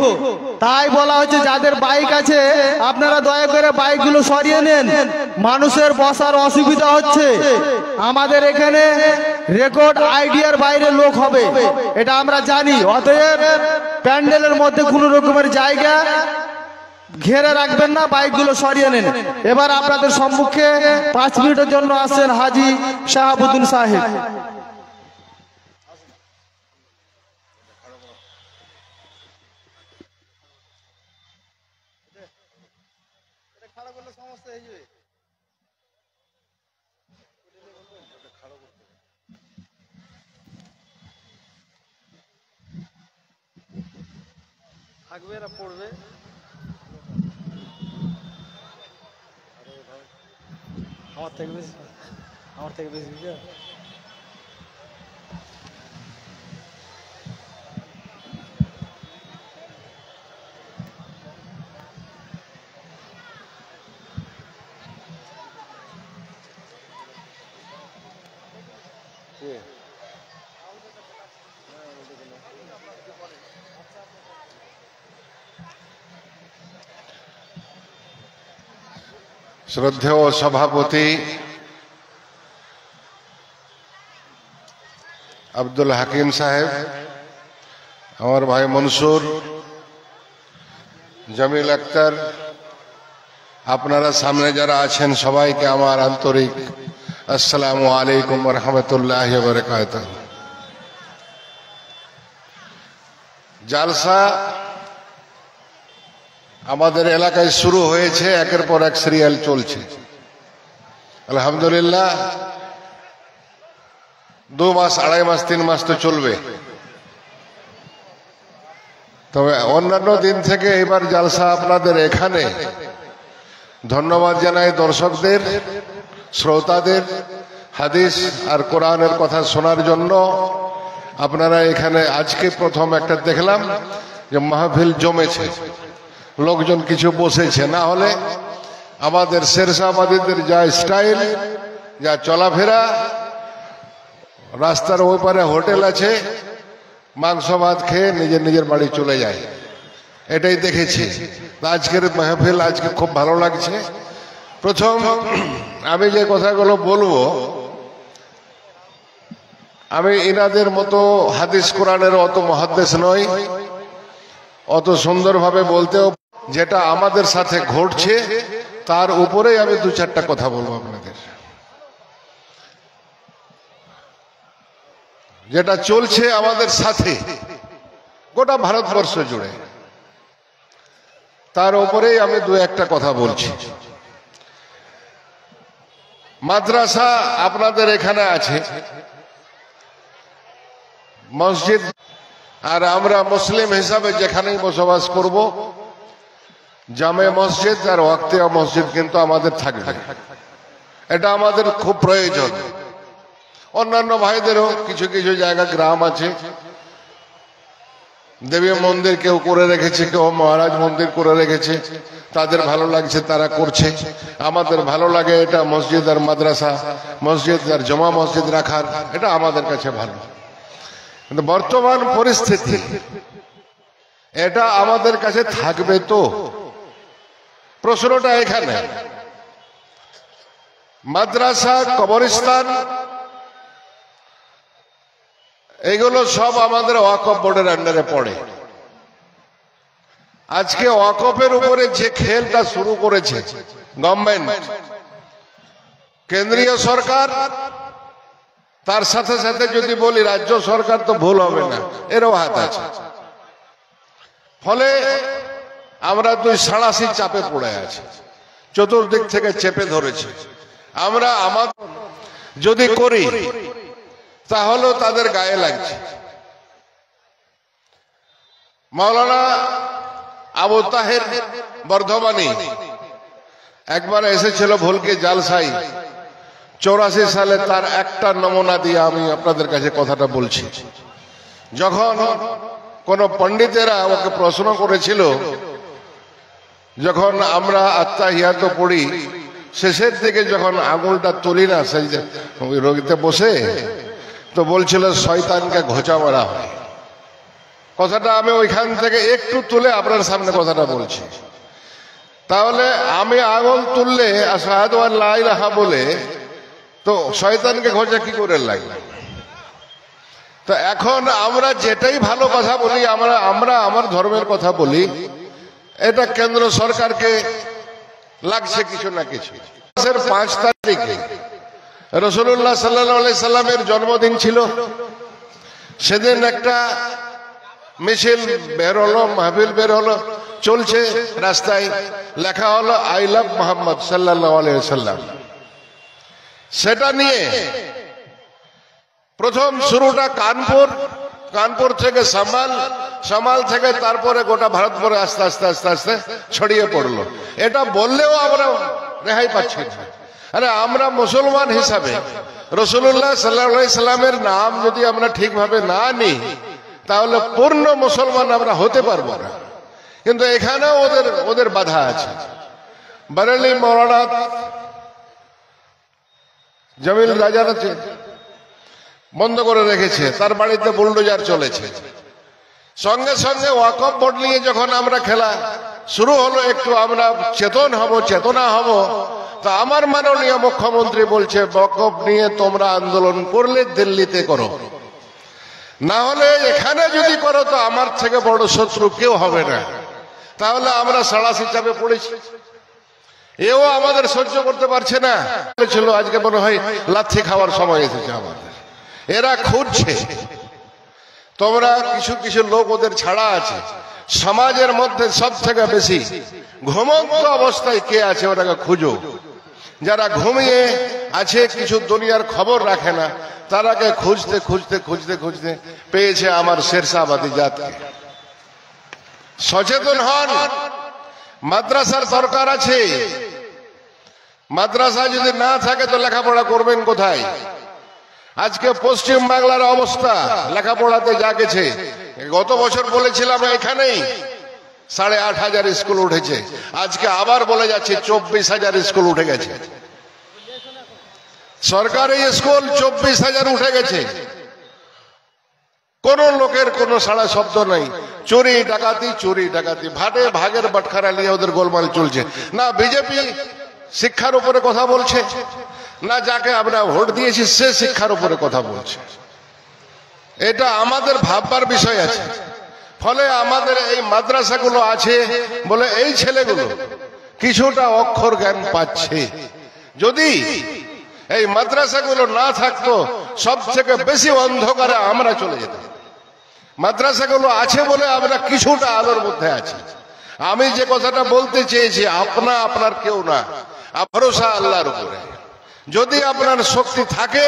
তাই বলা হচ্ছে যাদের বাইক আছে আপনারা দয়া করে বাইকগুলো সরিয়ে নেন মানুষের বসার অসুবিধা হচ্ছে আমাদের এখানে রেকর্ড আইডিয়ার বাইরে লোক হবে এটা আমরা জানি অতএব প্যান্ডেলের মধ্যে কোনো রকমের জায়গা ঘেরে রাখবেন না বাইকগুলো সরিয়ে নেন এবার আপনাদের সম্মুখে 5 মিনিটের জন্য আসছেন হাজী শাহাবুদ্দিন সাহেব থাকবে এরা পড়বে আমার থেকে বেশি শ্রদ্ধেয় সভাপতি আব্দুল হাকিম সাহেব আমার ভাই মনসুর জামিল আক্তার আপনারা সামনে যারা আছেন সবাইকে আমার আন্তরিক আসসালামু আলাইকুম ওয়া রাহমাতুল্লাহি ওয়া বারাকাতুহু জালসা আমাদের এলাকায় শুরু হয়েছে একের পর এক সিরিয়াল চলছে আলহামদুলিল্লাহ 2 মাস 2.5 মাস 3 মাস তো চলবে তবে অন্যান্য দিন থেকে এবার জালসা আপনাদের এখানে ধন্যবাদ জানাই দর্শকদের শ্রোতাদের হাদিস আর কোরআনের কথা শোনার জন্য আপনারা এখানে আজকে প্রথম একটা দেখলাম যে মাহফিল জমেছে, লোকজন কিছু বসেছে, না হলে আমাদের শেরশাহবাদীদের যা স্টাইল, যা চলাফেরা, রাস্তার ওই পারে হোটেল আছে, মাংস ভাত খেয়ে নিজের নিজের বাড়ি চলে যায়, এটাই দেখেছি। আজকের মাহফিল আজকে খুব ভালো লাগছে। প্রথম আমি যে কথাগুলো বলবো, আমি ইনাদের মতো হাদিস কোরআনের অত মুহাদ্দিস নই, অত সুন্দরভাবে বলতেও, যেটা আমাদের সাথে ঘটছে তার উপরেই আমি দু চারটা কথা বলবো আপনাদের। যেটা চলছে আমাদের সাথে গোটা ভারতবর্ষ জুড়ে, তার উপরেই আমি দু একটা কথা বলছি। মাদ্রাসা আপনাদের এখানে আছে, মসজিদ, আর আমরা মুসলিম হিসাবে যেখানেই বসবাস করব, জামে মসজিদ আর ওয়াক্তিয়া মসজিদ কিন্তু আমাদের থাকবে, এটা আমাদের খুব প্রয়োজন। অন্যান্য ভাইদেরও কিছু কিছু জায়গা গ্রাম আছে, দেবী মন্দির কেউ করে রেখেছে, কেউ মহারাজ মন্দির করে রেখেছে, তাদের ভালো লাগছে তারা করছে। আমাদের ভালো লাগে এটা মসজিদ আর মাদ্রাসা, মসজিদ আর জমা মসজিদ রাখার, এটা আমাদের কাছে ভালো। কিন্তু বর্তমান পরিস্থিতি এটা আমাদের কাছে থাকবে তো? প্রশ্নটা এখানে। মাদ্রাসা, কবরস্থান, এগুলো সব আমাদের ওয়াকফ বোর্ডের আন্ডারে পড়ে। আজকে ওয়াকফের উপরে যে খেলটা শুরু করেছে গভর্নমেন্ট, কেন্দ্রীয় সরকার, তার সাথে সাথে যদি বলি রাজ্য সরকার, তো ভুল হবে না, এরও হাত আছে। ফলে আমরা দুই সাঁড়াশি চাপে পড়ে আছি, চতুর্দিক থেকে চেপে ধরেছে। আমরা আমাদের যদি করি তাহলেও তাদের গায়ে লাগছে। মাওলানা আবু তাহের বর্ধমানী একবার এসেছিল ভুলকে জালসাই, 84 সালে, তার একটা নমুনা দিয়ে আমি আপনাদের কাছে কথাটা বলছি। যখন কোন পণ্ডিতেরা ওকে প্রশ্ন করেছিল, যখন আমরা আত্মাহিয়াত পড়ি শেষের দিকে যখন আঙুলটা তুলি না সেই রোগীতে বসে, তো বলছিল শয়তানকে ঘোচা মারা হয়। কথাটা আমি ওইখান থেকে একটু তুলে আপনার সামনে কথাটা বলছি। তাহলে আমি আঙুল তুললে আশহাদু আল্লা ইলাহা বলে, তো শয়তানকে ঘোচা কি করে লাগবে? তো এখন আমরা যেটাই ভালো কথা বলি, আমরা আমার ধর্মের কথা বলি, এটা কেন্দ্র সরকারকে লাগছে কিছু না কিছু। 5 তারিখে রাসূলুল্লাহ সাল্লাল্লাহু আলাইহি সাল্লামের জন্মদিন ছিল। সেদিন একটা মিছিল বের হলো, মাহফিল বের হলো, চলছে রাস্তায়, লেখা হলো আই লাভ মোহাম্মদ সাল্লাল্লাহু আলাইহি সাল্লাম। সেটা নিয়ে প্রথম শুরুটা কানপুর থেকে সামাল থেকে তারপরে গোটা ভারতবর্ষে আস্তে আস্তে আস্তে আস্তে ছড়িয়ে পড়লো। এটা বললেও আমরা রেহাই পাচ্ছি না। আরে আমরা মুসলমান হিসাবে রাসূলুল্লাহ সাল্লাল্লাহু আলাইহি সাল্লামের নাম যদি আমরা ঠিকভাবে না নিই, তাহলে পূর্ণ মুসলমান আমরা হতে পারবো না। কিন্তু এখানেও ওদের বাধা আছে। বরেলি মৌলানা জামিল রাজার বন্ধ করে রেখেছে, তার বাড়িতে বুলডোজার চলেছে। সঙ্গে সঙ্গে ওয়াকফ বোর্ড নিয়ে যখন আমরা খেলা শুরু হলো, একটু আমরা চেতনা হব, তা আমার মাননীয় মুখ্যমন্ত্রী বলছে ওয়াকফ নিয়ে তোমরা আন্দোলন করলে দিল্লিতে করো, না হলে এখানে যদি করো তো আমার থেকে বড় শত্রু কেউ হবে না। তাহলে আমরা সাড়াশি চাপে পড়েছি, এও আমাদের সহ্য করতে পারছে না। ছিল আজকে মনে হয় লাথি খাওয়ার সময় এসেছে আমাদের। এরা খুঁজছে, তোমরা কিছু লোক ওদের ছাড়া আছে। সমাজের মধ্যে সব থেকে বেশি ঘুমন্ত অবস্থায় কে আছে ওটাকে খুঁজো। যারা ঘুমিয়ে আছে, কিছু দুনিয়ার খবর রাখে না, তারাকে খুঁজতে খুঁজতে খুঁজতে খুঁজতে পেয়েছে আমার শেরশাহবাদী জাতকে। সচেতন হন, মাদ্রাসার দরকার আছে। মাদ্রাসা যদি না থাকে তো লেখাপড়া করবেন কোথায়? আজকে পশ্চিম বাংলার অবস্থা লেখাপড়াতে যা গেছে, গত বছর বলেছিলাম এখানেই 8,500 স্কুল উঠেছে, আজকে আবার বলে যাচ্ছে 24,000 স্কুল উঠে গেছে। সরকারি স্কুল 24,000 উঠে গেছে। কোন লোকের কোন সাড়া শব্দ নাই। চুরি ডাকাতি, চুরি ডাকাতি, ভাটে ভাগের বাটখারা নিয়ে ওদের গোলমাল চলছে। না বিজেপি শিক্ষার উপরে কথা বলছে, না যাকে আমরা ভোট দিয়েছি সে শিক্ষার উপরে কথা বলছে। এটা আমাদের ভাববার বিষয় আছে। ফলে আমাদের এই মাদ্রাসাগুলো আছে বলে এই ছেলেগুলো কিছুটা অক্ষর জ্ঞান পাচ্ছে। যদি এই মাদ্রাসাগুলো না থাকতো সব থেকে বেশি অন্ধকারে আমরা চলে যেতাম। মাদ্রাসাগুলো আছে বলে আমরা কিছুটা আলোর মধ্যে আছি। আমি যে কথাটা বলতে চেয়েছি, আপনার কেউ না, ভরসা আল্লাহর উপরে। যদি আপনার শক্তি থাকে,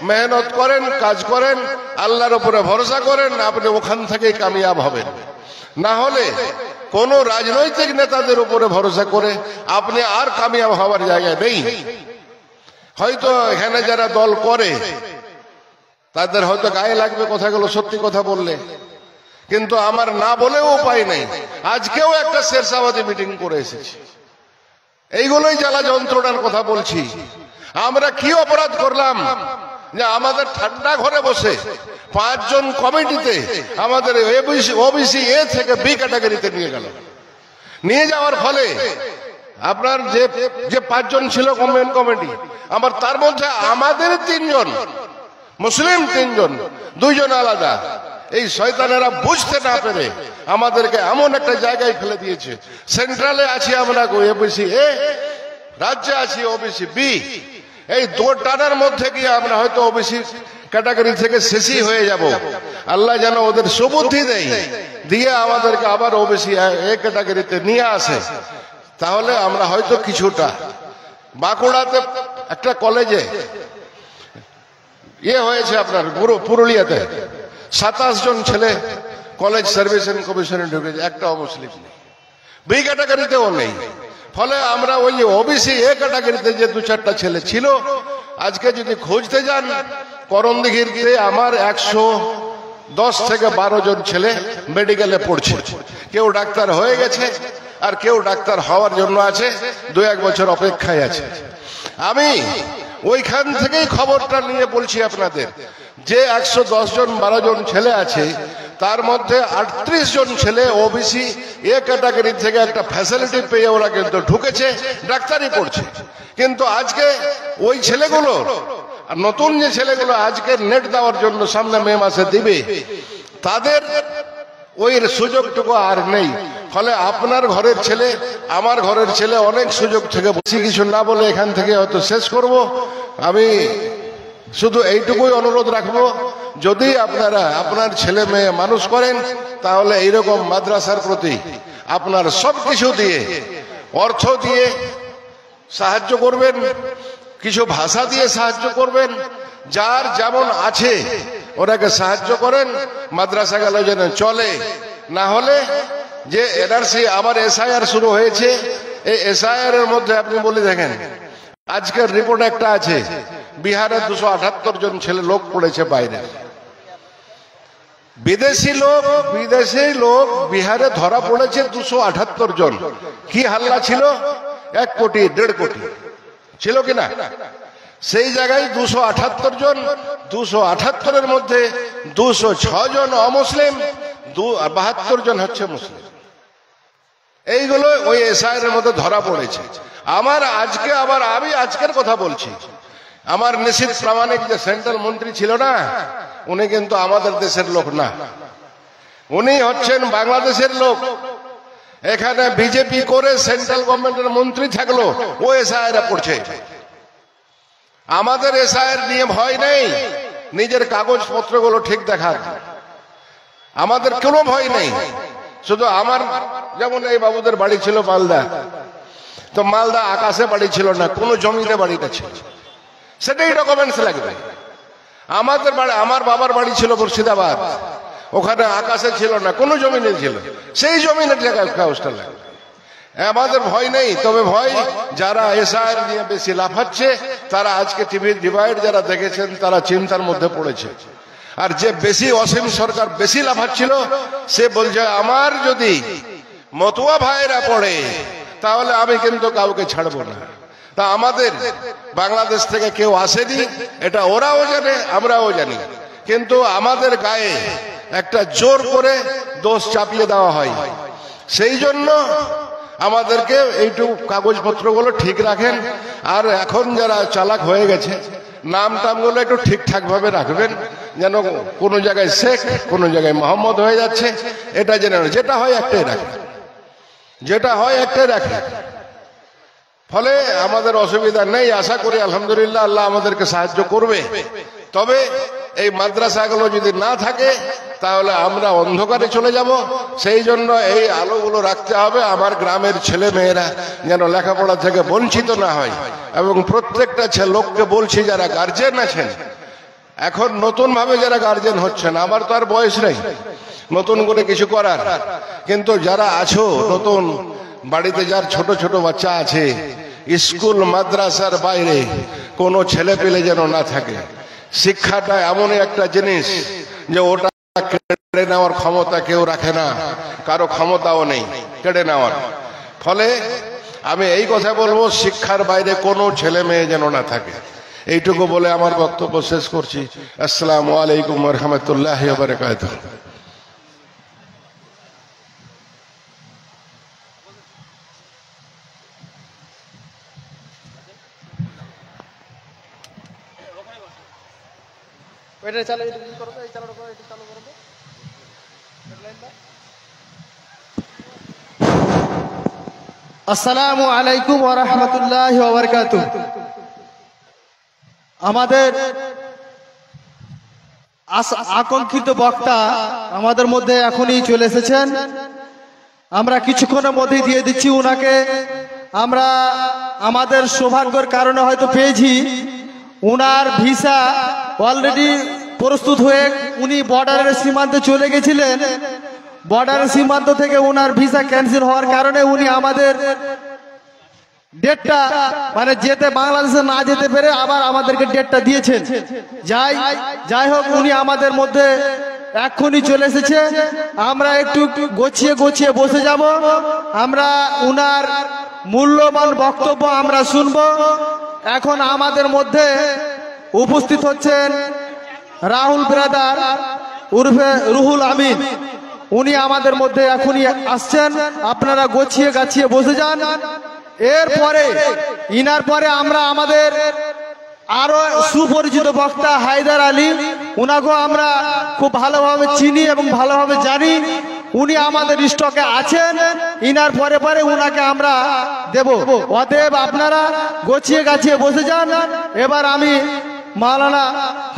মেহনত করেন, কাজ করেন, আল্লাহর উপরে ভরসা করেন, আপনি ওখান থেকেই কামিয়াব হবেন। না হলে কোন রাজনৈতিক নেতাদের উপরে ভরসা করে আপনি আর কামিয়াব হওয়ার জায়গায় নেই। হয়তো এখানে যারা দল করে তাদের হয়তো গায়ে লাগবে কথাগুলো সত্যি কথা বললে, কিন্তু আমার না বলেও উপায় নেই। আজকেও একটা শেরশাবাদী মিটিং করে এসেছি, এইগুলোই জ্বালা যন্ত্রণার কথা বলছি। আমরা কি অপরাধ করলাম যে আমাদের ঠান্ডা ঘরে বসে 5 জন কমিটিতে আমাদের ওবিসি এ থেকে বি ক্যাটাগরিতে নিয়ে গেল। নিয়ে যাওয়ার ফলে আপনার যে 5 জন ছিল মেন কমিটি, আমার তার মধ্যে আমাদের 3 জন মুসলিম, 3 জন, 2 জন আলাদা। এই শয়তানেরা বুঝতে না পেরে আমাদেরকে এমন একটা জায়গায় ফেলে দিয়েছে। সেন্ট্রালে আছি আমরা ওবিসি এ, রাজ্যে আছি ওবিসি বি। এই টানার মধ্যে গিয়ে আমরা হয়তো ওবিসি ক্যাটাগরি থেকে শেষই হয়ে যাব। আল্লাহ যেন ওদের সুবুদ্ধি দেয়, দিয়ে আমাদেরকে আবার ওবিসি এ ক্যাটাগরিতে নিয়ে আসে। তাহলে আমরা হয়তো কিছুটা। বাঁকুড়াতে একটা কলেজে হয়েছে আপনার পুরুলিয়াতে 27 জন ছেলে কলেজ সার্ভিস কমিশনে ঢুকেছে, একটাও মুসলিম নেই, বি ক্যাটাগরিতেও নেই। ফলে আমরা ওই ওবিসি এ ক্যাটাগরিতে যে 2-4টা ছেলে ছিল, আজকে যদি খুঁজতে যান করণদিঘিতে আমার 110 থেকে 12 জন ছেলে মেডিকেলে পড়ছে। কেউ ডাক্তার হয়ে গেছে আর কেউ ডাক্তার হওয়ার জন্য আছে, 2-1 বছর অপেক্ষায় আছে। আমি ওইখান থেকেই খবরটা নিয়ে বলছি আপনাদের যে 110 জন 12 জন ছেলে আছে, তার মধ্যে 38 জন ছেলে ওবিসি এ ক্যাটাগরি থেকে একটা ফ্যাসিলিটি পেয়ে ওরা কিন্তু ঢুকেছে, ডাক্তারি পড়ছে। কিন্তু আজকে ওই ছেলেগুলো, নতুন যে ছেলেগুলো আজকে নেট দেওয়ার জন্য সামনে মে মাসে দিবে, তাদের ওই সুযোগটুকু আর নেই। ফলে আপনার ঘরের ছেলে, আমার ঘরের ছেলে অনেক সুযোগ থেকে বেশি কিছু না বলে এখান থেকে হয়তো শেষ করব। আমি শুধু এইটুকুই অনুরোধ রাখবো, যদি আপনারা আপনার ছেলে মেয়ে মানুষ করেন তাহলে এইরকম মাদ্রাসার প্রতি আপনার সবকিছু দিয়ে, অর্থ দিয়ে সাহায্য করবেন, কিছু ভাষা দিয়ে সাহায্য করবেন, যার যেমন আছে ওনাকে সাহায্য করেন, মাদ্রাসাগুলো যেন চলে। না হলে যে এনআরসি আবার এসআইআর শুরু হয়েছে, এই এসআইআর এর মধ্যে আপনি বলে দেখেন, আজকের রিপোর্ট একটা আছে, বিহারে 278 জন ছেলে লোক পড়েছে বাইরে। বিদেশি লোক বিহারে ধরা পড়েছে 278 জন। কি হাল্লা ছিল, 1 কোটি 1.5 কোটি ছিল কিনা? সেই জায়গায় 278 জন, 278 এর মধ্যে 206 জন অমুসলিম, 72 জন হচ্ছে মুসলিম। এইগুলো ওই এসআইআর এর মধ্যে ধরা পড়েছে। আমি আজকের কথা বলছি। আমার নিশ্চিত প্রামাণিক যে সেন্ট্রাল মন্ত্রী ছিল না, উনি কিন্তু আমাদের দেশের লোক না, উনি হচ্ছেন বাংলাদেশের লোক। এখানে বিজেপি করে সেন্ট্রাল গভর্নমেন্টের মন্ত্রী থাকলো, ও এসআইআর পড়ছে। আমাদের এসআইআর নিয়ে ভয় নেই, নিজের কাগজপত্রগুলো ঠিক দেখার আমাদের কোনো ভয় নেই। শুধু আমার যেমন এই বাবুদের বাড়ি ছিল মালদা, তো মালদা আকাশে বাড়ি ছিল না, কোনো জমিতে বাড়িটা ছিল, সেটাই ডকুমেন্টস লাগবে। আমার বাবার বাড়ি ছিল মুর্শিদাবাদ, ওখানে আকাশে ছিল না, কোনো জমিনে ছিল, সেই জমিনের জায়গায় কাগজটা লাগবে। আমাদের ভয় নেই, তবে ভয় যারা এসআইআর নিয়ে বেশি লাফাচ্ছে, তারা আজকে টিভির ডিভাইড যারা দেখেছেন তারা চিন্তার মধ্যে পড়েছে। আর যে বেশি অসীম সরকার বেশি লাফাচ্ছিল, সে বলছে আমার যদি মতুয়া ভাইরা পড়ে তাহলে আমি কিন্তু কাউকে ছাড়বো না। তা আমাদের বাংলাদেশ থেকে কেউ আসেনি, এটা ওরাও জানে, আমরাও জানি, কিন্তু আমাদের গায়ে একটা জোর করে দোষ চাপিয়ে দেওয়া হয়। সেই জন্য আমাদেরকে এইটুকু কাগজপত্রগুলো ঠিক রাখেন। আর এখন যারা চালাক হয়ে গেছে, নাম টামগুলো একটু ঠিকঠাক ভাবে রাখবেন, যেন কোনো জায়গায় শেখ, কোনো জায়গায় মোহাম্মদ হয়ে যাচ্ছে, এটা যেন যেটা হয় একটাই রাখে, যেটা হয় একটাই রাখে। ফলে আমাদের অসুবিধা নেই, আশা করি আলহামদুলিল্লাহ আল্লাহ আমাদেরকে সাহায্য করবে। তবে এই মাদ্রাসাগুলো যদি না থাকে তাহলে আমরা অন্ধকারে চলে যাব। সেই জন্য এই আলোগুলো রাখতে হবে, আমার গ্রামের ছেলে মেয়েরা যেন লেখাপড়া থেকে বঞ্চিত না হয়। এবং প্রত্যেকটা লোককে বলছি, যারা গার্জেন আছেন, এখন নতুন ভাবে যারা গার্জেন হচ্ছেন, আমার তো আর বয়স নেই নতুন করে কিছু করার, কিন্তু যারা আছো নতুন বাড়িতে, যার ছোট ছোট বাচ্চা আছে, স্কুল মাদ্রাসার বাইরে কোনো ছেলে পেলে যেন না থাকে। শিক্ষাটা এমনই একটা জিনিস যে ওটা কেড়ে নেওয়ার ক্ষমতা কেউ রাখে না, কারো ক্ষমতাও নেই কেড়ে নেওয়ার। ফলে আমি এই কথা বলবো, শিক্ষার বাইরে কোনো ছেলে মেয়ে যেন না থাকে। এইটুকু বলে আমার বক্তব্য শেষ করছি। আসসালামু আলাইকুম ওয়া রাহমাতুল্লাহি ওয়া বারাকাতুহু। আসসালামু আলাইকুম ওয়া রাহমাতুল্লাহি ওয়া বারাকাতুহু। আমাদের আকাঙ্ক্ষিত বক্তা আমাদের মধ্যে এখনই চলে এসেছেন। আমরা কিছুক্ষণের মধ্যেই দিয়ে দিচ্ছি উনাকে। আমরা আমাদের সৌভাগ্যের কারণে হয়তো পেয়েছি, উনার ভিসা অলরেডি প্রস্তুত হয়ে উনি বর্ডারের সীমান্তে চলে গেছিলেন। বর্ডারের সীমান্ত থেকে উনার ভিসা ক্যান্সেল হওয়ার কারণে উনি আমাদের ডেটটা, মানে যেতে বাংলাদেশে না যেতে পেরে আবার আমাদেরকে ডেটটা দিয়েছেন। যাই হোক, উনি আমাদের মধ্যে এক্ষুনি চলে এসেছে। আমরা একটু গোছিয়ে গোছিয়ে বসে যাব। আমরা উনার মূল্যবান বক্তব্য আমরা শুনব। এখন আমাদের মধ্যে উপস্থিত হচ্ছেন রাহুল ব্রাদার উর্ফে রুহুল আমিন। উনি আমাদের মধ্যে এখনই আসছেন। আপনারা গোছিয়ে গাছিয়ে বসে যান। এরপরে ইনার পরে আমরা আমাদের আরো সুপরিচিত বক্তা হায়দার আলী, উনাকেও আমরা খুব ভালোভাবে চিনি এবং ভালোভাবে জানি। উনি আমাদের স্টকে আছেন। ইনার পরে পরে উনাকে আমরা দেব। অতএব আপনারা গোছিয়ে গাছিয়ে বসে যান। এবার আমি মাওলানা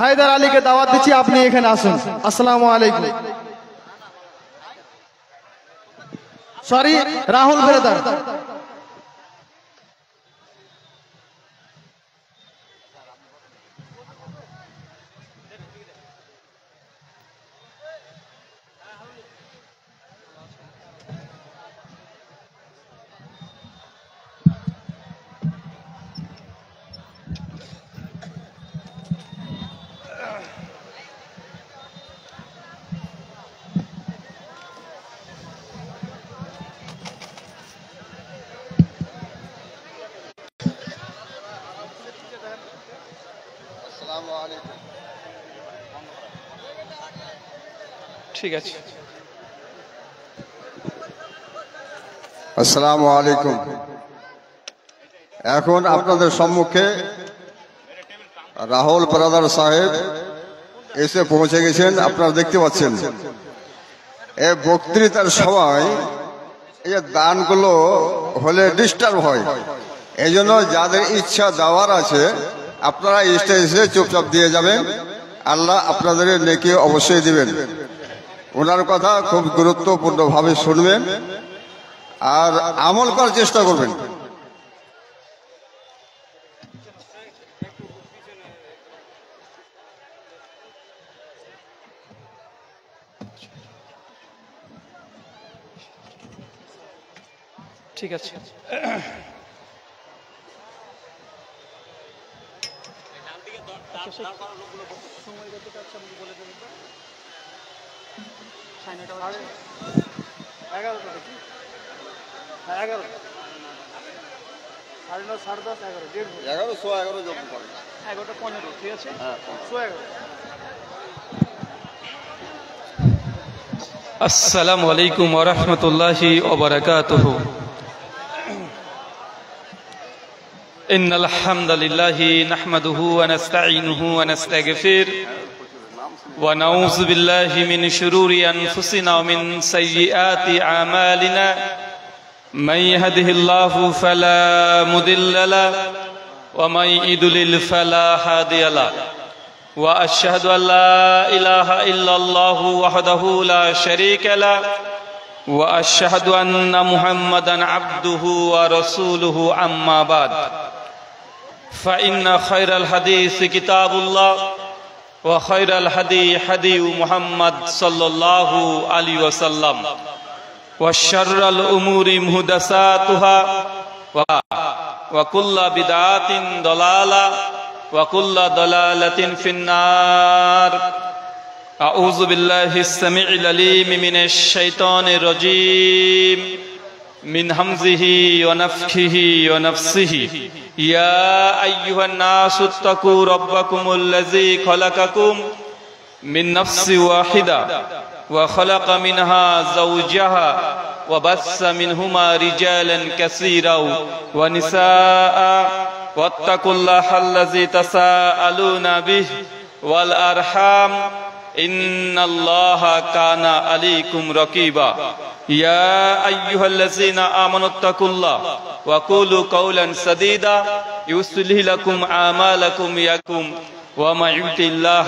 হায়দার আলীকে দাওয়াত দিচ্ছি, আপনি এখানে আসুন। আসসালামু আলাইকুম। Sorry, Rahul brother. ঠিক আছে। আসসালামু আলাইকুম। এখন আপনাদের সম্মুখে রাহুল ব্রাদার সাহেব এসে পৌঁছে গেছেন। আপনারা দেখতে পাচ্ছেন এই বক্তৃতার সময় এই দানগুলো হলে ডিস্টার্ব হয়। এই জন্য যাদের ইচ্ছা দেওয়ার আছে আপনারা স্টেজে চুপচাপ দিয়ে যাবেন। আল্লাহ আপনাদের নেকি অবশ্যই দিবেন। ওনার কথা খুব গুরুত্বপূর্ণভাবে শুনবেন আর আমল করার চেষ্টা করবেন। ঠিক ঠিক আছে। আসসালামু আলাইকুম ওয়া রাহমাতুল্লাহি ওয়া বারাকাতুহু। ইন্নাল হামদালিল্লাহি নাহমাদুহু ওয়া নাস্তাঈনুহু ওয়া নাস্তাগফির ওয়া নাউযু বিল্লাহি মিন শুরুরি আনফুসিনা ওয়া মিন সাইয়্যিআতি আমালিনা মান ইয়াহদিহিল্লাহু ফালা মুদিল্লা লাহু ওয়া মান ইউদ্লিল ফালা হাদিয়া লাহু ওয়া আশহাদু আল লা ইলাহা ইল্লাল্লাহু ওয়াহদাহু লা শারীকা লাহু ওয়া আশহাদু আন্না মুহাম্মাদান আবদুহু ওয়া রাসূলুহু আম্মা বাদ ফাইন্না খায়রাল হাদিসি কিতাবুল্লাহ ওয়া খায়রাল হাদী হাদী মুহাম্মাদ সাল্লাল্লাহু আলাইহি ওয়াসাল্লাম ওয়া শাররাল উমুরি মুহদাসাতুহা ওয়া কুল্লু বিদআতিন দালালা ওয়া কুল্লু দালালাতিন ফিন্নার। আউযু বিল্লাহিস সামিউল আলীম মিনাশ শাইতানির রাজীম মিন হামজিহি ওয়া নাফখিহি ওয়া নাফসিহি। ইয়া আইয়ুহান নাসু তাকু রাব্বাকুমুল্লাযী খালাকাকুম মিন নাফসিন ওয়াহিদা ওয়া খালাকা মিনহা যাওজাহা ওয়া বাসসা মিনহুমা রিজালান কাসীরা ওয়া নিসাআ ওয়াত্তাকুল্লাহাল্লাযী তাসাআলুনা বিহি ওয়াল আরহাম ইন্নাল্লাহা কানা আলাইকুম রাকীবা। ইয়া আইয়ুহাল্লাযীনা আমানুত্তাকুল্লাহ ওয়া কুলু কাওলান সাদীদা ইউসলিহ লাকুম আমালাকুম ইয়াকুম ওয়া মা ইউতিল্লাহ